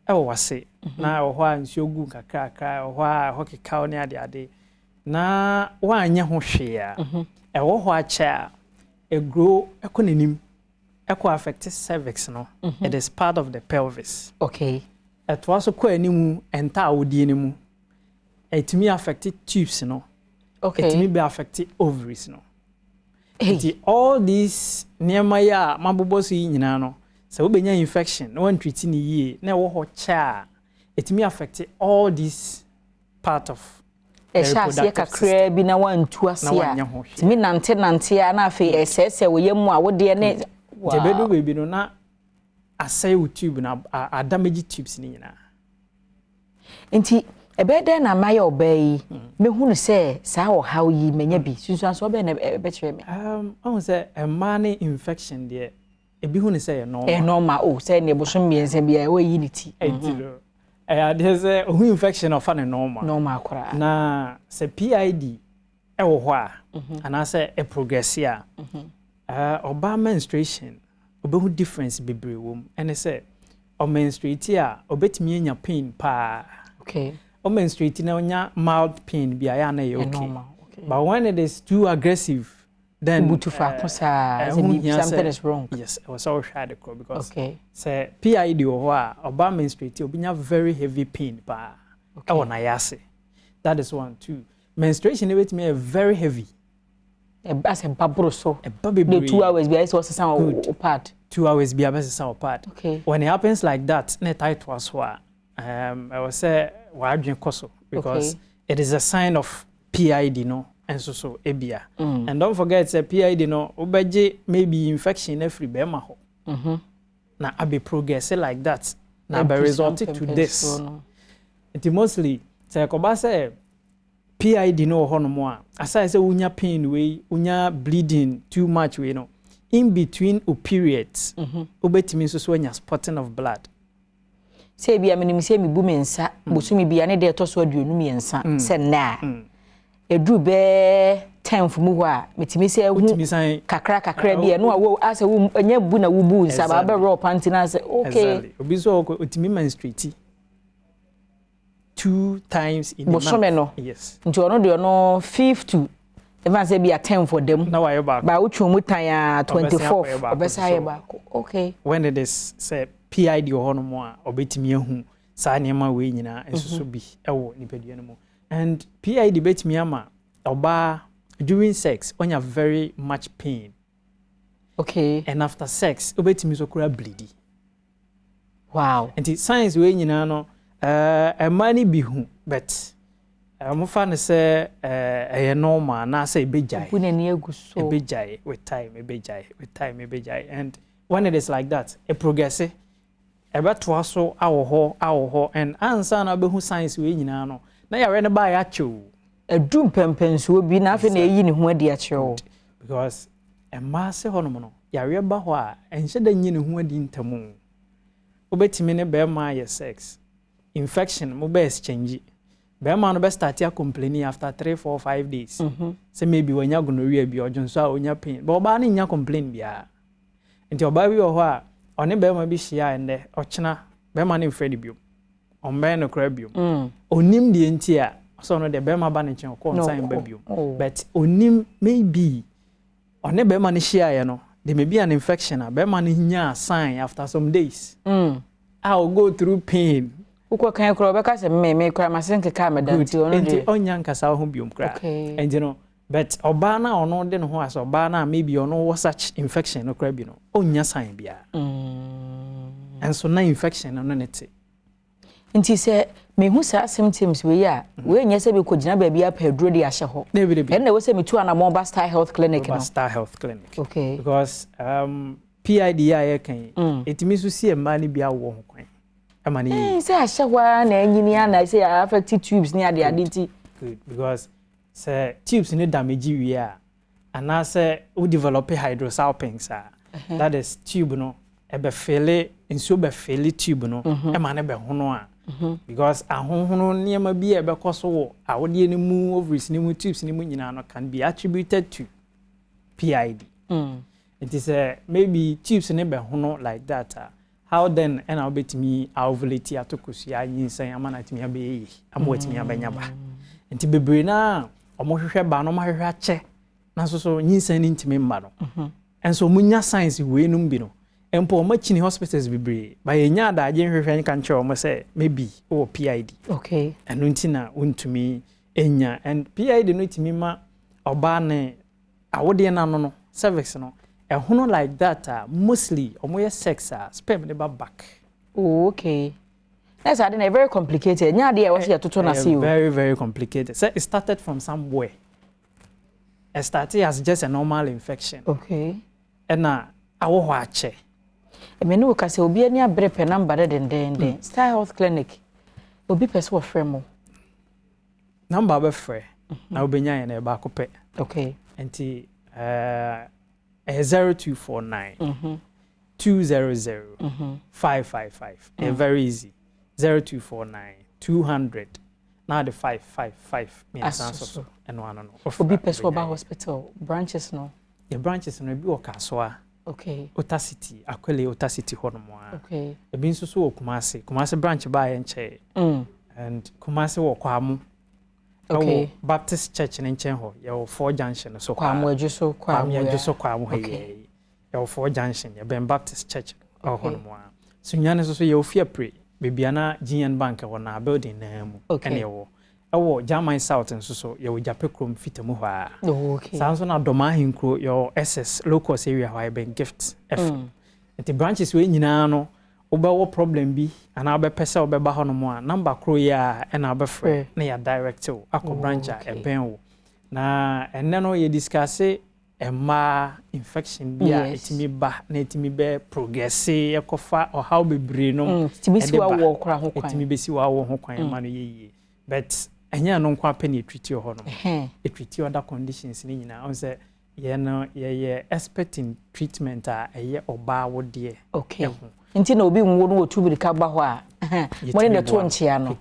e wo wase na wo a nsuogu kakra wo a hokeka ne ade na wa anya ho hwe a e wo ho acha e grow ekonanim eko affect cervix no it is part of the pelvis okay it was ko animu enta awodie ne mu it may affect tubes no okay it may be affect ovaries no all these niema ya mabobo so nyina no so we benya infection no one treat ni ye na wo ho cha it may affect all these part of Eshase kakra bi na wantu ase a timi nante a na afi esese wo yemu a wo de ne jebedu baby no na asai wo tube na damage tubes ni nyina nti ebede na maye obai mehunu se sa wo haw yi menya bi sunsun so obai na be kire me I say a man infection there ebi hunu se normal normal oh say ne bosom miense bia wo yi ni ti there's a infection of an normal kora na se PID e wo ho a ana se e progress ya oba menstruation obehu difference bebre wom ene se o menstruate a obetimi anya pain pa okay o menstruate na onya mild pain bia ya na okay but when it is too aggressive then something is wrong. Yes, it was all shade because say PID or oba menstruate obinya very heavy pain pa na yase. That is one. Two, menstruation with me very heavy. As a babro so. The 2 hours be so sound apart. 2 hours be sound apart. Okay. When it happens like that, na tight was I will say wa adwen koso because it is a sign of PID no. And so ebia and don't forget say PID no obeje maybe infection every bema ho na abi progress like that na be resulted to this it mostly say ko ba say PID no ho no mo a aside say unya pain we unya bleeding too much we no in between periods obetimi so anya spotting of blood say bia menim say mi bu mensa bosumi bia ne de to so aduonu miensa say na edu be 10 fu mu ho a metimi se hu kakra bi no a ase wo anya bu na wo bu nsa ba be raw panty na say okay obi so otimi menstruate 2 times in a month. Yes. Nti ono de ono 5 to even say be a 10 for them. Now I back. Ba uchu mu tan 24 obesa ye back. Okay. When it is say PID ho no mo a obetimi ahu sa niema we nyina ensusu bi ewo nipadua no mo. And PID betimi ama oba during sex onya very much pain. Okay. And after sex obetimi so kura bleedy. Wow. And it signs we nyina no a money be who, but I'm fan say a normal, na say bejai. Bejai with time, with time, and when it is like that, a progress, a bet to us so our ho, and answer na be who science we in no. Now you're running by at you. A doom pempens will be nothing a yin who at you because a master hormono, you're bahwa, and said the yin who didn't tamu. Obetimine bear my sex. Infection mo be exchange be man no be start ya complaining after 3 4 5 days say maybe when ya gonorrhea bi ojonso a onya pain but oba na nya complain bia nti oba bi ho a one be ma bi hia ende ochena be man no friend bi on be no kra bi onim de nti a so no de be ma ba ne chen ko nsan ba bi but onim maybe one be man hia ya no there may be an infection a be man nya sign after some days I'll go through pain. Uko kan kro be ka se me kra ma senke ka me danti ono de onya nkasa ho biom kra and you know but oba na ono de no ho as oba na maybe ono was such infection no kra bi no onya sign bia and so na infection no nete nti se me hu sa symptoms we ya we nya se be ko gina ba bia pedro de ahye ho and na we se me tu ana mo Star Health Clinic no Star Health Clinic okay because PID ya kan etimi so si e ma ni bia wo ho kwan say ahwa na enyini ana say affect tubes ni ade nti good because say tubes ni damage we a ana say we develop hydrosalpinx that is tube no e be fele nso be fele tube no e ma na be ho no a because ahonhono niema bi e be koso wo awode ni mu ovaries ni mu tubes ni mu nyina no can be attributed to PID. It is maybe tubes ne be hono like that. How then and I'll bet me ovulate atokusi ayin say amana timi abe amwetimi abenya ba. Nti bebre na omohwehwe ba no mahwehwe ache na so nyinsan ni ntimi mba no. And so munya science we num bi no. Empo machine hospitals bebre ba yenya da agye hwehwe kan che o say maybe o PID. Okay. And ntina untumi enya and PID no timi ma oba ne awode na no cervix no. And who not like that, mostly, or sex, sperm never back. Oh, okay. That's very complicated. Yeah, dear, was here to see you. Very, very complicated. So it started from somewhere. It started as just a normal infection. Okay. And now, I will watch it. I mean, we can say, we'll be a near break number than Star Health Clinic. We'll be personal frame. Number of free. I will be near a back up. Okay. And 0249 200 555. Very easy. 0249 200. Now the 555 means answer. And one no. Obi Pesoba Hospital branches no. The branches no be Okaswa. Okay. Otacity, Akwele Otacity Honomoa. Okay. The bin so Kumasi. Kumasi branch by enche. And Kumasi wo Kwamu. Okay. Baptist Church in Chenho, your 4 junction so Kwamu Juso Kwamu here. Your 4 junction, your Ben Baptist Church or Honomoa. So Yan is also your fear pre, Bibiana GN Bank or na building name. Okay. Oh, Jamai South and so your Japecrum Fitamuha. Okay. Sounds on a domain crew, your SS locals area where I been gifts. The branches we know. Oba wo problem bi ana oba pese oba ba hono mo a number kro ya e na oba frɛ na ya direct o akọ branch e ben wo na enne no ye discuss ma infection bi a etimi ba na etimi be progress e kofa or how be bre no etimi si wa wo kra ho kwan etimi be si wa wo ho kwan ma no ye but enya no kwa pe na treat ho no e treat other conditions ni nyina on say ye no ye expert in treatment a ye oba wo de okay nti na obi nwo no otu bi ka ba ho a mo ne to nchia no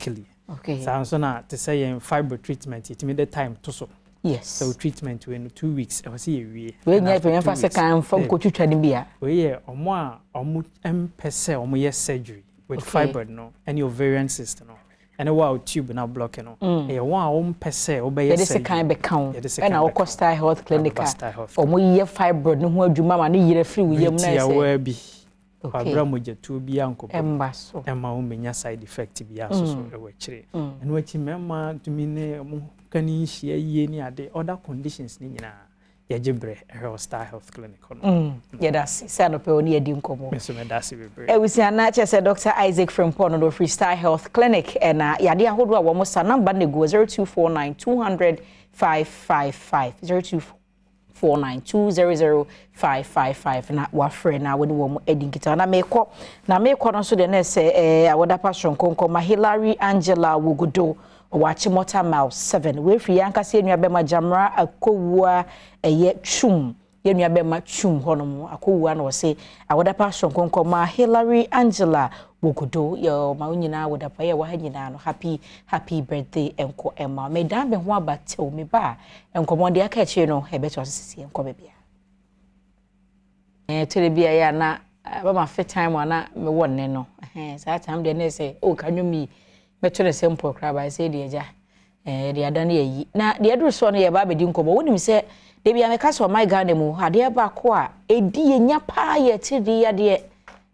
okay sounds na to say in fiber treatment it me the time to so yes so treatment in 2 weeks e was ye we nya pe fa se kan fam ko twitwa ni bia we ye omo a omo empese omo ye surgery with fiber no and ovarian cyst no and a tube na block no e one a omo pese obey surgery se kan be kan e na wo Star Health Clinic omo ye fiber no ho adwuma ma no yire free we yam na se Abra moja tu bi anko emba so emma o menya side effect bi aso so e wachire eno wachi memma tumi ne mo kani hia yie ni ade other conditions ni nyina ya jebre Star Health Clinic no ya dasi say no pe oni edi nkomo meso me dasi bebre e wisi ana che say Dr. Isaac Frimpong no Free Star Health Clinic and ya de ahodo a wo mo sa number ne go 0249 200 555 0249200555 na wafre na woni wo edinkita na meko no so de na se awoda passion konko Hillary Angela Wogodo wachi mota mile 7 we free yankase enua be ma jamra akowua eye chum yenua be ma chum honom akowua na se awoda passion konko Hillary Angela Wogodo yo ma onyina awoda pa ye wa hanyina no happy birthday enko emma me dan be ho abatew me ba enko mo de aka chi no e beto asisi enko be bia tele bia ya na ba ma fit time ana me wonne no sa time de na say o kanwumi meto ne simple kra ba say de eja de adane yi na de aduru so no ye ba bedi nkomo wonim se de bia me ka so my Ghana mu ade ba ko a edi enya pa ye tidi ya de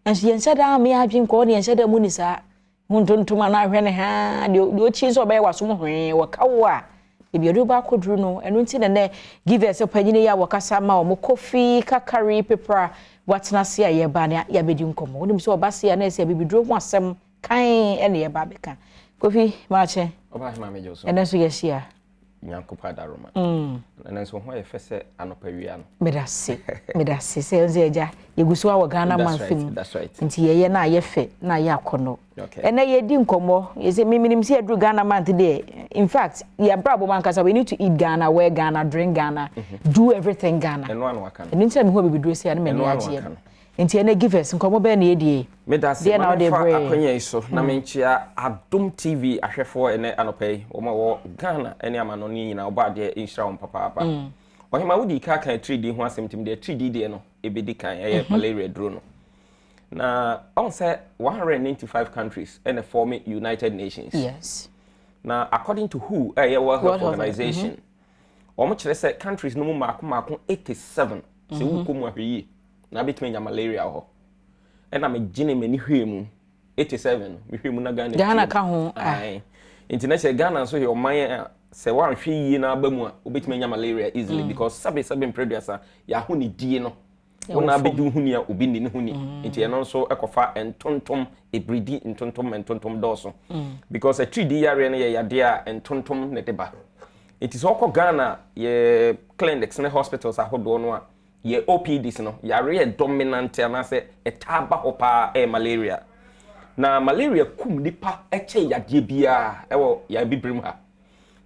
anso yense da me adwen ko ne yense da mu ni sa huntuntuma na hwe ne ha de o chi so be waso hwe wo kawo a e bi odu ba koduru no enu nti ne give us opanyine ya wakasa ma o mo coffee kakari pepper watna se ya ba ne ya bedi nkomo wonim so obase ya na se bibiduro ho asem kan ene ye ba beka coffee maache oba hima mejo so ene so yeshia nyankopa da roma ene so ho ye fese anopawia no medase se onze eja yegusu wa Ghana man film nti ye na ye fe na ye akono ene ye di nkomo ye se miminim se adru Ghana man de in fact ye brabo man kasa we need to eat Ghana, wear Ghana, drink Ghana, do everything Ghana eno anu aka eni ntia me ho bibiduro se ya na me ne aje nti ene givers nkomo be na edie me da se na de akonya iso na me nchia Adom TV ahwefo ene anopai wo ma wo Ghana ene amano ni nyina oba de insira on papa ohima wudi ka kan 3D ho asemtim de 3D de no ebedi kan malaria dro no na on say 195 countries and forming United Nations. Yes. Now according to WHO, World Health Organization, almost say countries no more 87. Se wo komu ahwe na betime nya malaria ho. And I'm a gene many hwemu 87. Me hwemu na Ghana. Ghana ka ho. Ai. International Ghana so your man say wan hwe yi na abamu a obetime nya malaria easily because sabe producer ya ho ni die no. Wona bedu huni a obi ni huni nti eno nso ekofa entontom ebridi entontom doso because a 3D yare na ye yade a entontom ne deba it is oko Ghana ye clinics ne hospitals ahodo no a ye OPDs no yare ye dominant na se etaba hopa malaria na malaria kum nipa eche yade bia ewo ya bibrim ha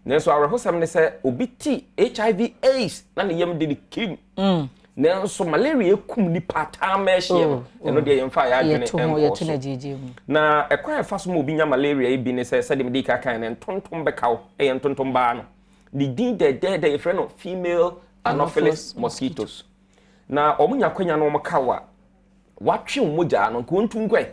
nenso arehosam ne se obi ti HIV AIDS na ne yam de kim Nenso malaria kum ni pata mehye eno de yemfa ya adwene na ekwan fa so mo bi nya malaria e bi ne se de medika kan ne tontom bekaw e tontom ba no the din de friend of female anopheles mosquitoes na omunya kwanya no omkawa watwe moja no kontum kwe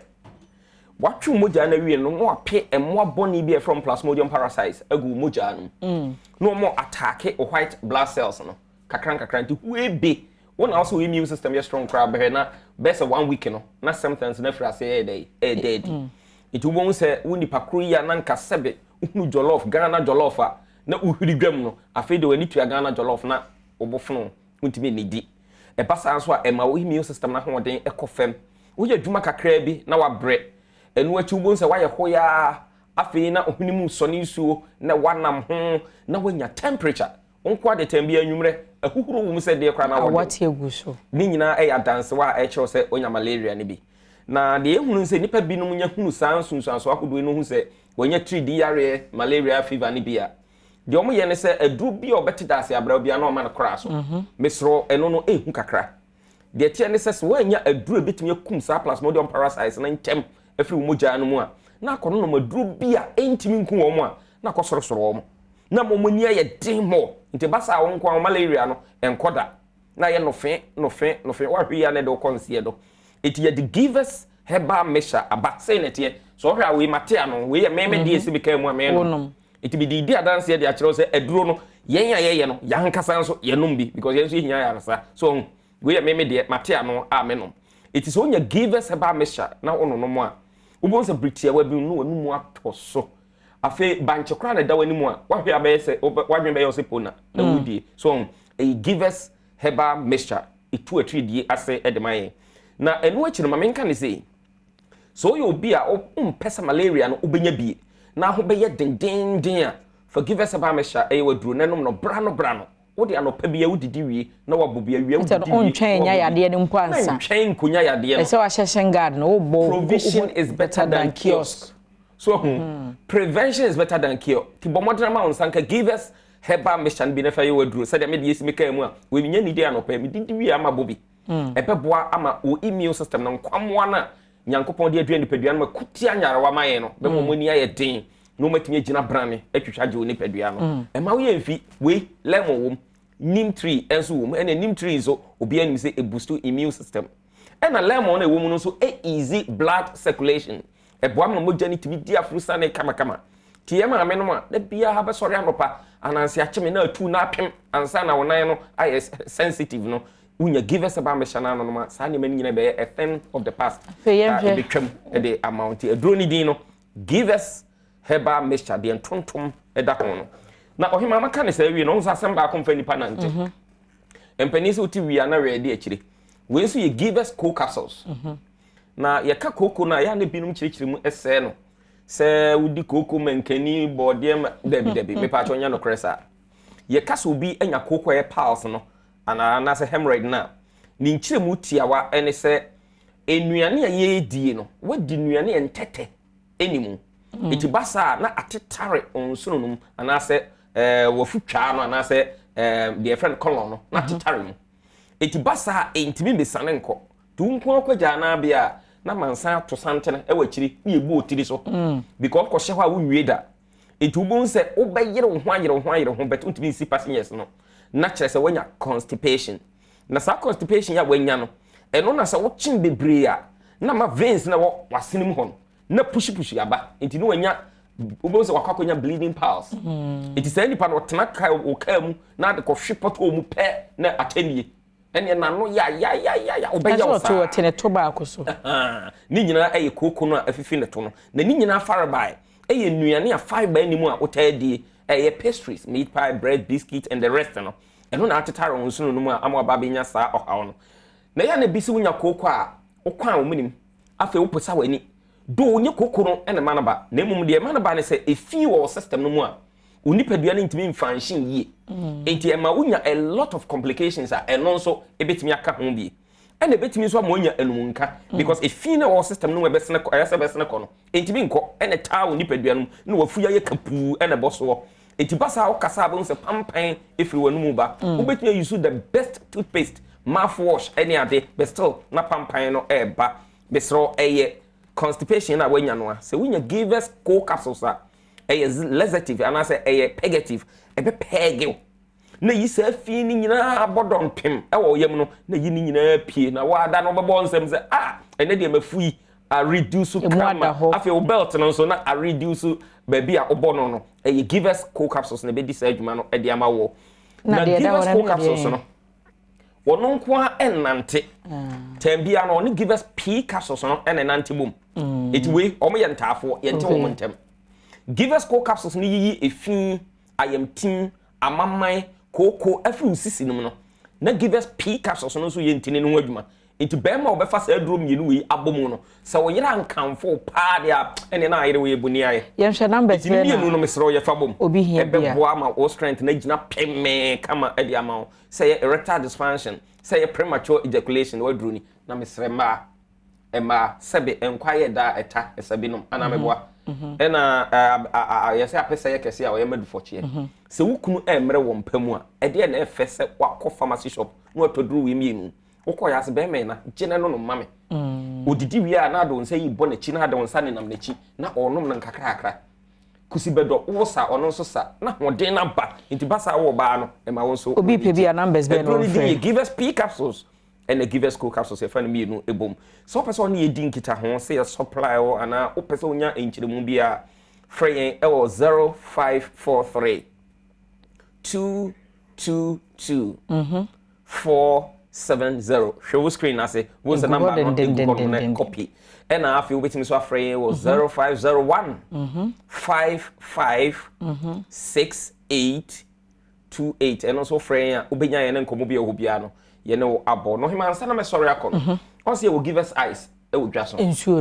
watwe moja na wie no mo ape emmo boni bi from plasmodium parasites agu moja no no mo attack white blood cells no kakran nti huebe when also immune system is strong crab na best 1 week no na sometimes na fra say dead it won say woni pakro ya na nka sebe unu jollof Ghana jollof a na uhiri dwam no afi de wani tua Ghana jollof na obofno untime nidi e pasa so a ema immune system na hoden ekofem wo ya dwuma kakra bi na wa bre enu achi won say wa ye hoya afi na ohunimu soni suo na wanam ho na wanya temperature onkwa de tambia anwumre ahuhuru wum se de kwa na wo wati eguso ni nyina e ya dance wa e chew se onya malaria ne bi na de ehunu se nipa binum nya hunu sansunsanso akodo no hu se wonya 3D yare malaria fever ne bia de omo ye ne se aduru bi obeti dase abra bia na o ma na kra so mesro eno no ehu kakra de tie ne se wonya aduru betimi akum sa plasmodium parasites na ntem afiri moja no mu a na akono no maduru bia entimi nku wo mu a na akosoro wo mu na momonia ye din mo nti basa won kwa malaria no enkoda na ye no fe wa hwe ya ne do konsie do eti ye the givers heba mesha aba say netie so hwe awe matia no we ye meme die se beka mu ame no eti bi di adanse ye de akere se aduro no ye no ya hankasa nso ye nom bi because ye nso hinya ya rasa so we ye meme de matia no ame no eti so nya givers heba mesha na ono no mo a ubon se britia wa bi no anu mu atoso afi banche kra na da wani mu a wahwe abese wadwen be yose pona na wudie so give us herbal mixture itu atridie ase edemaye na enu akiri ma menka ne sei so yo bi a pesa malaria no obenya bie na ho be ye dendenden a forgive us herbal mixture e waduro nanom no brano wodi anopa bia wudidi wie na wabobia wie wudidi on twen nya yade ne mpo ansa twen kunya yade no e se wa hyehyen guard no wo provision is better than cure. So prevention is better than cure. Ti bomodra ma onsanka give us herbal mission bi na fa ye waduro. Said me de yesi meka mu a we nya ni dia anopa me didi wi ama bobi. Ebeboa ama o immune system na nkwamwa na nyankopon de aduan nipadua na kuti anyarewa maye no. Be momoni aye den. No matimi agina brane atwitwaje o nipadua no. E ma wo ye mfi we lemon wom. Neem tree enso wom. And neem tree so obi anim say e boost immune system. And a lemon e wom no so e easy blood circulation. Eboam no mojani timi dia frusa ne kama tie ma me no ma na bia ha be sori anopa ananse acheme na atu na apem ansa na wonan no ay sensitive no unya give us about me shana no ma sa ne mani nyina be a thing of the past e betwam e de amount e dro ni din no give us herbal mixture de tontom e da ho no na ohima maka ne sa wi no nso asem ba komfa nipa na nte empani so ti wi ana ready akire we so ye give us cold capsules na yeka koko na ya ne binum kirikiri mu ese no se wudi koko mankani bodiem debi me pa chonya no kresa yeka so bi anya koko e pulse no ana se hemorrhoid na ni nkire mu tiawa ene se enuane a ye die no wadi nuane entete enimu etibasa na atetare onsono num ana se wofutwa no ana se the friend colon no na atetare mu etibasa entimi besane nko tu nko akwaja na bia na mansan to santene e wachiri na ebu otiri so because ko hye ho a wunwie da etubun se obeyere ho bet untimi si passengers no na kire se wanya constipation na sa constipation ya wanya no eno na se wo chin bebre a na ma veins na wo wasenim ho na pushi aba enti no wanya ubon se wakwakonya bleeding pulse it is any part of tenaka o kam na de ko hwepoto mu pe na atenie ene na no ya obeya wo sa to to ba akoso ni nyina eye koko no afifi ne to no na ni nyina farabai eye nuane a fiber ni mu a otadi eye pastries meat pie bread biscuit and the rest no eno na atetare won sunu no mu a amaba benya sa ohawo no na ya na bisi wunya koko a okwan wo munim afa wo posa wani do onye kokoro ene manaba na emum de manaba ne se efi wo system no mu a unipadua ne ntimi function yi enti ema unya a lot of complications a eno nso ebetimi aka ho bi ene betimi so amonya enunka because efi na wo system no ebesene ko ayase besene ko no enti bi nko ene taa unipadua no na wafuya ye kapu ene boso enti basa wo kasa abon se pampan efiri wanu mu ba ubetimi use the best toothpaste mouthwash ene ade but still na pampan no eba besro eye constipation na wanya no a se winya give us cold capsules a laxative and I say pegative ebe pegel na yi sa fi ni nyina abodon pem e wo yam no na yi ni nyina pie na wa da no bebo nsem se ene de mafui a reduce kama afi o belt no so na a reduce baby a obono no give us cold capsules na be di sa adwuma no e de ama wo na give us cold capsules no wono nko a enante tambia no ni give us p capsules no enante bom etiwe omo ye ntafo ye nte wo ntem give us cold capsules ni yi efi ayamtin amamai koko afi usisi no na give us p capsules no so ye ntine no adwuma enti bema obefa sa aduro mienu wi abomu no sa wo yira nkanfo pa dia ene na ayire we buni aye ye hwe numbers be na no mesro ye fa bom obi hia bia ebe boa ma o strength na gina pemme kama edi ama say erectile dysfunction say premature ejaculation waduru ni na mesre ma ema sebe enkwaye da eta esabi no ana meboa ena yesi apesa ye kese a o ye medufo chie se wukunu emre wo mpamu a ede na efe se wakọ pharmacy shop no atoduru wi mienu wokọ ya se be me na gene no no mame odidi wi a na do nsa yi bo na chi na de nsa ne nam na chi na onom na nkakra kusibedo wo sa ono nso sa na hoden na ba nti basa wo ba no ema wo nso obi pe bia numbers be no give us p capsules and the give us cool capsules e fan me no ebom so person na yedi nkita ho say a supply o ana o person onya enchiremu bia free e wo 0543 222 470 show screen na say what's the number no copy and I feel waiting so free was 0501 55 6828 and also free obenya ye nkomo bia obia no ye no abo no hima nsa na me sorry akọ also will give us ice e wo dwaso ensuo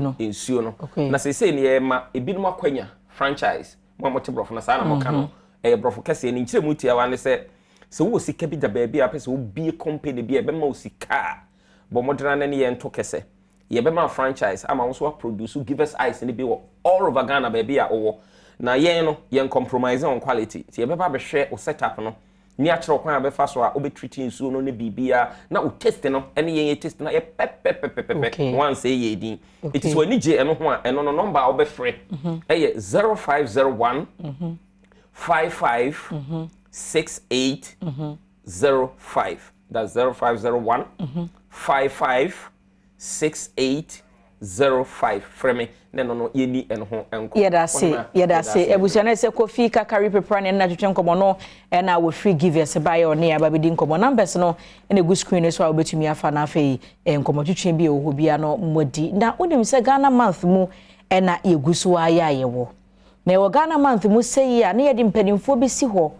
no na say ne ye ma ebinum akwanya franchise mo motibrofo na sa na mo ka no e brofo kase ni nkire mu tia wa ne se wo sika bi da ba bi a pese wo bi company bi e be ma wo sika bo modena na ne ye nto kese ye be ma franchise ama wo so produce give us ice ne bi wo all over Ghana ba bi a wo na ye no ye compromise on quality ti ye be ba be hwe o setup no ni a kire kwan abefa so a obetreat nsuo no ne bibia na o test no ene ye test na ye pep one say ye din it is when ni je eno ho a eno no number a obefre eye 0501 55 6805 that's 0501 55 6805 frame no yeni en ho enko yeda se ebusia na se kofi kakari prepare na twetwe nkomo no na we free givers by on ya babedi nkomo numbers no na egu screen so a obetumi afa na afei nkomo twetwe bi oho bia no modi na onim se Ghana month mu na yegu so aya yewo na wo Ghana month mu sei ya na yedi mpanimfo bi si ho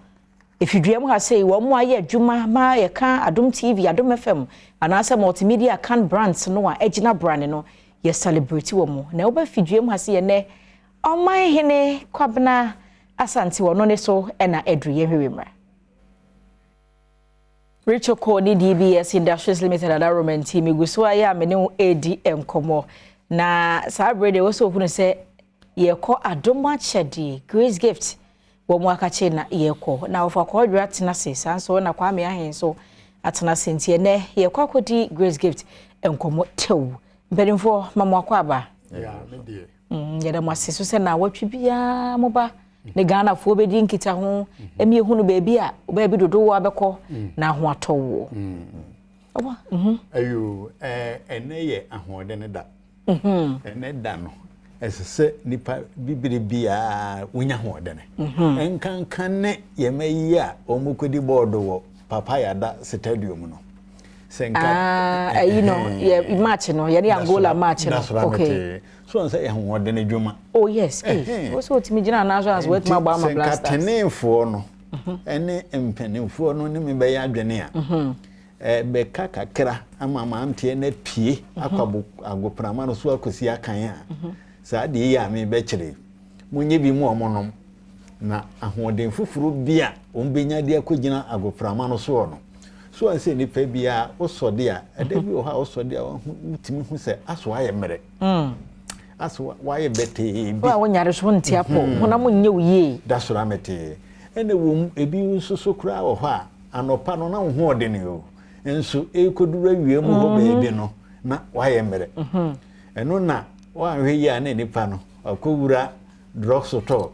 efiduam ha sei wo mu aye adwuma ma ye kan Adom TV Adom FM anasa multimedia can brands no a egina brand no ye celebrate wo mu na oba fiduam ha sei ne oman hene kwabna asante wo no ne so na edru ye hwewemra Rachel Koni DBS Industries Limited Adom TV guso aye amene edi enkomo na sabrede wo so hunu se ye ko Adom achedi Grace Gift wo mu akache na yeko na ofa ko dwat na se sanso na kwa me ahen so atena sentie ne ye kwakodi Grace Gift enkomo tew mpedimfo mamo akwaba ya me die yɛda mo ase so sɛ na watwe bia mo ba ne Ghana fo bedi nkita ho emi ehunu baabi a baabi dodo wo abɛkɔ na ho atɔwo oba ayo ene ye ahode ne da ene da no esese nipa bibire bia wonya hode ne enkankan ne ye mayi a omukodi board wo papaya da stadium no senka you know ye match no ye Angola match no okay so on say hode ne dwuma oh yes also timi gina na as wet ma ba ma blasters senkatenefo no ene empenefo no ne me be ya adwene a be kakakra ama ma ante na pie akwabo agoprama no so akosi akan a saa de ya me be kire munye bi mu omonom na ahoden fufuru bia ombenya de akogina agoprama no so no so an se ni pa bia osode a eda bi o ha osode a utimi hu se aso aye mere aso waye bete bi wa wonyare so ntia po hona munye uye da so ramete ene wo ebi nsusu kura wo ha anopa no na ho ode ne o enso ekodura wiem ho beebi no na waye mere eno na wa hwe yi ana nipa no akowura drugstore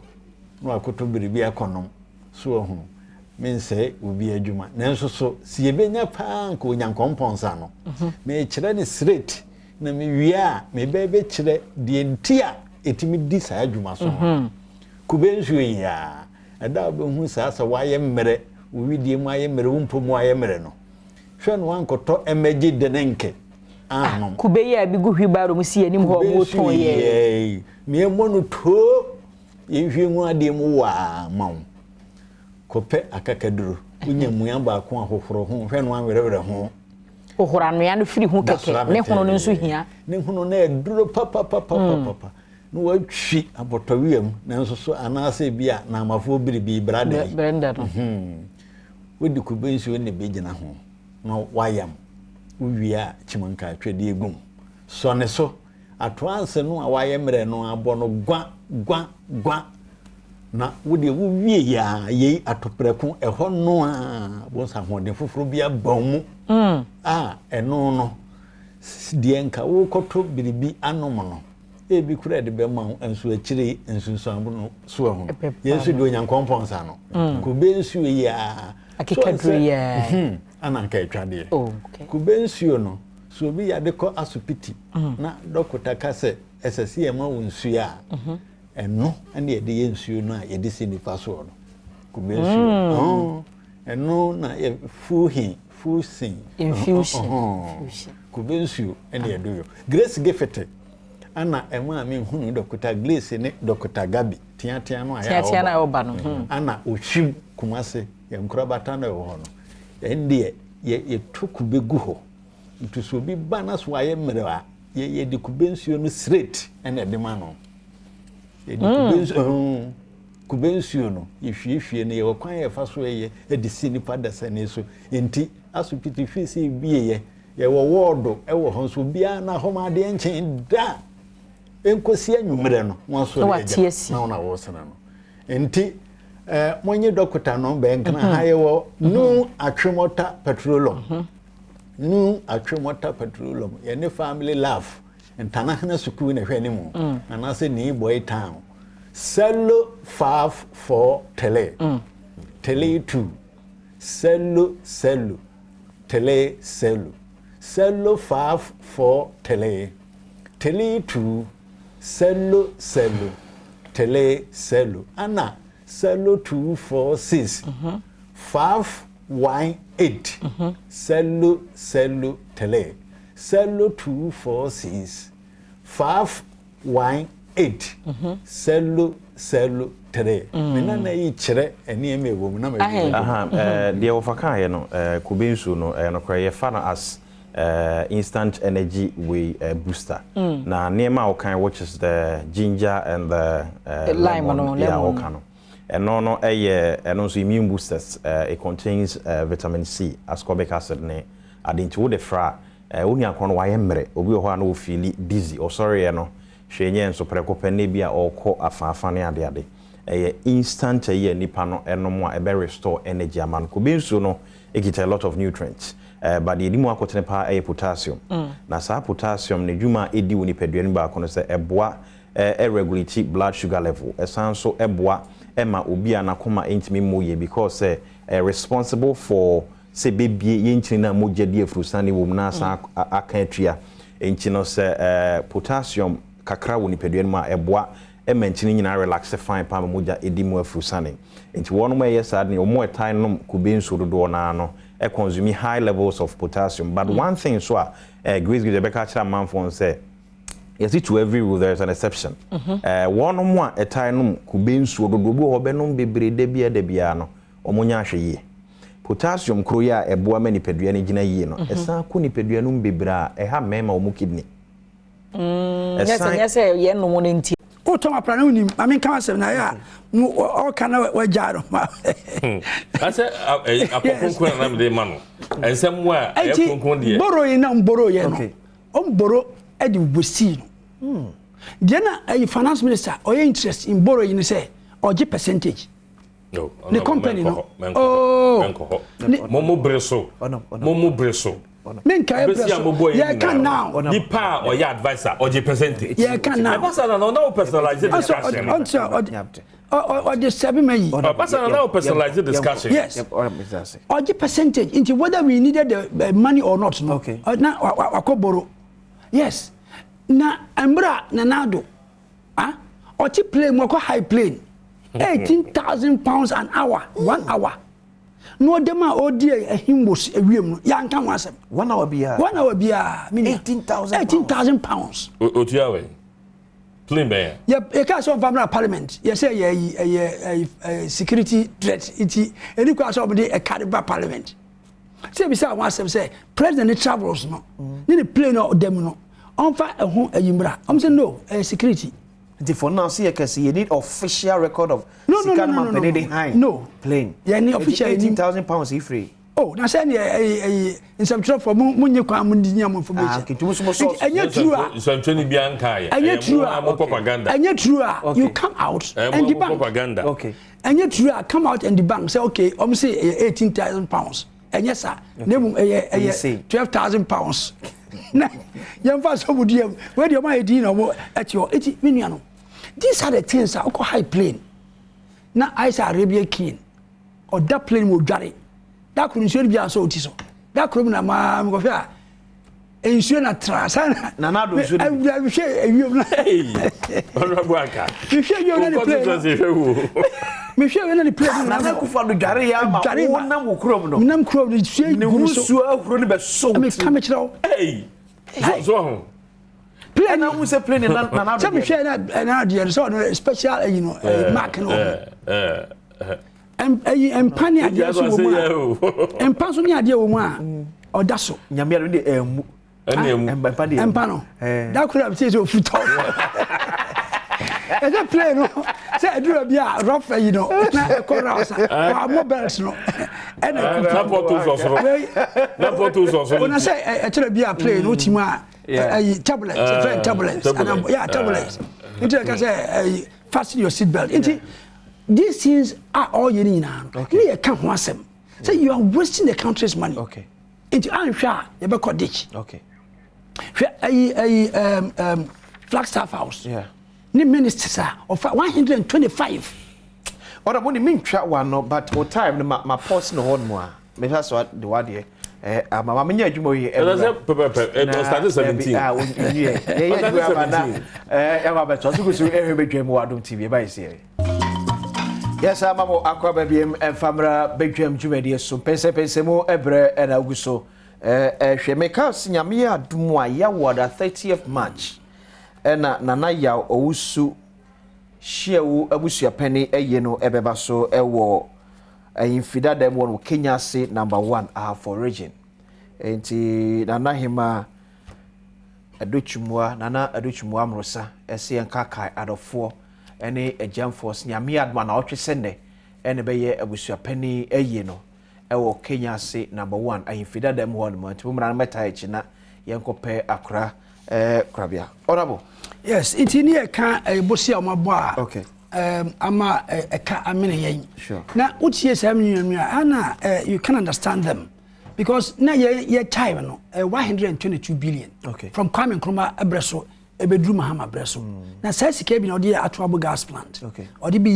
no akoto biribi akonom so ho mense obi adwuma nanso so si ebenya pa nko onyankomponsa no me kire ne straight na me wia me bebe kire de ntia etimi di sa adwuma so kubensu ya ada obehu sa waye mmere owidie mu aye mmere wumpo mu aye mmere no hwe no ankoto emeji de nenke anom kubeyi abi guhwibaro mu si anim ho mo ton ye me monu to yehwe mu ade mu wa mawo kope akakaduru unyamua ba ko ahohoro ho hwe no anwerewere ho ohora no ya no firi ho keke ne hono no nso hia ne hono na eduro papa no watwi abotowiem na nso so anase bia na amafo biribi brada brenda no wodi kubensu ne begina ho no wayam uwia chimanka twede egum so ne so atoanse no a wayemre no abo no gwa na wodi wuwie ya ye atopreko eho no a bo sa hoden foforo bia bamu eno no die nka wo koto biribi anom no ebi kura de be ma enso akire ensunsan bu no so ho yesu de onyankomponsa no ko bensu ya akikadru ya ana nka etwade kubensu no so obi ya de ko asupiti na dokota kase esese e ma wonsu ya eno ane ye de yensu no a ye de sinifa so no kubensu eno na ye fusin infusion kubensu ane ye do yo grace gefete ana ema me hunu dokota glace ne dokota gabi tiatia no aya na oba no ana ohwim kumase ye nkrabata na wo no ende ye tukubegu ho ntuso bi bana so aye mrewa ye de kubensuo no straight ene de ma no ye de kubensuo no ye hwiehwie ne ye wakwan ye fa so ye de sinipa dasa ne so enti asupiti fisi biye ye wo wodo e wo ho so bia na ho ma de enchen da enkosi anwumre no won so de na wona wo sena no enti monye dokota no be nkana haye wo nu atwemota petroleum nu atwemota petroleum ye ne family love ntana hana sukuu na hwe ne mu anase ni boy town cello 5 for tele tele 2 cello tele cello 5 for tele 2 cello tele ana cello 246 518 cello tele cello 246 518 cello tele mena na yi kire ene eme wo na me de wo faka ye no kubensu no no kwa ye fa na as instant energy way booster na nema okan which is the ginger and the lemon no no eno so immune boosters it contains vitamin C ascorbic acid ne adinti wo de fra oni akon wa yemre obi ho na wo feel busy or sorry no hwenye enso prekope ne bia okọ afafa ne ade instant nipa no eno mo a ebe restore energy aman ko bensu no it get a lot of nutrients but the edimu akotene pa potassium na sa potassium ne dwuma edi woni padua no ba kono se eboa regulate blood sugar level esan so eboa ema obi anakoma entimi moye because responsible for se bebie yenchini na moja die frusani wo na sa aka atua enchino se potassium kakra woni padua no ma eboa menchini nyina relax fine pa moja edimu afrusane enti wono ma yes ad ne omo etan no kube nso dodo na no consume high levels of potassium but one thing so Grace give the better chira manfo say yes to every rule there is an exception wono mo etan no kube nso dodo bi obenom bebre de bia no omonya ahwe ye potassium kro ya eboa mani padua ne gina yie no esan ko ni padua no bebra ha mema omu kidney yes ye no mo nti o to ma plana unim I mean come say na ya o kana wa jaro ma ase akokonkon na me de ma no ensem wa akokonkon de boro yi na mboro ye no o mboro e di wesi no de na a finance minister o ye interest in boro yi ni say o gi percentage no the company no momo breso Menka yeah can now the power or your advisor or the percentage yeah can now no personalized discussion or the 7 May no personalized discussion yes or the percentage into whether we needed the money or not no okay now akoboro yes na embra na nado or ti plane mo high plane 18,000 pounds an hour 1 hour no dema odi ehimbos ewiem no ya nka ho asem 1 hour bia 1 hour bia 18,000 pounds otuawe plain bear e ka so family parliament ye say ye security threat iti eni kwa so be e caliber parliament say be say one asem say president travels no ni plane no dem no on fa ehun ayimbra am say no security. For now, see, you need official record of no plane. Yeah, need official 18,000 pounds if free. Oh, now send in some trouble for Munyu Kwamundian information. And you're true. So 20 Bianca. And you're true. Propaganda. And you're true. You come out and debunk propaganda. Okay. And you're true. Come out and debunk. Say okay. I'm say 18,000 pounds. And yes, sir. Name 12,000 pounds. Young fast would you where your my dinner at your 80 million. These are the things that are high plane. Now I say Arabian king or that plane will carry. That couldn't be so tiso. That could na ma go fair. Ensure na trasana. Na do should. I will share you. Honorable Aka. You share you on the plane. Me share you on the plane. Na ku fa do gare ya ma. Wonam wo krom no. Nam krom do share guru so afro ni be so. Me come chiro. Hey. So plane na say plane na so me share na there so special you know mark no. Empani ade so wo mu. Empa so ni ade wo mu a oda so. Nyame ade emu. Empa de. Empa no. Da kura be say so futo. E dey play no. Say adura bia rough you know. Na chorus. Wa mobiles no. E na portus so. When I say adura bia play no team a turbulence, turbulence. Yeah, turbulence. Into like I say fasten your seat belt. Into these things are all you need now. You can't want them. So you are wasting the country's money. Okay. Into I'm sure you better ditch. Okay. Flagstaff House. Yeah. Ni ministers are of 125. Or the money mean chat one no, but what time my post no one more. Me that's what the word here. Mama me adwuma yi e started 17 Badwam TV by say yes amamo akwa babiem famra Badwam dwumadi so pense mo ebre na aguso hwemeka nyame adum a ya woda 30th March na ya owusu hyewu abusua pani eye no ebeba so ewo infida dem won Kenya say #1 for region enti nana hima adochumwa nana adochumwa amrosa ese enkakai adofo ene ejam force nyame adma na otwese ne ene beye abusua pani eye no ewo Kenya say #1 infida dem won ma tumra meta echi na yenkope akra krabia honorable yes itini e ka ebosia omabo a okay ama eka amene yen sure na utie sam nyamia ana you can understand them because now your time no 122 billion from Kwame Nkrumah Abreso Ebedru Mahama Abreso. Now say sika bi na odi Atuabo gas plant. Odi bi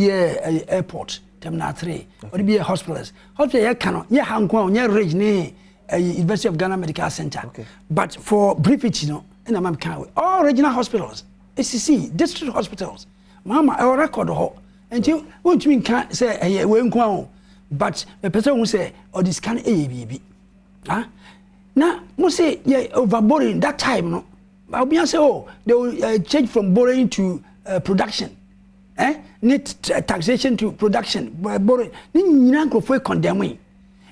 airport terminal 3. Odi bi hospitals. Hospital ye kan ye hankwa onye range ne University of Ghana Medical Center. But for briefage no na mam kan all regional hospitals, ACC district hospitals. Mama our record ho. Until won't mean can say we nkwa but the person who say or this can ABB. Now, must say over borrowing that time, no. I'll be say, oh, they will change from borrowing to production, need taxation to production, borrowing. Then you condemning,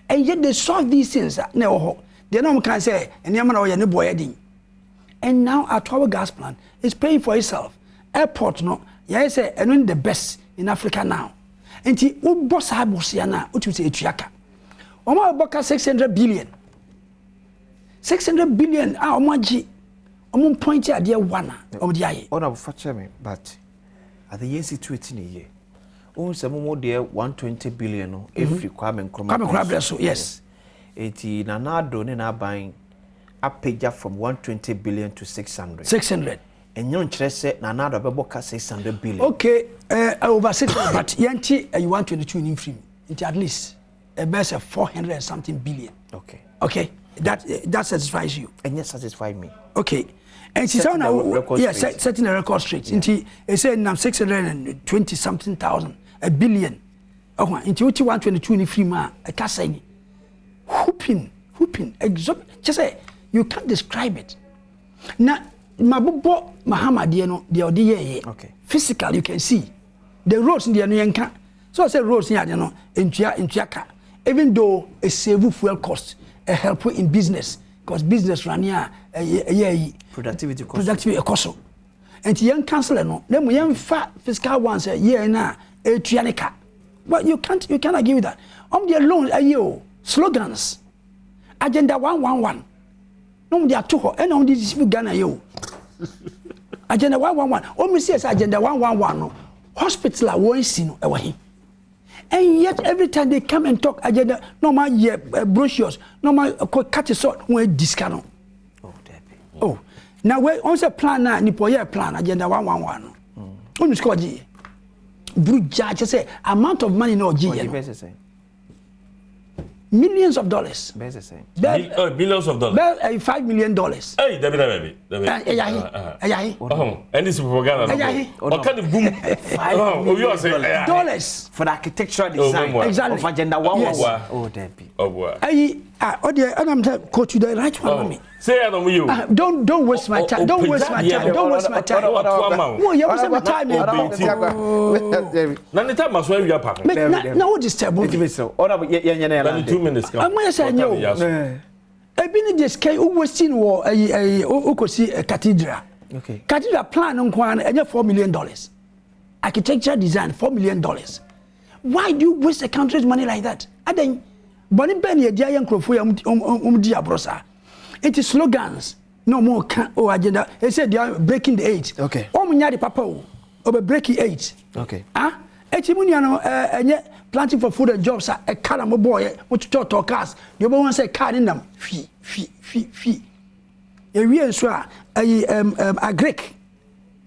and yet they solve these things. No, they don't can say, and no boy. And now our Atuabo gas plant is paying for itself. Airport, no, yes, and one the best in Africa now. And he would boss Habosiana, which was a triaka. Oma boka 600 billion. 600 billion omaji omon point ya dia wana omdi aye ona bu fache me but at the year situation here on se mo de 120 billion no every Kwame Nkrumah so yes eti na nado ne na ban apeja from 120 billion to 600 enyo nkyere se na nado be boka 600 billion okay over 600 but yanti 122 in free it at least a best of 400 and something billion okay that satisfies you and yes satisfy me okay and she said now yes setting a record straight into it said now 620 something thousand a billion into 122 in free ma a casing hooping just say you can't describe it now mabubo Mahama no the odi physical you can see the roads in the yanka so I say roads in no intuaka even though a save fuel cost a help in business because business run here productivity cost and young councillor no them young fat fiscal ones a na a trianica but you can't argue with that the loans are slogans agenda 111 no they are too and on this Ghana yo agenda 111 me say agenda 111 no hospital are one sino e wa and yet every time they come and talk agenda normal brochures normal cut it short when discount now we on say plan na nipo ye plan agenda 111 no on score ji bruja just say amount of money no ji millions of dollars millions of dollars $5 million hey baby and this propaganda what kind of boom dollars for the architectural design exactly of agenda 111 oh Debbie I'm coach you the right one me say I don't you don't waste my time don't waste my time oh you waste my time na the time so we are pack na what disturb me so order 2 minutes come I'm say no e bi ni just kai o wasting wo okosi cathedral cathedral plan nko an enye $4 million architecture design $4 million why do you waste a country's money like that aden boni ben ye dia yankrofo ya di abrosa it is slogans no more agenda they say they are breaking the 8 nya the papa o be breaking 8 etimunia no enye planting for food and jobs a car mo boy mo to cars you be wan say car nam fi e wie so agric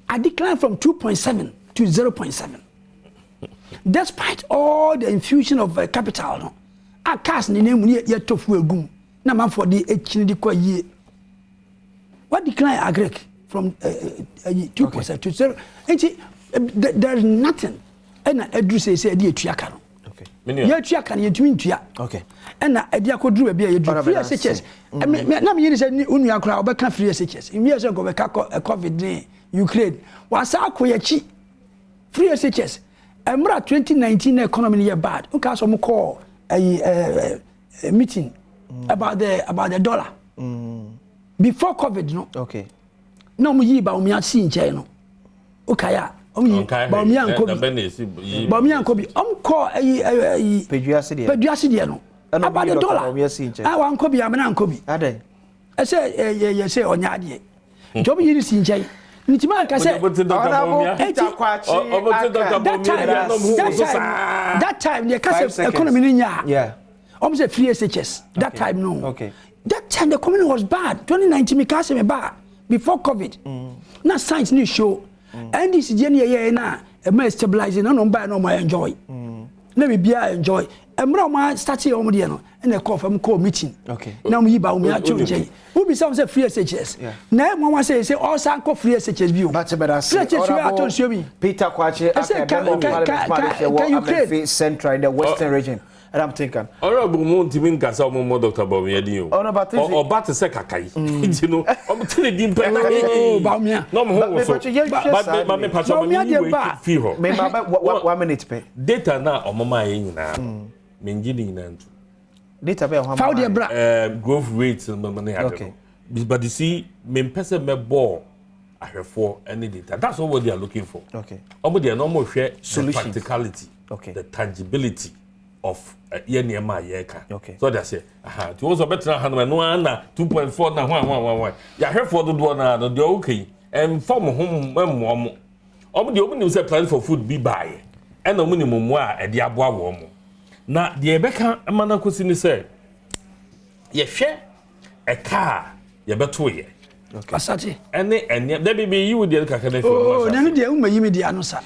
I declined from 2.7 to 0.7 despite all the infusion of capital no a cars ni name ye tofu egum na man for the echini di kwa ye what decline agric from 2.7 to 0 there is nothing and Edru say di etuaka no ya etuaka na yentumi ntua and edi akodru bia ye dru free SHS na me yiri say unu akora obeka free SHS imi say go beka covid in Ukraine wasa akoyachi free SHS emra 2019 economy year bad nka so mo call meeting about the dollar before covid no no mo yi ba o mi asi nche no okaya ba mi anko bi call peduase de no about the dollar I anko bi amana anko bi ade I say onya de job yiri si nche nitima ka say that time the economy nya Almost a free SHS. That Okay. time, no. Okay. That time the community was bad. 2019, me cast me bad before COVID. Now science news show. And this is Jenny na a stabilizing. No buy no more enjoy. Let me be enjoy. My starting on the and a call from co meeting. Okay. Now we bow me actually. Who be some say free SHS? Now one say all sanko free SHS view. But Peter Kwache, can Central in the Western region. And I'm thinking. Honorable Moon Timin Gasa Momo Dr. Bomiadio. Or Bat Sekakai. You know, I'm telling you, Bamia. No more. But 1 minute pay. Data now on Mama in now. Minjini Nantu. Data be on growth rates and money. Okay. But you see, men person me ball. I have for any data. That's all what they are looking for. Okay. They are normal share solutions. The practicality. Okay. The tangibility of yenema yeka. Okay. So that's it. It was a better hand when 2.4 na 1. Ya have for the one na the okay. And from home when the opening say plan for food be buy. And the minimum wa e dia boa wo mo. Na the beka amana kwesi ni say ye hwe a car ye beto ye. Okay. Asati. And there be you with the kakana. Oh, then the umma di anusa.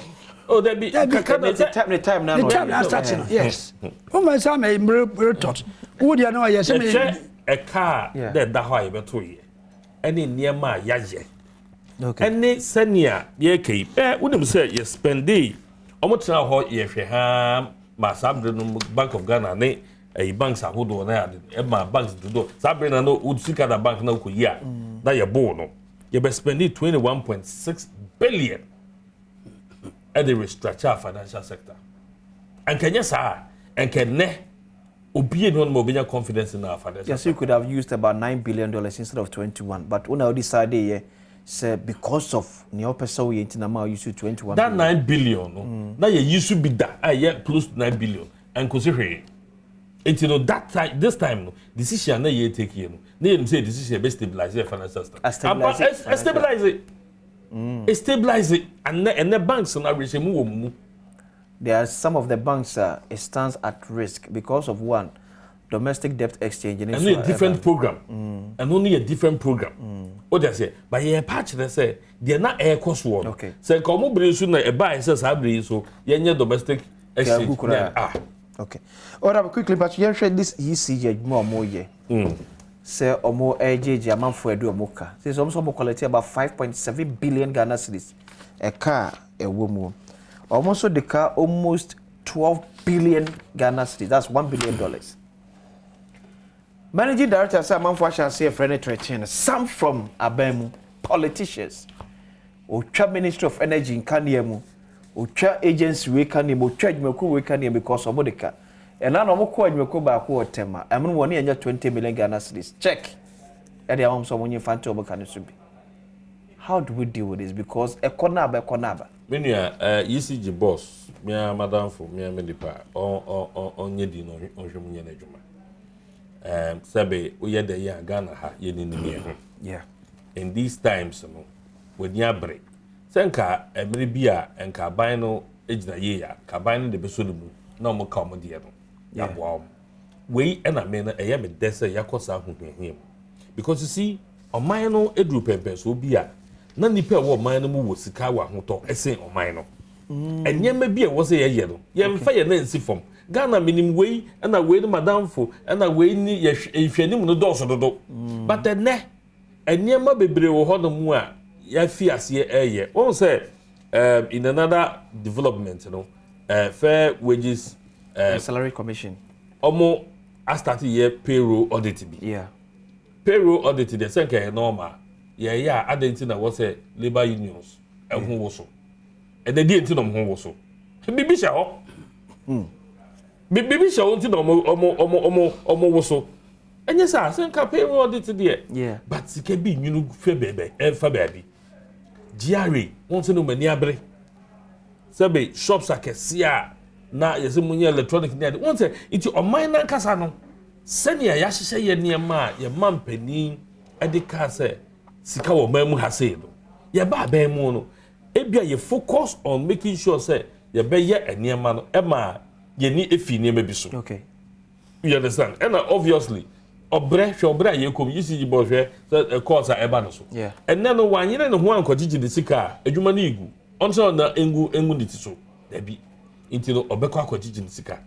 Oh, there be time now. The time now starting. Yes. Oh my son may thought. Would you know yes a car that da high beto ye. Any near my yaje. Okay. Any senia ye keep. Wouldn't say you spend day. Almost now hot ye ham. My Bank of Ghana ne a banks are who na my banks to do. Sabrina no would seek at a bank no could ya. That your bono. You be spending 21.6 billion at the restructure financial sector. And can you say and can ne obey no more confidence in our financial. Yes, you could have used about $9 billion instead of 21. But when I decided say because of Neopeso Yentinama you should 21 that 9 billion now you used to be that close to 9 billion and consider it that time this time decision na you take here no say decision be stabilize the financial system stabilize it stabilize it and the banks na regime there are some of the banks it stands at risk because of one domestic debt exchange and only a different program and only a different program what they say but yeah patch they say they are not air cost one okay say come bring so na e buy say sabri so yenye domestic exchange okay ora quickly but you share this ECG more year say omo AJJ amanfo edu omoka say some quality about 5.7 billion Ghana cedis a car a woman almost the car almost 12 billion Ghana cedis that's $1 billion. Managing Director said, "Manfo shall say a friend threaten some from Abemu politicians, Ocha Ministry of Energy in Kanyemu, Ocha Agency we Kanyemu, Ocha Jmeku we Kanyemu because of Bodika, and now no more Jmeku by a tema. I mean, 1 year 20 million Ghana cedis. Check. And the arms of when you find to be. How do we deal with this? Because a konaba. When you are ECG boss, me madam for me medipa on yedi no on jomunye na juma. Sabe we the year Ghana ha ye ni me yeah in these times no when ya break senka emre bia enka ban no ejina ye ya ka ban no de beso mu na mo ka mo de no ya boa we na me na eye me dese yakosa hohwehwem because you see oman no edru pepe so bia na nipa wo oman no mu wo sika wa hoto esen oman no enyema bia wo se ye no ye mfa ye na nsi fom Ghana minim way and a way madam for and a way ni if you no doso dodo but the ne enyema bebre wo hono mu a ya fi ase eye won say in another development you know fair wages salary commission omo I started here payroll audit bi yeah payroll audit the senke normal yeah identity na was say labor unions ehun wo so and the dey no ho wo so bibi sha ho Bibi show until omo woso. Enye sa senka payroll audit there. Yeah. But sike bi nyunu fe bebe fa baby. GRA won se no mani abre. Sabe shops akesia na yese munye electronic need. Won se iti oman na kasa no. Senia ya hihye ye niema ye mampani edika se sika wo mamu hase no. Ye ba ba mu no. Ebia ye focus on making sure say ye be ye eniema no ema Yeni efi ni mebiso. Okay. You understand? And obviously, obre ye kom ECG boss the course eba no so. Yeah. And then one year no ho ankogigi de sika adwuma na igu. Onso na engu niti so. There be until obekwa ankogigi de sika.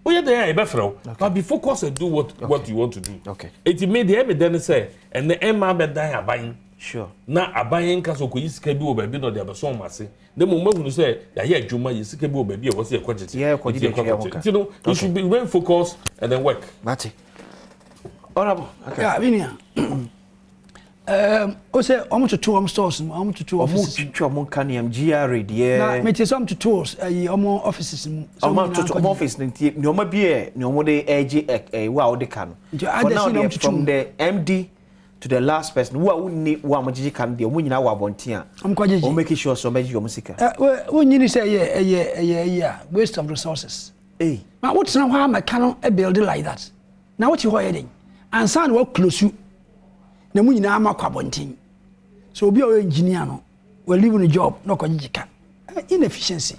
Oye there e be frɛ. But be focus and do what you want to do. Okay. It made the then say and the Emma be die aban. Sure. Na aban nka so ko yisika bi wo ba bi no de abeso mase. The moment you say ya ye adwuma yisika bi wo ba bi e wo se ekogigi. Yeah, ekogigi. You know, you should be very focused and then work. Mate. Honorable. Okay. Yeah, Vinia. O say almost to two stores, almost to two offices. Almost can GRA there. Na me some to tours, almost offices. Almost to office no ma be no mo dey age wa o dey kan. From the MD to the last person who are ni wa mo gigi kan dey o nyina wa bontia. O make sure so make your music. We nyini say waste of resources. Hey. Now what's now how I cannot build it like that. Now what you hearing? And son work close you. Na mu nyina ma kwabontin. So obi o engineer no we leave the job no kwagika. Inefficiency.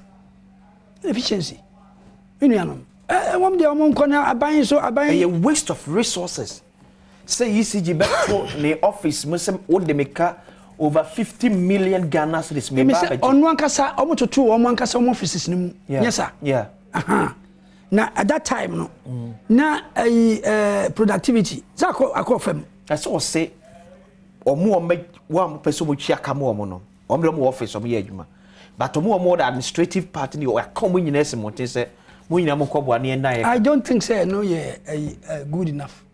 Inu wam de omon kona aban so aban a waste of resources. Say ECG back to the office musem wo de meka over 50 million Ghana cedis me ba budget. On one kasa omototo one kasa offices ni. Yes sir. Yeah. Now at that time no na productivity zako akofem. I saw say omo me one person mo chia ka mo no. Omo office omo ye adwuma. But omo the administrative part ni o come nyina semonte say mo nyina mo kwobo na endan. I don't think say no good enough.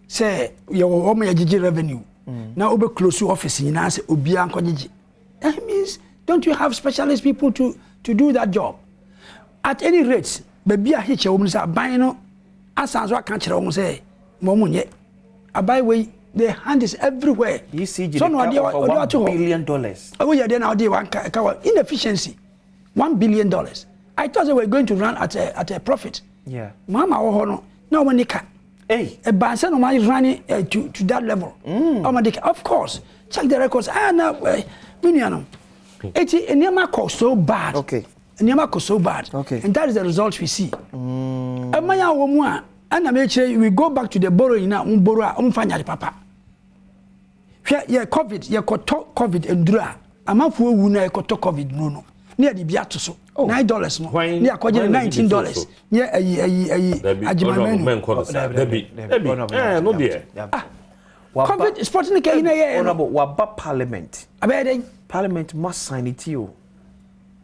Say your omo ye revenue. Now obe close to office nyina say obi an kwagigi. That means don't you have specialist people to do that job? At any rate, baby a hitch woman say buy no asanso aka kire wo say mo munye. Abai way the hand is everywhere. ECG so no idea $1 billion. Oh yeah, then idea one inefficiency. $1 billion. I thought they were going to run at a profit. Yeah. Mama no one nika. Hey. A bansa no man running to that level. Of course. Check the records. No Miniano. It never cost so bad. Okay. Never cost so bad. Okay. And that is the result we see. And we go back to the borrowing now, borrow papa. Yeah, COVID, yeah, COVID and dra. A month we will not COVID no. Near the Biato so $9 more. Near $19. Yeah, COVID sporting the honorable what Parliament. Parliament must sign it to you.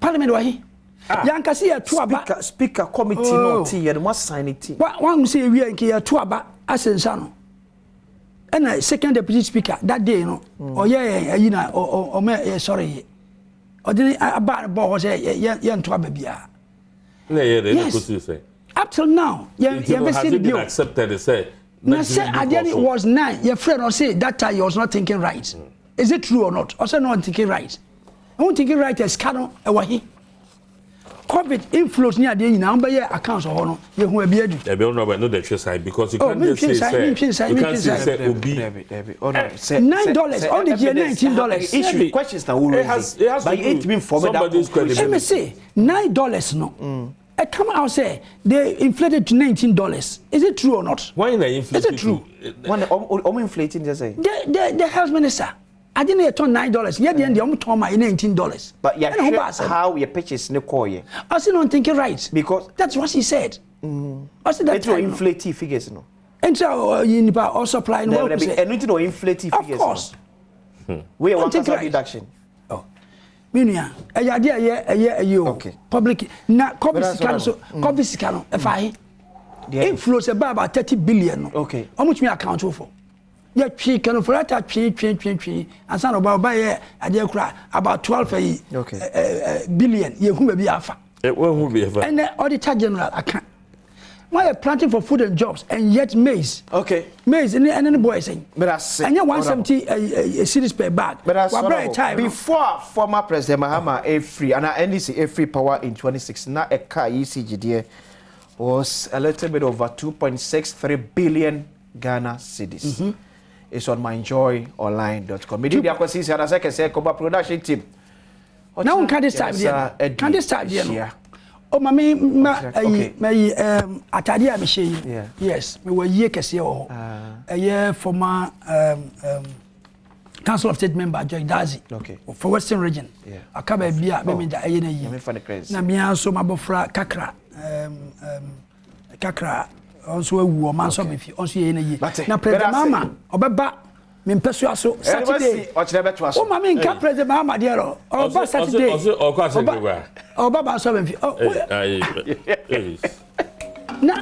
Parliament why? Yankasi a tuaba speaker committee no tea and must sign it. One say we are here tuaba asensano. And a second deputy speaker that day no. Oh yeah, you know, or sorry. Or did about boss yan tuaba bia. Yes. Up till now, has it been accepted? Say. It was 9. Your friend will say that time you was not thinking right. Is it true or not? Also not thinking right. I won't thinking right as canon away. COVID influence near the number accounts or no. You will be able to. I don't know about the side because you can't just say $9 only $19. Issue questions now. It has been formed. Let me say $9 no. I come out say they inflated to $19. Is it true or not? Why they inflated? Is it true? When inflating just say the health minister. I didn't turn $9. Yet the end the turn my $19. But yeah, how your pitches no call. I still don't think you're right because that's what he said. I said that inflative figures no. And so you also supply no. And no inflative figures. Of course. We want to reduction. Oh. Minia, okay. Public na COVID scan if I influence about 30 billion. Okay. How much me account for? Yeah, she can for that tree, and son about buy about 12 billion. You who be alpha. It won't be ever. And the auditor general account. Why are planting for food and jobs and yet maize? Okay. Maize and any boy saying. But I say. And you 170 cities per bag. But I before former President Mahama a free and NDC a free power in 26. Now a car ECG was a little bit over 2.63 billion Ghana cedis. It's on myjoyonline.com. Media acquisition as I can say, production team. Now can this time, can this time, Oh, mommy, Atadia Michi. Yes, we were year Casio, a year former Council of State member, Joy Dazi, for Western Region. I come a beer, maybe the ANA. Namia, so my bofra, Kakra, also a woman, some if you also in a year. Now, President Mama, Obaba. Min persuaso Saturday. Oh, mama, nka President Mama dear. Oh, Saturday. Oh, Baba so be. Oh, na